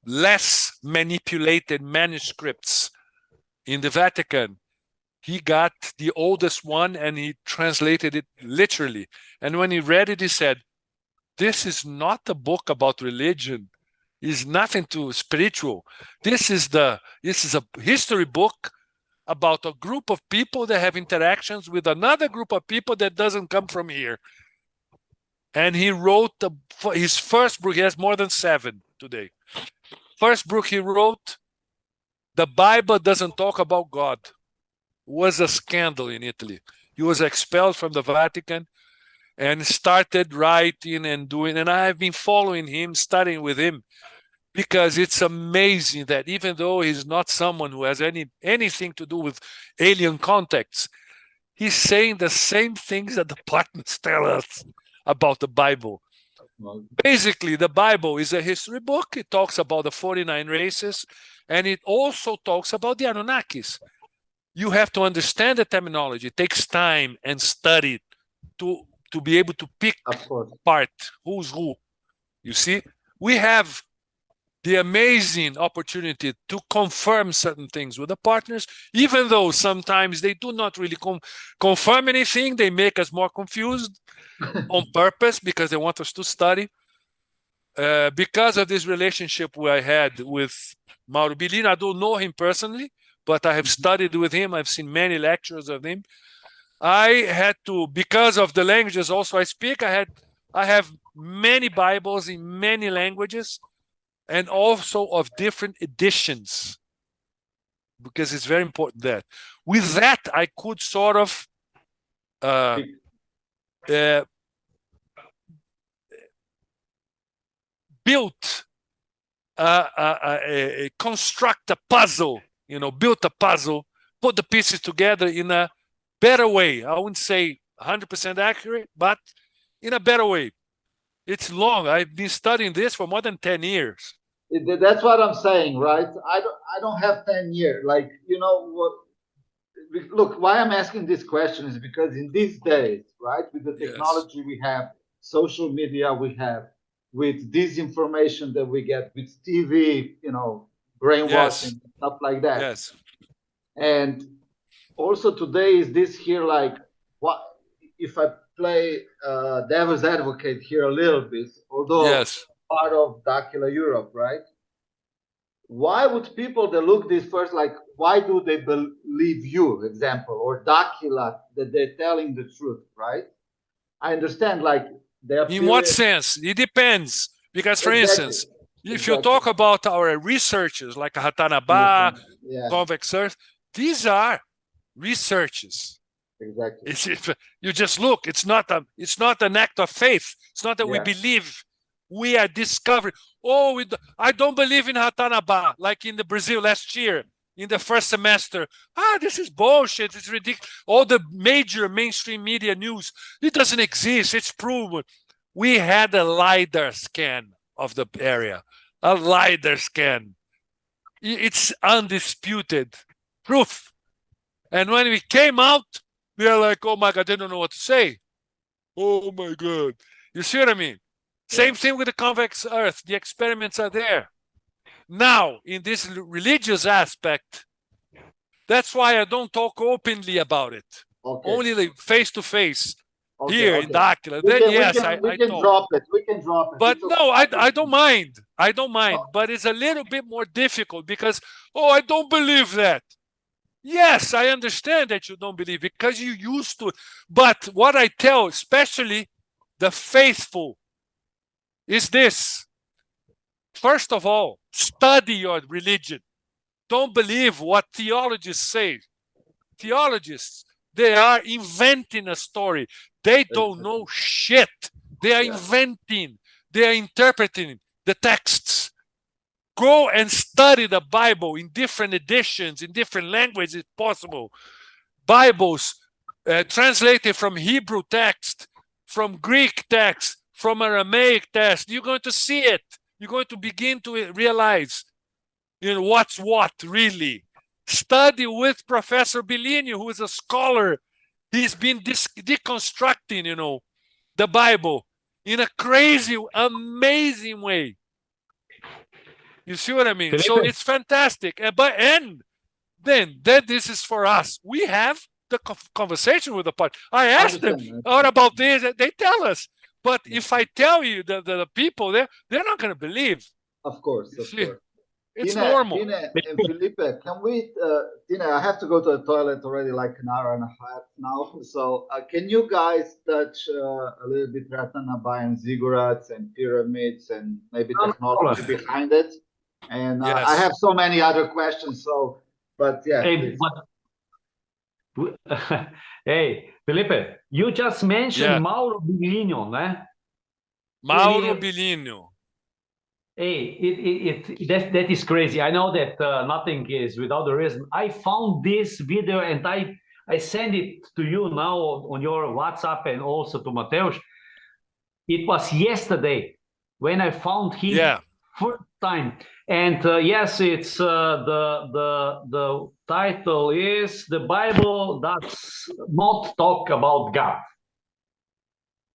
less manipulated manuscripts in the Vatican, he got the oldest one and he translated it literally. And when he read it, he said, this is not a book about religion. It's nothing too spiritual. This is a history book about a group of people that have interactions with another group of people that doesn't come from here. And he wrote his first book. He has more than 7 today. First book he wrote, The Bible Doesn't Talk About God, was a scandal in Italy. He was expelled from the Vatican and started writing and doing. And I have been following him, studying with him, because it's amazing that even though he's not someone who has anything to do with alien contacts, he's saying the same things that the partners tell us about the Bible. Well, Basically, the Bible is a history book. It talks about the 49 races, and it also talks about the Anunnakis. You have to understand the terminology. It takes time and study to be able to pick of course. apart who's who. You see, we have the amazing opportunity to confirm certain things with the partners, even though sometimes they do not really confirm anything. They make us more confused on purpose because they want us to study. Because of this relationship I had with Mauro Bellino, I don't know him personally, but I have studied with him. I've seen many lectures of him. I had to, because of the languages also I speak, I have many Bibles in many languages and also of different editions, because it's very important that. With that, I could sort of build, construct a puzzle, build a puzzle, put the pieces together in a better way. I wouldn't say 100% accurate, but in a better way. It's long. I've been studying this for more than 10 years. That's what I'm saying, right? I don't have 10 years. Like, what? Look, why I'm asking this question is because in these days, right, with the technology we have, social media we have, with disinformation that we get, with TV, brainwashing, stuff like that. Yes. And also today is this here, like, what if I play devil's advocate here a little bit, although part of Dakila Europe, right? Why would people that look this first, like, why do they believe you, example, or Dakila, that they're telling the truth, right? I understand, like, they're in what sense? It depends. Because, for instance, if you talk about our researchers like Hatanaba, Convex Earth, these are researches. Exactly. You just look. It's not an act of faith. It's not that we believe. We are discovering. Oh, I don't believe in Hatanaba, like in the Brazil last year in the first semester. This is bullshit. It's ridiculous. All the major mainstream media news, it doesn't exist. It's proven. We had a LiDAR scan of the area. A LiDAR scan. It's undisputed proof. And when we came out, we are like, oh my God, I don't know what to say. Oh my God. You see what I mean? Yeah. Same thing with the convex Earth. The experiments are there. Now, in this religious aspect, that's why I don't talk openly about it. Okay. Only like face to face Okay, here okay. in Dakila. We Then can, yes, we can talk. drop it. We can drop it. But It's no, okay. I don't mind. I don't mind. Oh. But it's a little bit more difficult because, oh, I don't believe that. Yes, I understand that you don't believe because you used to. But what I tell, especially the faithful, is this. First of all, study your religion. Don't believe what theologists say. Theologists, they are inventing a story. They don't know shit. They are inventing. They are interpreting the texts. Go and study the Bible in different editions, in different languages if possible. Bibles translated from Hebrew text, from Greek text, from Aramaic text. You're going to see it. You're going to begin to realize, what's what really. Study with Professor Bellini, who is a scholar. He's been deconstructing, the Bible in a crazy, amazing way. You see what I mean? Felipe. So it's fantastic. And then this is for us. We have the conversation with the party. I asked them, what about this? They tell us. But if I tell you the people, they're not going to believe. Of course, of course. It's normal. Tine and Felipe, can we, Tine, I have to go to the toilet already like an hour and a half now. So can you guys touch a little bit Ratana and ziggurats and pyramids and maybe technology behind it? And yes. I have so many other questions. So, but yeah. Hey, hey, Felipe, you just mentioned Mauro Bellini, né? Mauro Bellini. Hey, that is crazy. I know that nothing is without a reason. I found this video and I send it to you now on your WhatsApp and also to Mateus. It was yesterday when I found him first time. And yes, it's the title is "The Bible Does Not Talk About God."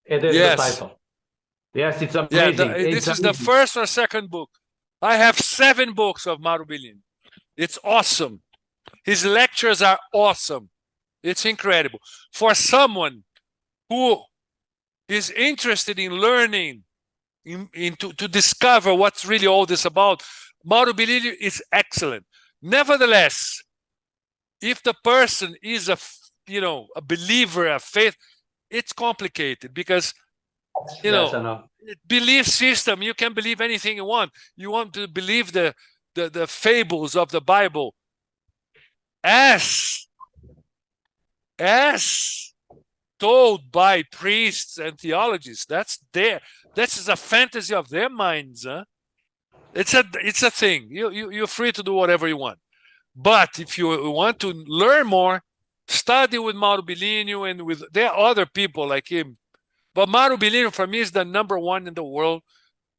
It is the title. Yes, it's amazing. This is the first or second book. I have 7 books of Mauro Bellini. It's awesome. His lectures are awesome. It's incredible. For someone who is interested in learning, to discover what's really all this about, Mauro Bellini is excellent. Nevertheless, if the person is a believer, a faith, it's complicated because belief system, you can believe anything you want. You want to believe the fables of the Bible as told by priests and theologians. That's a fantasy of their minds. It's a thing. You're free to do whatever you want. But if you want to learn more, study with Mauro Bellini and there are other people like him. But Mauro Bellini, for me, is the #1 in the world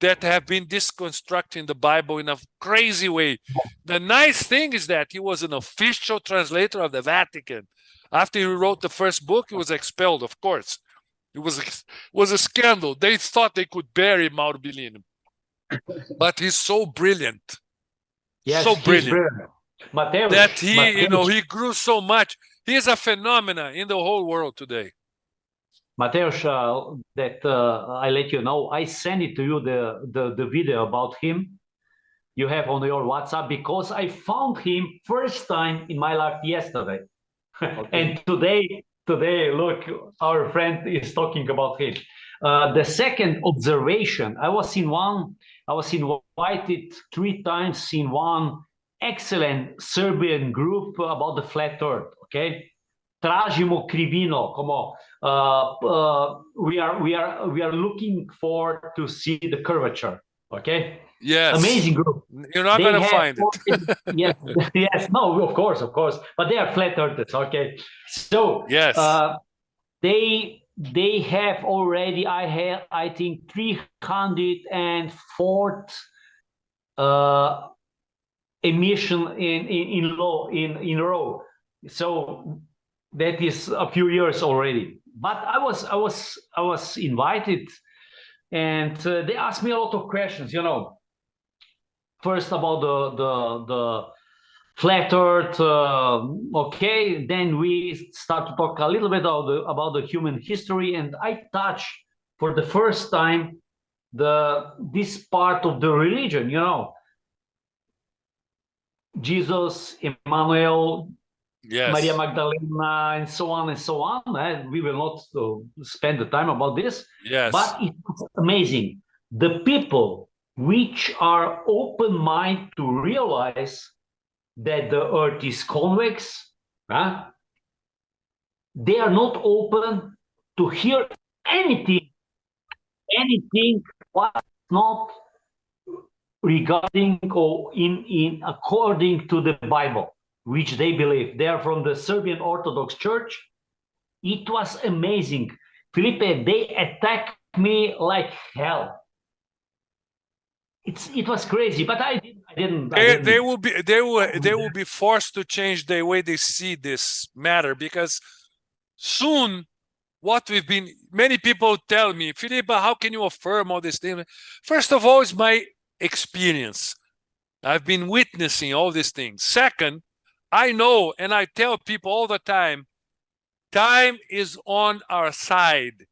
that have been deconstructing the Bible in a crazy way. The nice thing is that he was an official translator of the Vatican. After he wrote the first book, he was expelled, of course. It was a scandal. They thought they could bury Mauro Bellini. But he's so brilliant. Yes, so brilliant. Mateus, that he grew so much. He is a phenomenon in the whole world today. Mateus, I let you know, I send it to you the video about him. You have on your WhatsApp because I found him first time in my life yesterday. And today, look, our friend is talking about him. The second observation, I was invited 3 times in one excellent Serbian group about the flat earth, okay? Tražimo krivino, we are looking for to see the curvature, okay? Yes. Amazing group. You're not going to find it. Yes, no, of course, but they are flat earthers, okay? So yes, they have already, I think 304 emission in row. So that is a few years already. But I was invited and they asked me a lot of questions. You know, first about the flat Earth. Okay, then we start to talk a little bit about the human history, and I touch for the first time this part of the religion. You know, Jesus, Emmanuel, Maria Yes. Magdalena, and so on and so on. We will not spend the time about this, Yes. but it's amazing. The people which are open-minded to realize that the Earth is convex, they are not open to hear anything what's not regarding or in according to the Bible, which they believe. They are from the Serbian Orthodox Church. It was amazing. Felipe, they attacked me like hell. It was crazy, but I didn't. They will be forced to change the way they see this matter, because soon many people tell me, Felipe, how can you affirm all these things? First of all, it's my experience. I've been witnessing all these things. Second, I know, and I tell people all the time is on our side.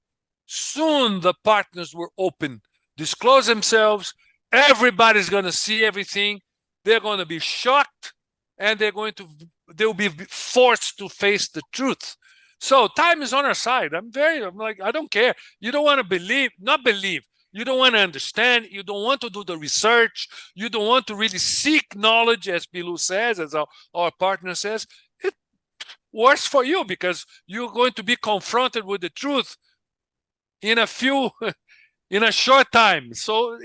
Soon the partners will open, disclose themselves. Everybody's going to see everything. They're going to be shocked, and they'll be forced to face the truth. So time is on our side. I'm like, I don't care. You don't want to not believe. You don't want to understand. You don't want to do the research. You don't want to really seek knowledge, as Bilu says, as our partner says. It works for you, because you're going to be confronted with the truth in a short time. So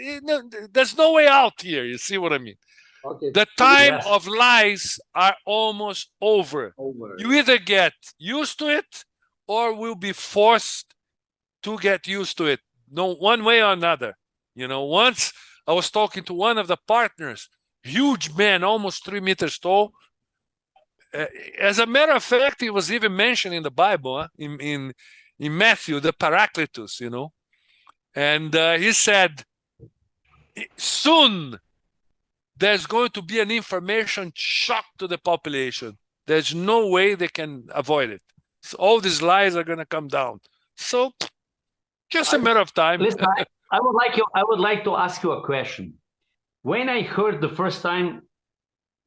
there's no way out here. You see what I mean? Okay. The time of lies are almost over. You either get used to it or will be forced to get used to it. No, one way or another. You know, once I was talking to one of the partners, huge man, almost 3 meters tall. As a matter of fact, he was even mentioned in the Bible, in Matthew, the Paracletus, you know. And he said, soon there's going to be an information shock to the population. There's no way they can avoid it. So all these lies are going to come down. So just a matter of time. Listen, I would like to ask you a question. When I heard the first time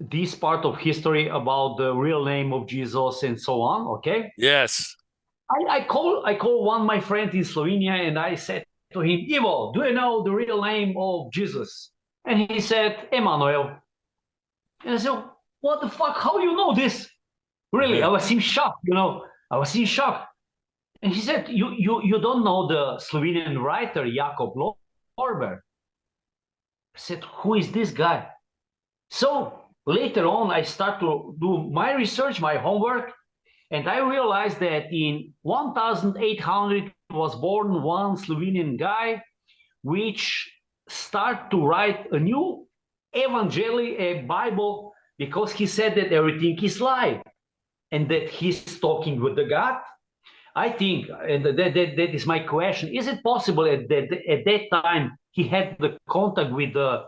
this part of history about the real name of Jesus and so on, okay? Yes. I call one my friend in Slovenia, and I said to him, Ivo, do you know the real name of Jesus? And he said, Emmanuel. And I said, what the fuck? How you know this? Really, I was in shock, you know. I was in shock. And he said, you don't know the Slovenian writer, Jakob Lorber. I said, who is this guy? So later on, I start to do my research, my homework, and I realized that in 1800 was born one Slovenian guy, which start to write a new evangelium, a Bible, because he said that everything is lie and that he's talking with the God. I think, and that is my question, is it possible at that time he had the contact with the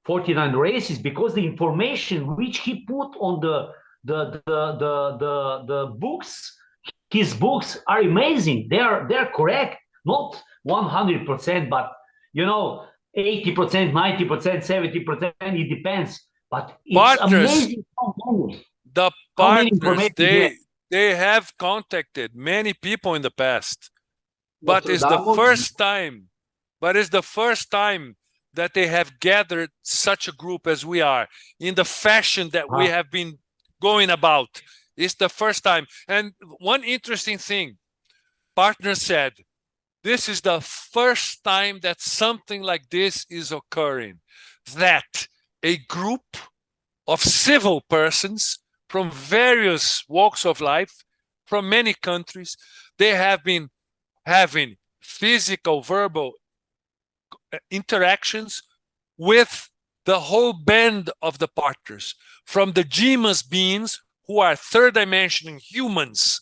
49 races, because the information which he put on the books, his books are amazing. They're correct, not 100%, but you know, 80%, 90%, 70%, it depends. But it's amazing how partners, they have contacted many people in the past, but it's the first time. But it's the first time that they have gathered such a group as we are in the fashion that we have been going about. It's the first time. And one interesting thing, partner said, this is the first time that something like this is occurring, that a group of civil persons from various walks of life, from many countries, they have been having physical, verbal interactions with the whole band of the partners, from the Gemas beings, who are third-dimensional humans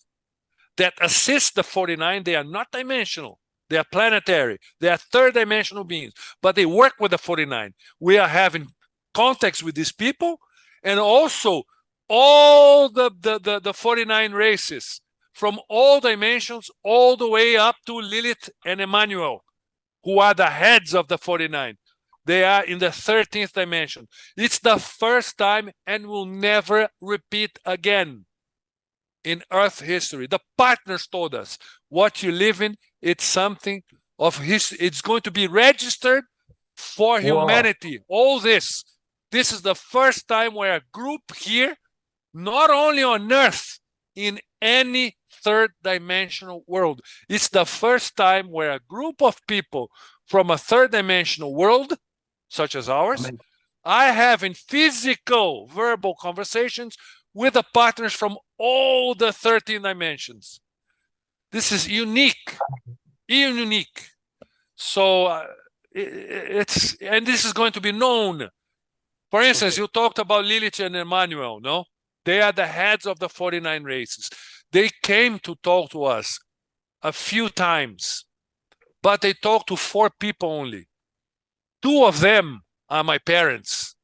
that assist the 49. They are not dimensional. They are planetary. They are third-dimensional beings, but they work with the 49. We are having contacts with these people, and also all the 49 races from all dimensions, all the way up to Lilith and Emmanuel, who are the heads of the 49. They are in the 13th dimension. It's the first time and will never repeat again in Earth history. The partners told us, what you live in, it's something of history. It's going to be registered for humanity. All this. This is the first time where a group here, not only on Earth, in any third dimensional world. It's the first time where a group of people from a third dimensional world, such as ours, are having physical, verbal conversations with the partners from all the 13 dimensions. This is unique, unique. So and this is going to be known. For instance, you talked about Lilith and Emmanuel, no? They are the heads of the 49 races. They came to talk to us a few times, but they talked to 4 people only. 2 of them are my parents,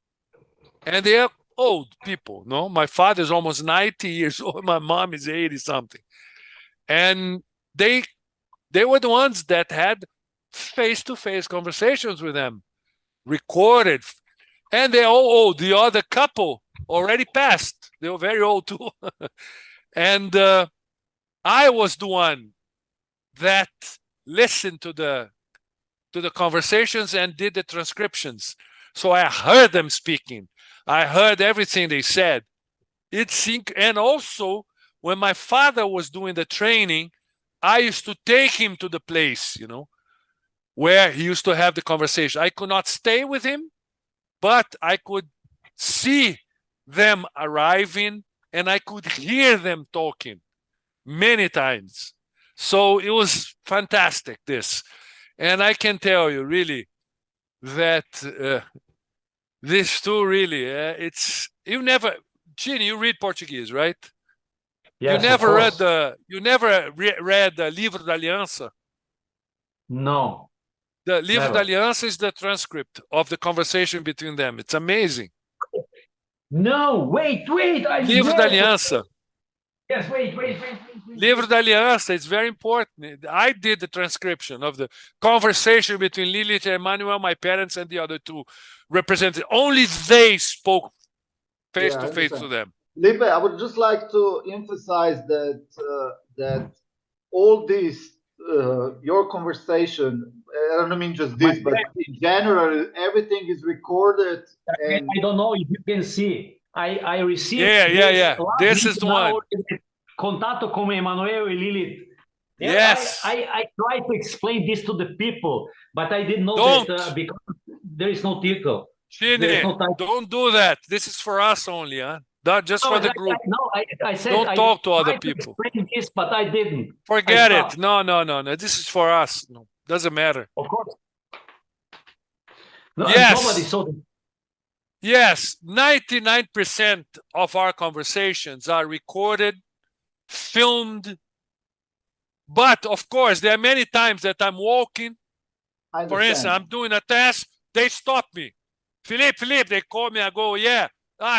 and they are old people, no? My father is almost 90 years old. My mom is 80 something. And they were the ones that had face-to-face conversations with them, recorded. And they're all old. The other couple already passed. They were very old too. And I was the one that listened to the conversations and did the transcriptions. So I heard them speaking. I heard everything they said. And also, when my father was doing the training, I used to take him to the place, you know, where he used to have the conversation. I could not stay with him, but I could see them arriving and I could hear them talking many times. So it was fantastic, this. And I can tell you, really, that this too, really, it's, you never, Gene, you read Portuguese, right? Yes, you never read the Livro da Aliança? No. The Livro da Aliança is the transcript of the conversation between them. It's amazing. No, wait. Livro da Aliança. Yes, wait. Livro da Aliança, it's very important. I did the transcription of the conversation between Lilith and Emmanuel, my parents, and the other 2 representatives. Only they spoke face-to-face to them. Felipe, I would just like to emphasize that that all this, your conversation, I don't mean just this, but in general, everything is recorded. And I don't know if you can see. I received This is the one. Contato com Emmanuel e Lilith. Yes. I try to explain this to the people, but I didn't know that because there is no title. Don't do that. This is for us only, huh? Not just for the group. I said don't talk to other people. Explain this, but I didn't. Forget it. No. This is for us. No, doesn't matter. Of course. No, yes. Saw yes. 99% of our conversations are recorded, filmed. But of course, there are many times that I'm walking. For instance, I'm doing a test. They stop me. Felipe, they call me. I go,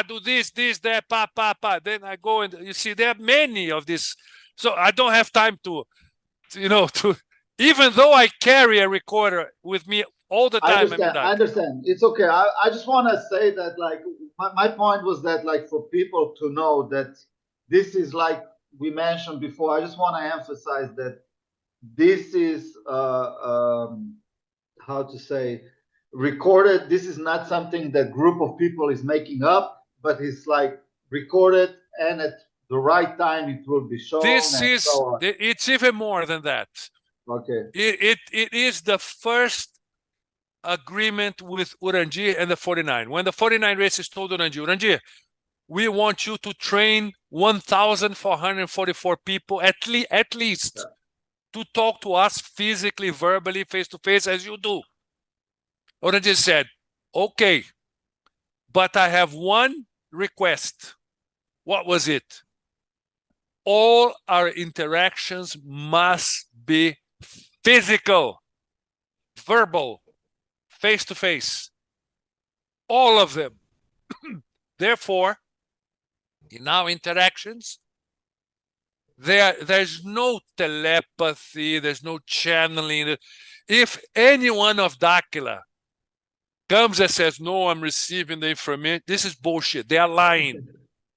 do this, that, pa. Then I go and you see, there are many of this. So I don't have time to even though I carry a recorder with me all the time. I understand. It's okay. I just want to say that, like, my point was that, like, for people to know that this is, like we mentioned before, I just want to emphasize that this is, how to say, recorded. This is not something that group of people is making up, but it's like recorded, and at the right time it will be shown. It's even more than that. Okay. It is the first agreement with Urandir and the 49. When the 49 races told Urandir, we want you to train 1,444 people at least to talk to us physically, verbally, face-to-face, as you do. Urandir said, okay, but I have one request. What was it? All our interactions must be physical, verbal, face-to-face, all of them. Therefore, in our interactions, there's no telepathy, there's no channeling. If anyone of Dakila comes and says, no, I'm receiving the information, this is bullshit. They are lying.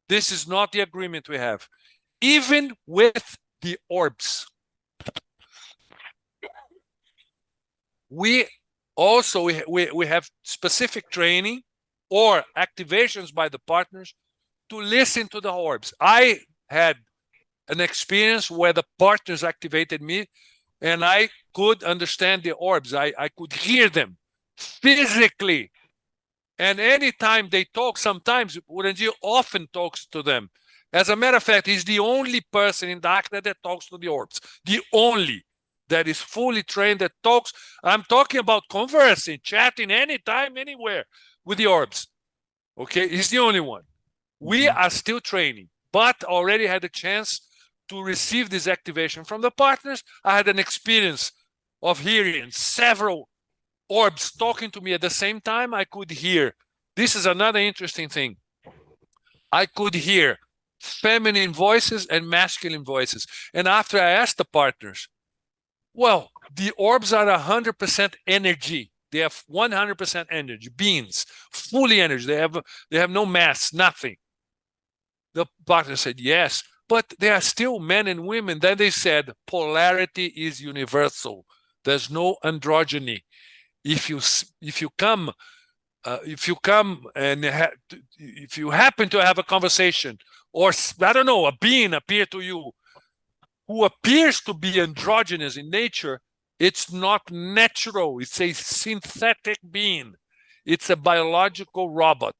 This is not the agreement we have. Even with the orbs. We also, we have specific training or activations by the partners to listen to the orbs. I had an experience where the partners activated me and I could understand the orbs. I could hear them physically. And anytime they talk, sometimes Urandir often talks to them. As a matter of fact, he's the only person in Dakila that talks to the orbs. The only that is fully trained that talks. I'm talking about conversing, chatting anytime, anywhere with the orbs. Okay, he's the only one. We are still training, but already had a chance to receive this activation from the partners. I had an experience of hearing several orbs talking to me at the same time. I could hear. This is another interesting thing. I could hear feminine voices and masculine voices. And after I asked the partners, well, the orbs are 100% energy. They have 100% energy, beings, fully energy. They have no mass, nothing. The partner said, yes, but they are still men and women. Then they said, polarity is universal. There's no androgyny. If you come and if you happen to have a conversation, or I don't know, a being appear to you who appears to be androgynous in nature, it's not natural. It's a synthetic being. It's a biological robot.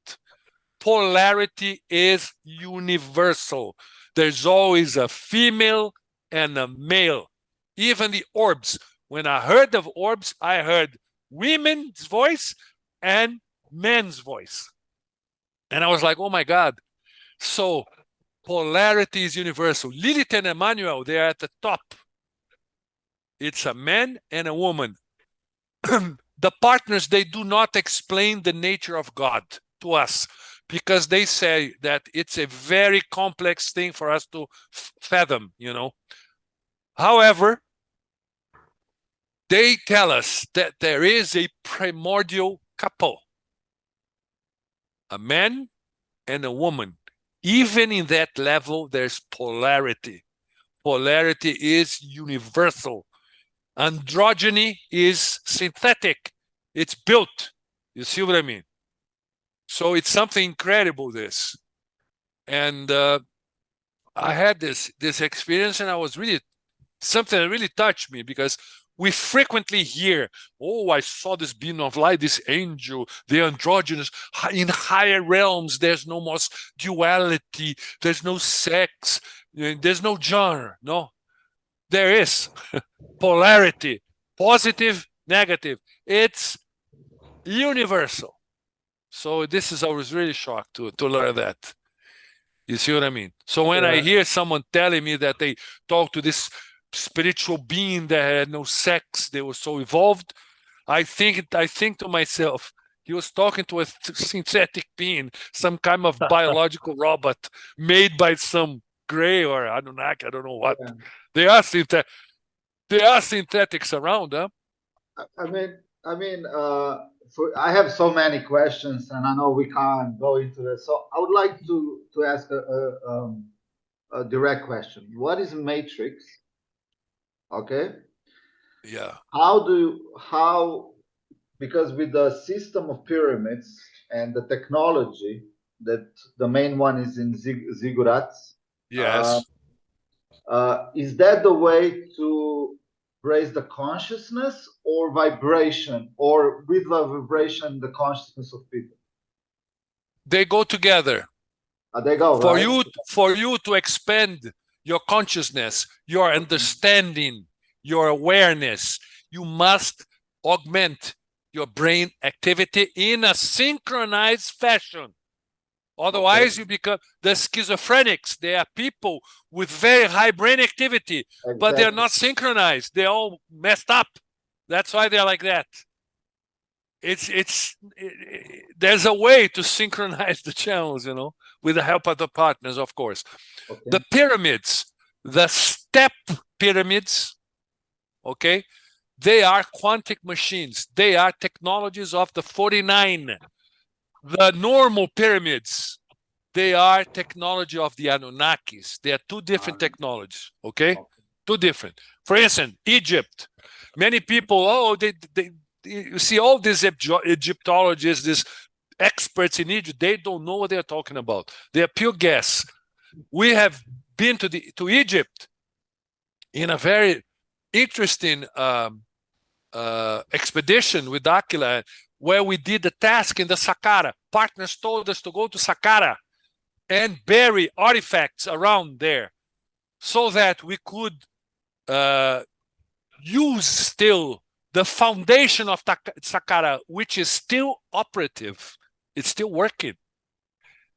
Polarity is universal. There's always a female and a male. Even the orbs. When I heard of orbs, I heard women's voice and men's voice. And I was like, oh my God. So polarity is universal. Lilith and Emmanuel, they are at the top. It's a man and a woman. The partners, they do not explain the nature of God to us because they say that it's a very complex thing for us to fathom, you know. However, they tell us that there is a primordial couple, a man and a woman. Even in that level, there's polarity. Polarity is universal. Androgyny is synthetic. It's built. You see what I mean? So it's something incredible, this. And I had this experience, and I was really, something that really touched me, because we frequently hear, oh, I saw this being of light, this angel, the androgynous. In higher realms, there's no more duality, there's no sex, there's no genre. No, there is polarity, positive, negative. It's universal. So this is, I was really shocked to learn that. You see what I mean? So when I hear someone telling me that they talk to this spiritual being that had no sex, they were so evolved, I think to myself, he was talking to a synthetic being, some kind of biological robot made by some gray or Anunnaki, I don't know what. Yeah. They are synthetics around, huh? I have so many questions, and I know we can't go into this. So I would like to ask a direct question. What is matrix? Okay. Yeah. Because with the system of pyramids and the technology, that the main one is in ziggurats. Yes. Is that the way to raise the consciousness, or vibration, or with the vibration, the consciousness of people? They go together. They go, for right? For you to expand your consciousness, your understanding, your awareness, you must augment your brain activity in a synchronized fashion. Otherwise, you become the schizophrenics. They are people with very high brain activity, but they're not synchronized. They're all messed up. That's why they're like that. There's a way to synchronize the channels, you know, with the help of the partners, of course. Okay. The pyramids, the step pyramids, okay, they are quantic machines. They are technologies of the 49. The normal pyramids, they are technology of the Anunnakis. They are two different technologies, okay? Two different. For instance, Egypt. Many people, you see all these Egyptologists, these experts in Egypt, they don't know what they're talking about. They are pure guess. We have been to Egypt in a very interesting expedition with Dakila, where we did the task in the Saqqara. Partners told us to go to Saqqara and bury artifacts around there so that we could use still the foundation of Saqqara, which is still operative. It's still working.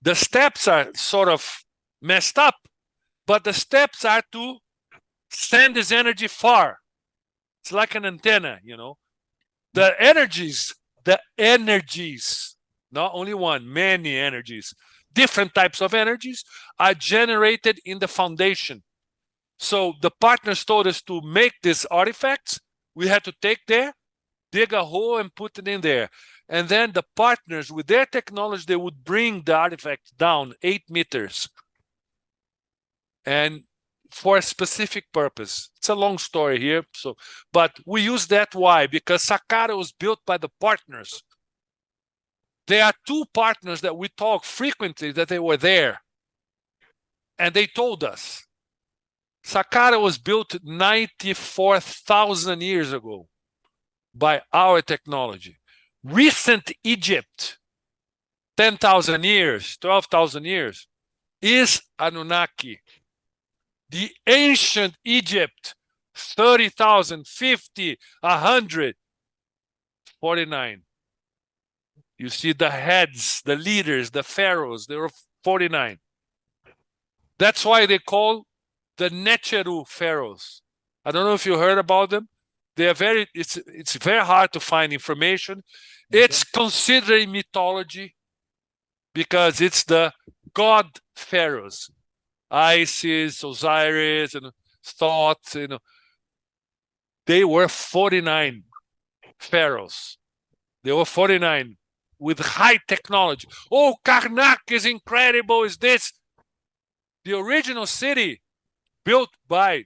The steps are sort of messed up, but the steps are to send this energy far. It's like an antenna, you know. The energies, not only one, many energies, different types of energies are generated in the foundation. So the partners told us to make these artifacts. We had to take there, dig a hole and put it in there. And then the partners, with their technology, they would bring the artifacts down 8 meters. And for a specific purpose. It's a long story here, but we use that. Why? Because Saqqara was built by the partners. There are two partners that we talk frequently that they were there. And they told us, Saqqara was built 94,000 years ago by our technology. Recent Egypt, 10,000 years, 12,000 years, is Anunnaki. The ancient Egypt, 30,000, 50, 100, 49. You see the heads, the leaders, the pharaohs, they were 49. That's why they call the Necheru pharaohs. I don't know if you heard about them. They are it's very hard to find information. It's considered mythology because it's the god pharaohs. Isis, Osiris, and Thoth, you know, they were 49 pharaohs. They were 49 with high technology. Oh, Karnak is incredible, is this? The original city built by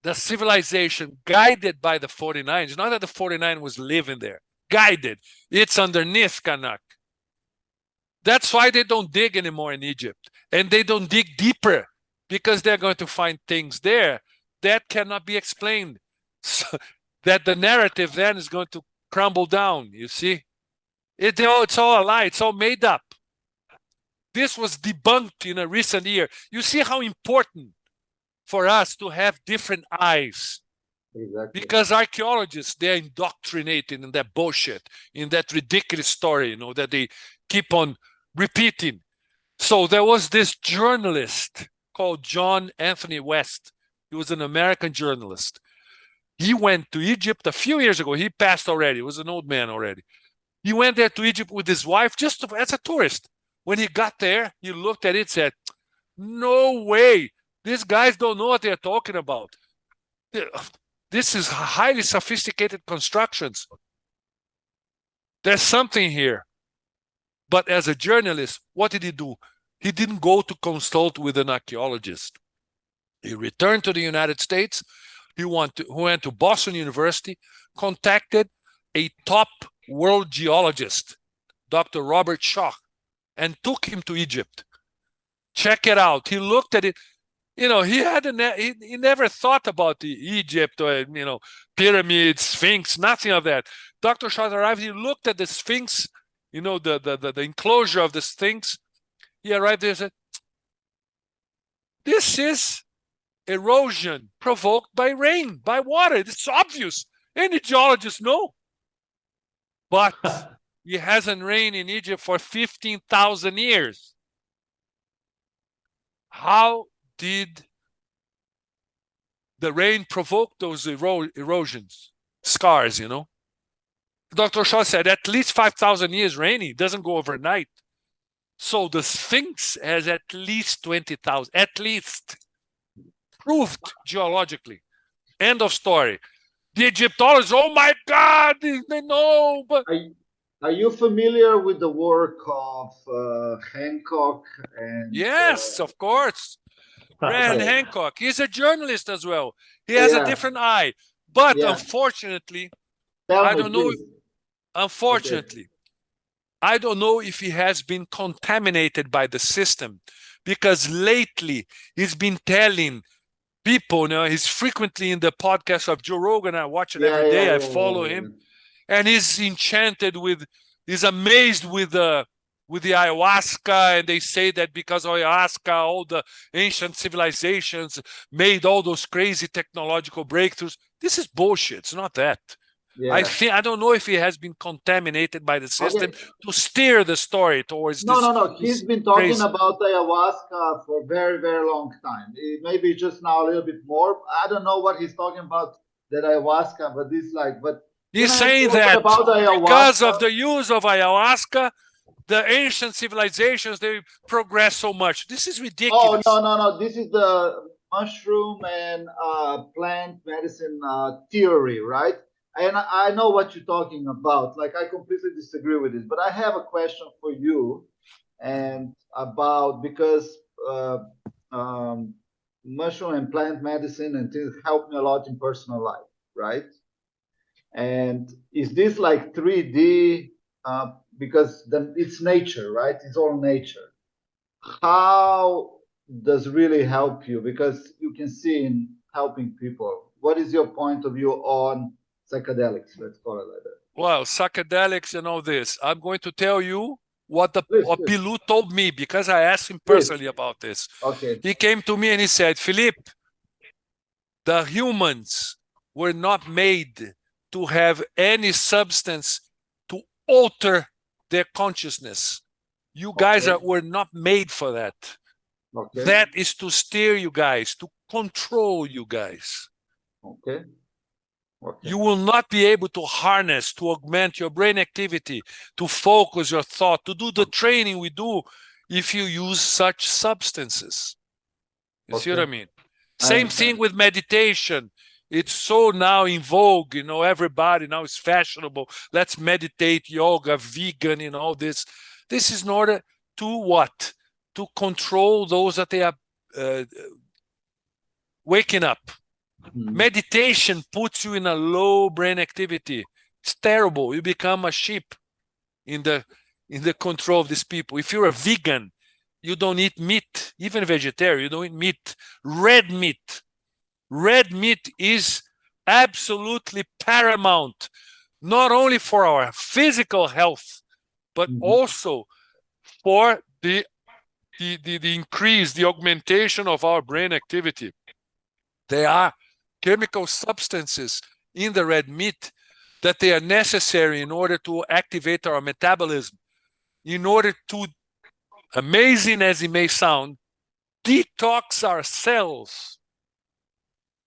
the civilization, guided by the 49. It's not that the 49 was living there, guided. It's underneath Karnak. That's why they don't dig anymore in Egypt. And they don't dig deeper because they're going to find things there that cannot be explained. So that the narrative then is going to crumble down, you see? It's all a lie. It's all made up. This was debunked in a recent year. You see how important for us to have different eyes. Exactly. Because archaeologists, they're indoctrinated in that bullshit, in that ridiculous story, you know, that they keep on repeating. So there was this journalist called John Anthony West. He was an American journalist. He went to Egypt a few years ago. He passed already. He was an old man already. He went there to Egypt with his wife just as a tourist. When he got there, he looked at it and said, no way. These guys don't know what they're talking about. This is highly sophisticated constructions. There's something here. But as a journalist, what did he do? He didn't go to consult with an archaeologist. He returned to the United States. He went to Boston University, contacted a top world geologist, Dr. Robert Schoch, and took him to Egypt. Check it out. He looked at it. You know, he never thought about the Egypt or, you know, pyramids, Sphinx, nothing of that. Dr. Schoch arrived. He looked at the Sphinx, you know, the enclosure of the Sphinx. He arrived there and said, this is erosion provoked by rain, by water. It's obvious. Any geologist know. But it hasn't rained in Egypt for 15,000 years. How did the rain provoke those erosions, scars, you know? Dr. Shaw said at least 5,000 years raining, doesn't go overnight. So the Sphinx has at least 20,000, at least, proved geologically. End of story. The Egyptologists, oh my God, they know, but... Are you familiar with the work of Hancock and... Yes, of course. Rand Hancock, he's a journalist as well. He has a different eye. But unfortunately, I don't know. Unfortunately, I don't know if he has been contaminated by the system, because lately he's been telling people, you know, he's frequently in the podcast of Joe Rogan. I watch it every day. I follow him. And he's enchanted with, he's amazed with the ayahuasca, and they say that because of ayahuasca, all the ancient civilizations made all those crazy technological breakthroughs. This is bullshit. It's not that. I don't know if he has been contaminated by the system to steer the story towards this. No. He's been talking about ayahuasca for a very, very long time. Maybe just now a little bit more. I don't know what he's talking about, that ayahuasca, but this he's saying that because of the use of ayahuasca, the ancient civilizations, they progress so much. This is ridiculous. Oh, no. This is the mushroom and plant medicine theory, right? And I know what you're talking about. Like, I completely disagree with this. But I have a question for you, and about, because mushroom and plant medicine and things help me a lot in personal life, right? And is this like 3D? Because it's nature, right? It's all nature. How does it really help you? Because you can see in helping people. What is your point of view on psychedelics? Let's call it like that. Well, psychedelics and all this. I'm going to tell you what Bilou told me, because I asked him personally about this. Okay. He came to me and he said, Felipe, the humans were not made to have any substance to alter their consciousness. You guys were not made for that. That is to steer you guys, to control you guys. You will not be able to harness, to augment your brain activity, to focus your thought, to do the training we do if you use such substances. You see what I mean? Same thing with meditation. It's so now in vogue, you know, everybody now is fashionable. Let's meditate, yoga, vegan, and all this. This is in order to what? To control those that they are waking up. Meditation puts you in a low brain activity. It's terrible. You become a sheep in the control of these people. If you're a vegan, you don't eat meat. Even vegetarian, you don't eat meat. Red meat. Red meat is absolutely paramount, not only for our physical health, but also for the increase, the augmentation of our brain activity. There are chemical substances in the red meat that they are necessary in order to activate our metabolism, in order to, amazing as it may sound, detox our cells,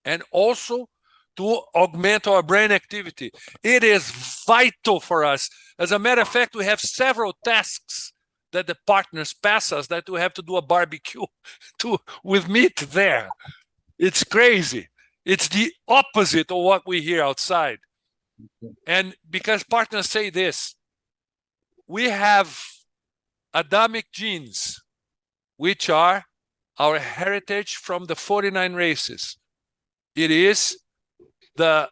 and also to augment our brain activity. It is vital for us. As a matter of fact, we have several tasks that the partners pass us that we have to do a barbecue with meat there. It's crazy. It's the opposite of what we hear outside. And because partners say this, we have Adamic genes, which are our heritage from the 49 races. It is the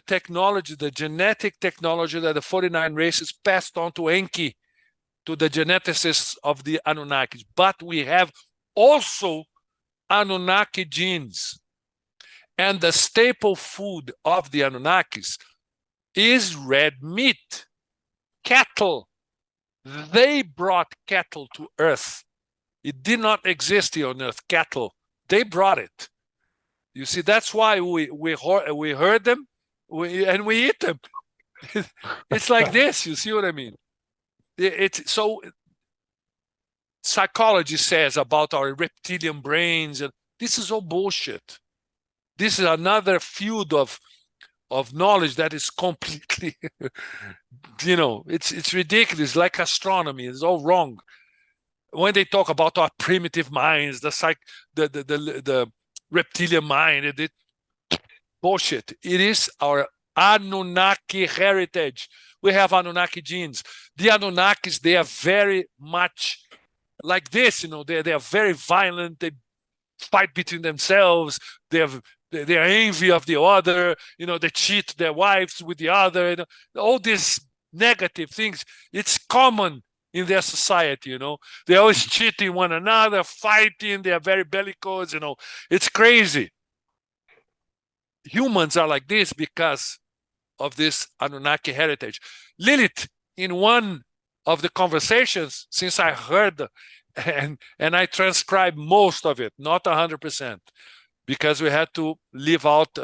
technology, the genetic technology that the 49 races passed on to Enki, to the geneticists of the Anunnakis. But we have also Anunnaki genes. And the staple food of the Anunnakis is red meat, cattle. They brought cattle to Earth. It did not exist here on Earth, cattle. They brought it. You see, that's why we heard them and we eat them. It's like this, you see what I mean? it's so psychology says about our reptilian brains, and this is all bullshit. This is another field of knowledge that is completely, it's ridiculous, like astronomy. It's all wrong. When they talk about our primitive minds, the reptilian mind, bullshit. It is our Anunnaki heritage. We have Anunnaki genes. The Anunnakis, they are very much like this, they are very violent. They fight between themselves. They are envy of the other. They cheat their wives with the other. All these negative things. It's common in their society. They're always cheating one another, fighting. They are very bellicose. It's crazy. Humans are like this because of this Anunnaki heritage. Lilith, in one of the conversations, since I heard and I transcribed most of it, not 100%, because we had to leave out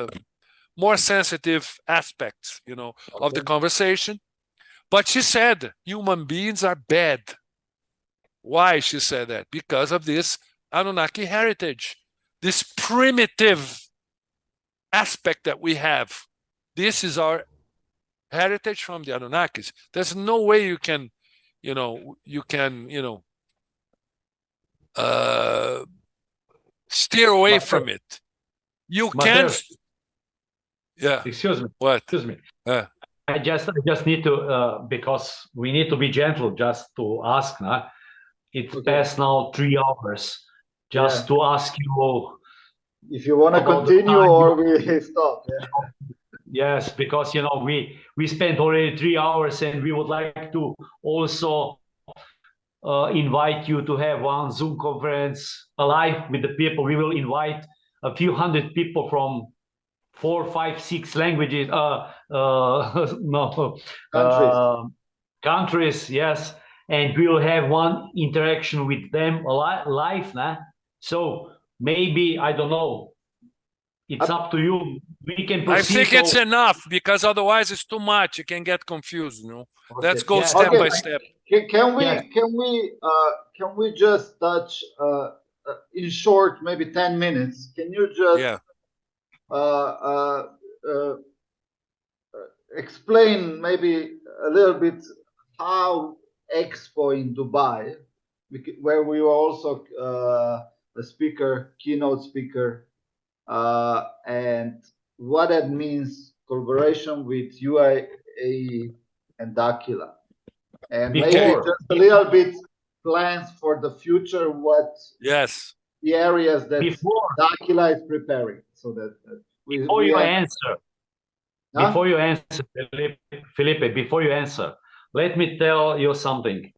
more sensitive aspects, of the conversation. But she said human beings are bad. Why she said that? Because of this Anunnaki heritage, this primitive aspect that we have. This is our heritage from the Anunnakis. There's no way you can steer away from it. You can. Yeah. Excuse me. What? Excuse me. I just need to because we need to be gentle. Just to ask. It's past now 3 hours. Just to ask you if you want to continue or we stop. Yes, because we spent already 3 hours, and we would like to also invite you to have one Zoom conference live with the people. We will invite a few hundred people from 4, 5, 6 languages. Countries. Yes, and we will have one interaction with them live. So maybe, I don't know. It's up to you. We can proceed. I think it's enough, because otherwise it's too much. You can get confused. Okay. Let's go step by step. Can we just touch in short, maybe 10 minutes? Can you just explain maybe a little bit how Expo in Dubai, where we were also a speaker, keynote speaker, and what that means, collaboration with UAE and Dakila, and maybe just a little bit plans for the future, what the areas that Dakila is preparing, so that before you answer, Felipe, before you answer, let me tell you something.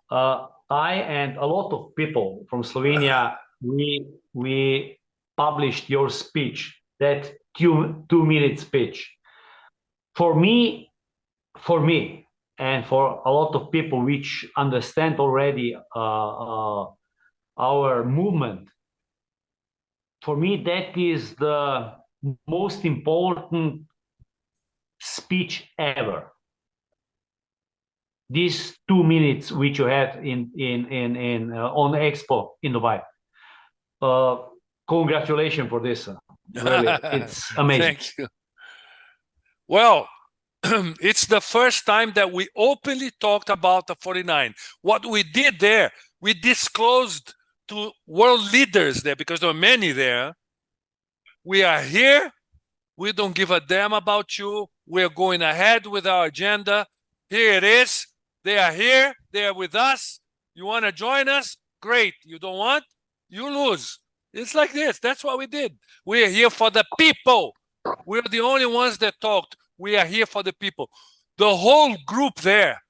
I and a lot of people from Slovenia, we published your speech, that 2-minute speech. For me, and for a lot of people which understand already our movement, for me, that is the most important speech ever. These 2 minutes which you had on Expo in Dubai. Congratulations for this. Really, it's amazing. Thank you. Well, it's the first time that we openly talked about the 49. What we did there, we disclosed to world leaders there, because there are many there. We are here. We don't give a damn about you. We're going ahead with our agenda. Here it is. They are here. They are with us. You want to join us? Great. You don't want? You lose. It's like this. That's what we did. We are here for the people. We're the only ones that talked. We are here for the people. The whole group there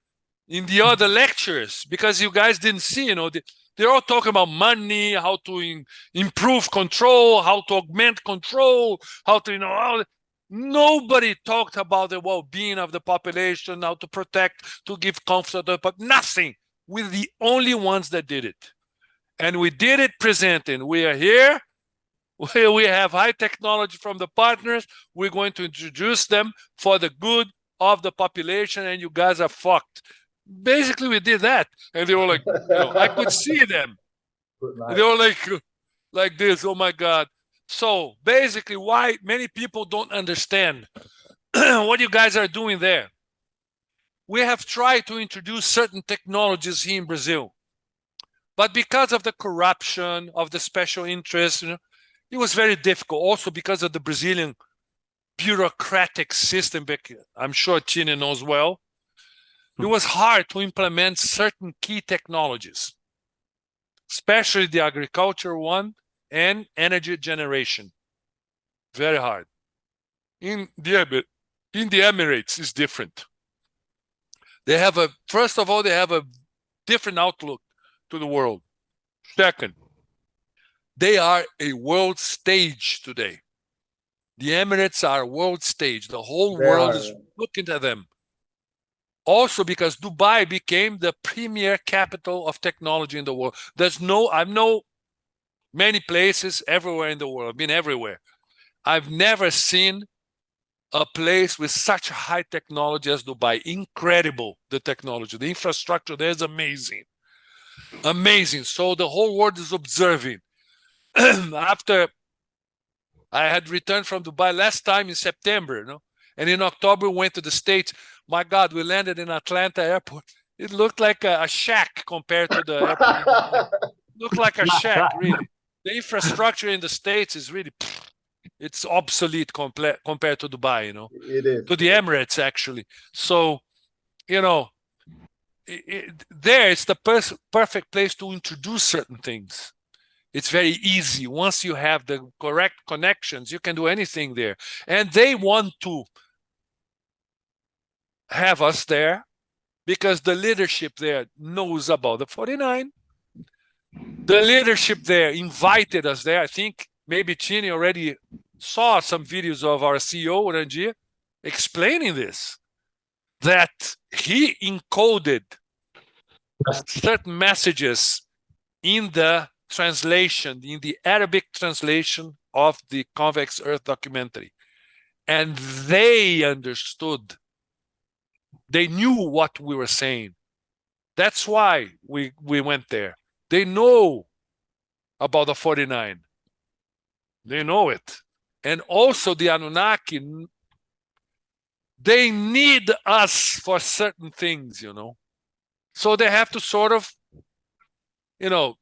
in the other lectures, because you guys didn't see, they're all talking about money, how to improve control, how to augment control, how to, nobody talked about the well-being of the population, how to protect, to give comfort, but nothing. We're the only ones that did it. And we did it presenting. We are here. We have high technology from the partners. We're going to introduce them for the good of the population, and you guys are fucked. basically we did that. And they were like, I could see them. They were like this, oh my God. So basically why many people don't understand what you guys are doing there. We have tried to introduce certain technologies here in Brazil, but because of the corruption of the special interests, it was very difficult. Also because of the Brazilian bureaucratic system, I'm sure Tina knows well. It was hard to implement certain key technologies, especially the agriculture one and energy generation. Very hard. In the Emirates, it's different. They have first of all, they have a different outlook to the world. Second, they are a world stage today. The Emirates are a world stage. The whole world is looking at them. Also because Dubai became the premier capital of technology in the world. I've known many places everywhere in the world. I've been everywhere. I've never seen a place with such high technology as Dubai. Incredible, the technology. The infrastructure there is amazing. Amazing. So the whole world is observing. After I had returned from Dubai last time in September, and in October we went to the States. My God, we landed in Atlanta airport. It looked like a shack compared to the airport in Dubai. It looked like a shack, really. The infrastructure in the States is really, it's obsolete compared to Dubai, It is. To the Emirates, actually. So, there it's the perfect place to introduce certain things. It's very easy. Once you have the correct connections, you can do anything there. And they want to have us there because the leadership there knows about the 49. The leadership there invited us there. I think maybe Chini already saw some videos of our CEO, Ranjir, explaining this, that he encoded certain messages in the translation, in the Arabic translation of the Convex Earth documentary. And they understood. They knew what we were saying. That's why we went there. They know about the 49. They know it. And also the Anunnaki, they need us for certain things, So they have to sort of,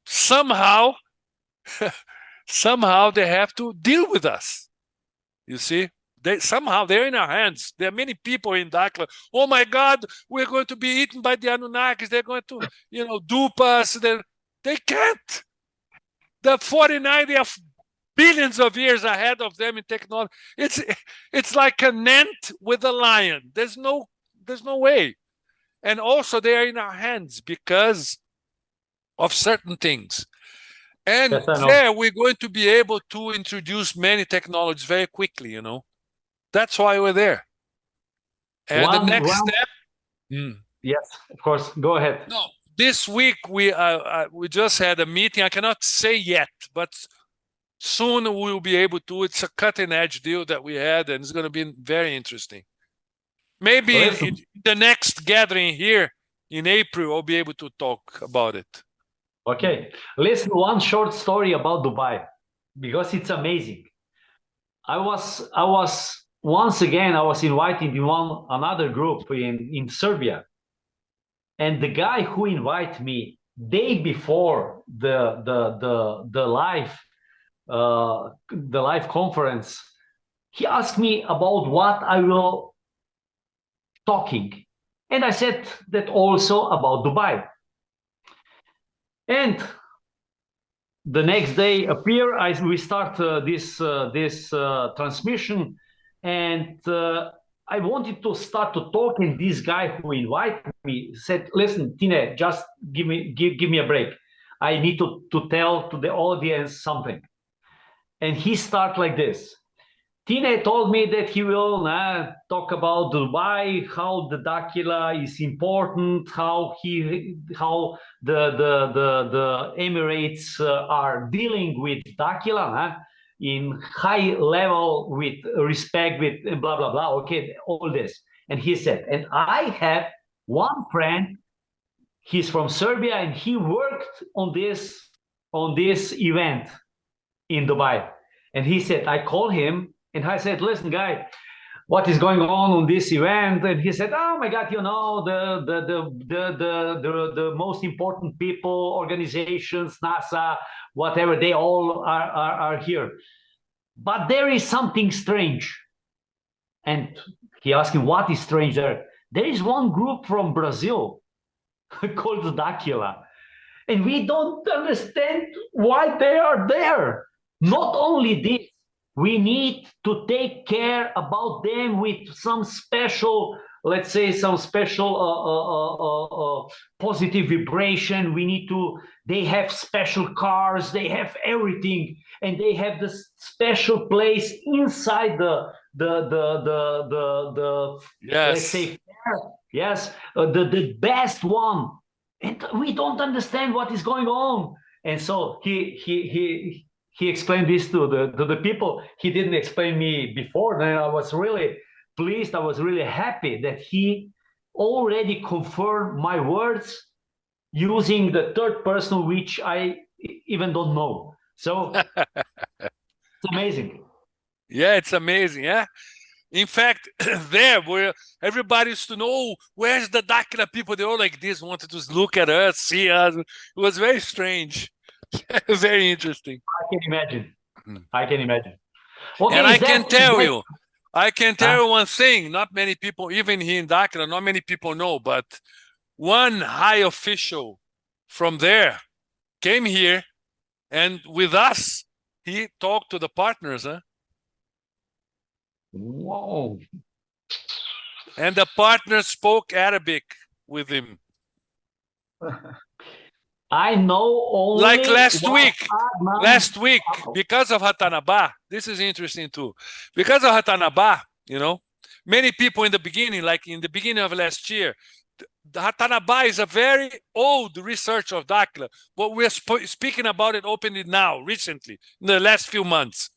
somehow they have to deal with us. You see? They're in our hands. There are many people in Dakla. Oh my God, we're going to be eaten by the Anunnakis. They're going to, dupe us. They can't. The 49, they are billions of years ahead of them in technology. It's like an ant with a lion. There's no way. And also they are in our hands because of certain things. And there we're going to be able to introduce many technologies very quickly, That's why we're there. And the next step. Yes, of course. Go ahead. No, this week we just had a meeting. I cannot say yet, but soon we will be able to. It's a cutting edge deal that we had, and it's going to be very interesting. Maybe in the next gathering here in April, I'll be able to talk about it. Okay, listen, one short story about Dubai, because it's amazing. I was once again, I was invited in another group in Serbia, and the guy who invited me day before the live conference, he asked me about what I will talking, and I said that also about Dubai. And the next day we start this transmission, and I wanted to start to talk, and this guy who invited me said, "Listen, Tine, just give me a break. I need to tell to the audience something." And he started like this. Tine told me that he will talk about Dubai, how the Dakila is important, how the Emirates are dealing with Dakila in high level with respect, with blah blah blah. Okay, all this. And he said, and I have one friend He's from Serbia, and he worked on this event in Dubai. And he said, I called him and I said, listen, guy, what is going on this event? And he said, oh my God, you know, the most important people, organizations, NASA, whatever, they all are here. But there is something strange. And he asked him, what is strange there? There is one group from Brazil called Dakila. And we don't understand why they are there. Not only this, we need to take care about them with some special, let's say, some special positive vibration. We need to, they have special cars, they have everything, and they have this special place inside the Yes. let's say, yes, the best one. And we don't understand what is going on. And so he explained this to the people. He didn't explain me before. And I was really pleased. I was really happy that he already confirmed my words using the third person, which I even don't know. So it's amazing. Yeah, it's amazing. Yeah. In fact, there where everybody used to know where's the Dakila people, they all like this, wanted to look at us, see us. It was very strange, very interesting. I can imagine. I can imagine. Okay, and I can tell you one thing. Not many people, even here in Dakila, not many people know, but one high official from there came here, and with us, he talked to the partners, huh? Whoa. And the partner spoke Arabic with him. I know only like last week, because of Ratanabá. This is interesting too. Because of Ratanabá, you know, many people in the beginning, like in the beginning of last year, the Ratanabá is a very old research of Dakila, but we're speaking about it openly now, recently, in the last few months.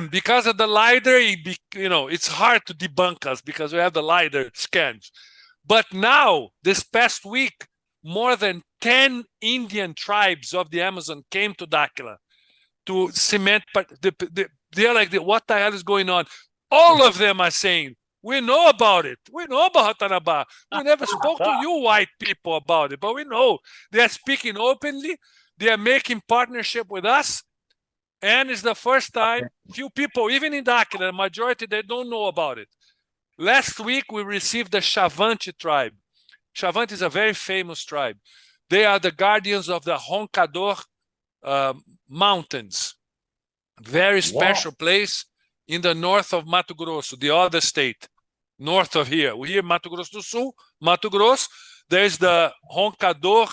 Because of the LiDAR, you know, it's hard to debunk us because we have the LiDAR scans. But now, this past week, more than 10 Indian tribes of the Amazon came to Dakila to cement. But they're like, what the hell is going on? All of them are saying, we know about it. We know about Ratanabá. We never spoke to you white people about it, but we know. They are speaking openly. They are making partnership with us. And it's the first time, few people, even in Dakila, the majority, they don't know about it. Last week, we received the Chavante tribe. Chavante is a very famous tribe. They are the guardians of the Roncador Mountains. Very special place in the north of Mato Grosso, the other state, north of here. We're here, Mato Grosso do Sul, Mato Grosso. There's the Roncador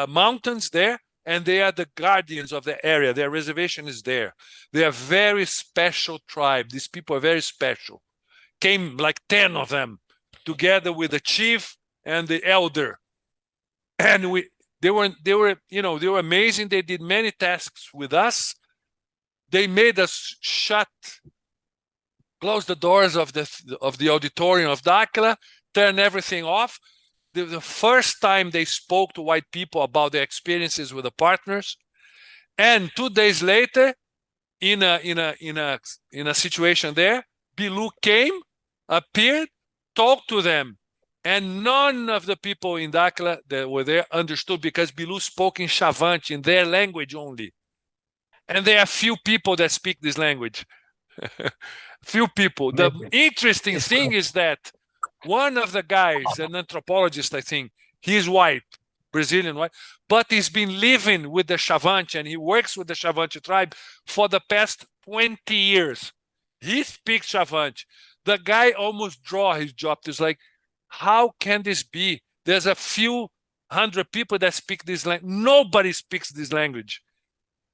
Mountains there, and they are the guardians of the area. Their reservation is there. They are very special tribe. These people are very special. Came like 10 of them together with the chief and the elder. And they were amazing. They did many tasks with us. They made us close the doors of the auditorium of Dakila, turn everything off. The first time they spoke to white people about their experiences with the partners, and 2 days later, in a situation there, Bilu came, appeared, talked to them, and none of the people in Dakila that were there understood because Bilu spoke in Chavante, in their language only, and there are few people that speak this language. Few people. The interesting thing is that one of the guys, an anthropologist, I think, he's white, Brazilian white, but he's been living with the Chavante and he works with the Chavante tribe for the past 20 years. He speaks Chavante. The guy almost draw his job. It's like, how can this be? There's a few hundred people that speak this language. Nobody speaks this language.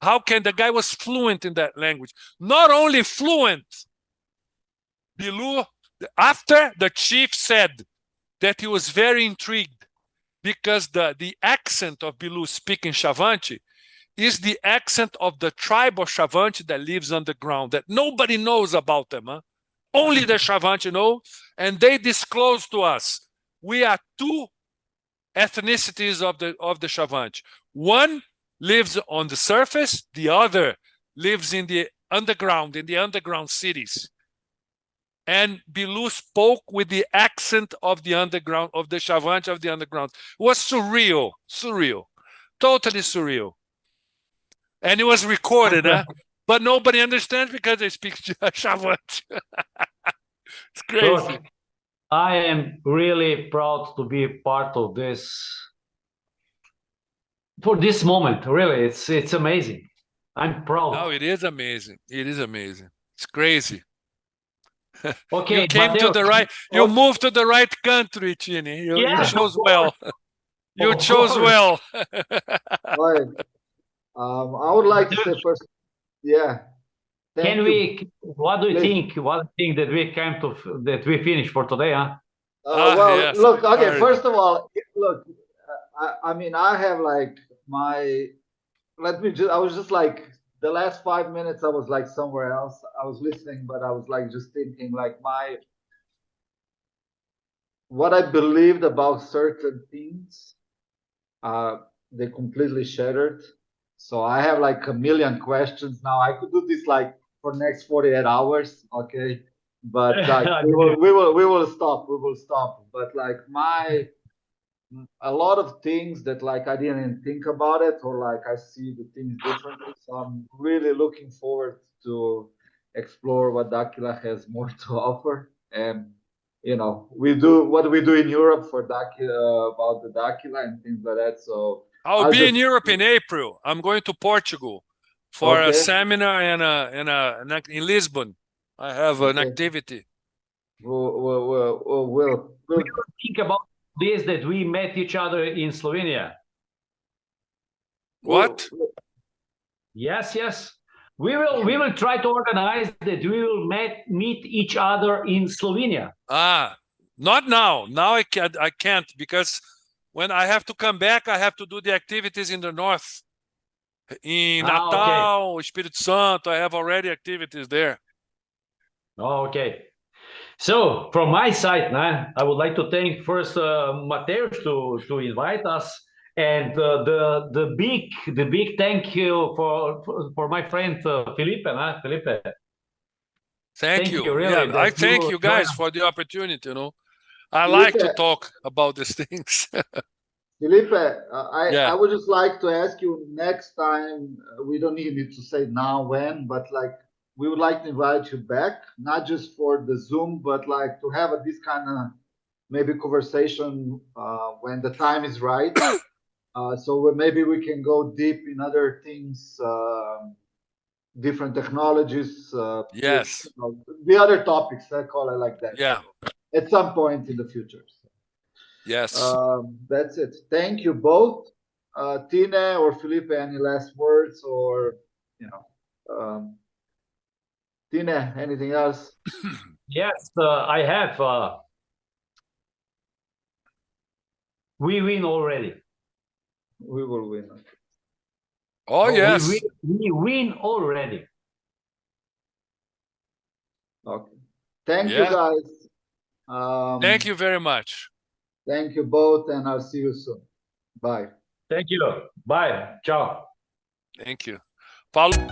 How can the guy was fluent in that language? Not only fluent, Bilu, after the chief said that he was very intrigued because the accent of Bilu speaking Chavante is the accent of the tribe of Chavante that lives underground, that nobody knows about them. Huh? Only the Chavante know, and they disclose to us, we are 2 ethnicities of the Chavante. One lives on the surface, the other lives in the underground cities. And Bilu spoke with the accent of the underground, of the Chavante of the underground. It was surreal, totally surreal. And it was recorded, but nobody understands because they speak Chavante. It's crazy. Look, I am really proud to be part of this. For this moment, really, it's amazing. I'm proud. No, it is amazing. It is amazing. It's crazy. Okay, you came to the right. You moved to the right country, Chini. You chose well. You chose well. Right. I would like to say first, yeah. Can we? What do you think? What do you think that we came to that we finished for today? Well, yes, look. Okay, first of all, look. I mean, I have like my. Let me just. I was just like the last 5 minutes. I was like somewhere else. I was listening, but I was like just thinking like what I believed about certain things. They completely shattered. So I have like a million questions now. I could do this like for next 48 hours, okay? But like we will stop. We will stop. But like a lot of things that like I didn't think about it, or like I see the things differently. So I'm really looking forward to explore what Dakila has more to offer. And we do what we do in Europe for Dakila, about the Dakila and things like that. So I'll be in Europe in April. I'm going to Portugal for a seminar in Lisbon. I have an activity. We'll think about this, that we met each other in Slovenia. What? Yes. We will try to organize that we will meet each other in Slovenia. Not now. Now I can't because when I have to come back, I have to do the activities in the north. In Natal, Espírito Santo, I have already activities there. Okay. So from my side, I would like to thank first Mateus to invite us, and the big thank you for my friend Felipe. Felipe. Thank you. Really, I thank you guys for the opportunity. I like to talk about these things. Felipe, I would just like to ask you next time. We don't need you to say now when, but like we would like to invite you back, not just for the Zoom, but like to have this kind of maybe conversation when the time is right. So maybe we can go deep in other things, different technologies. Yes. The other topics, I call it like that. Yeah. At some point in the future. Yes. That's it. Thank you both. Tina or Felipe, any last words, or Tina, anything else? Yes, I have. We win already. We will win. Oh, yes. We win already. Okay. Thank you, guys. Thank you very much. Thank you both, and I'll see you soon. Bye. Thank you. Bye. Ciao. Thank you. Follow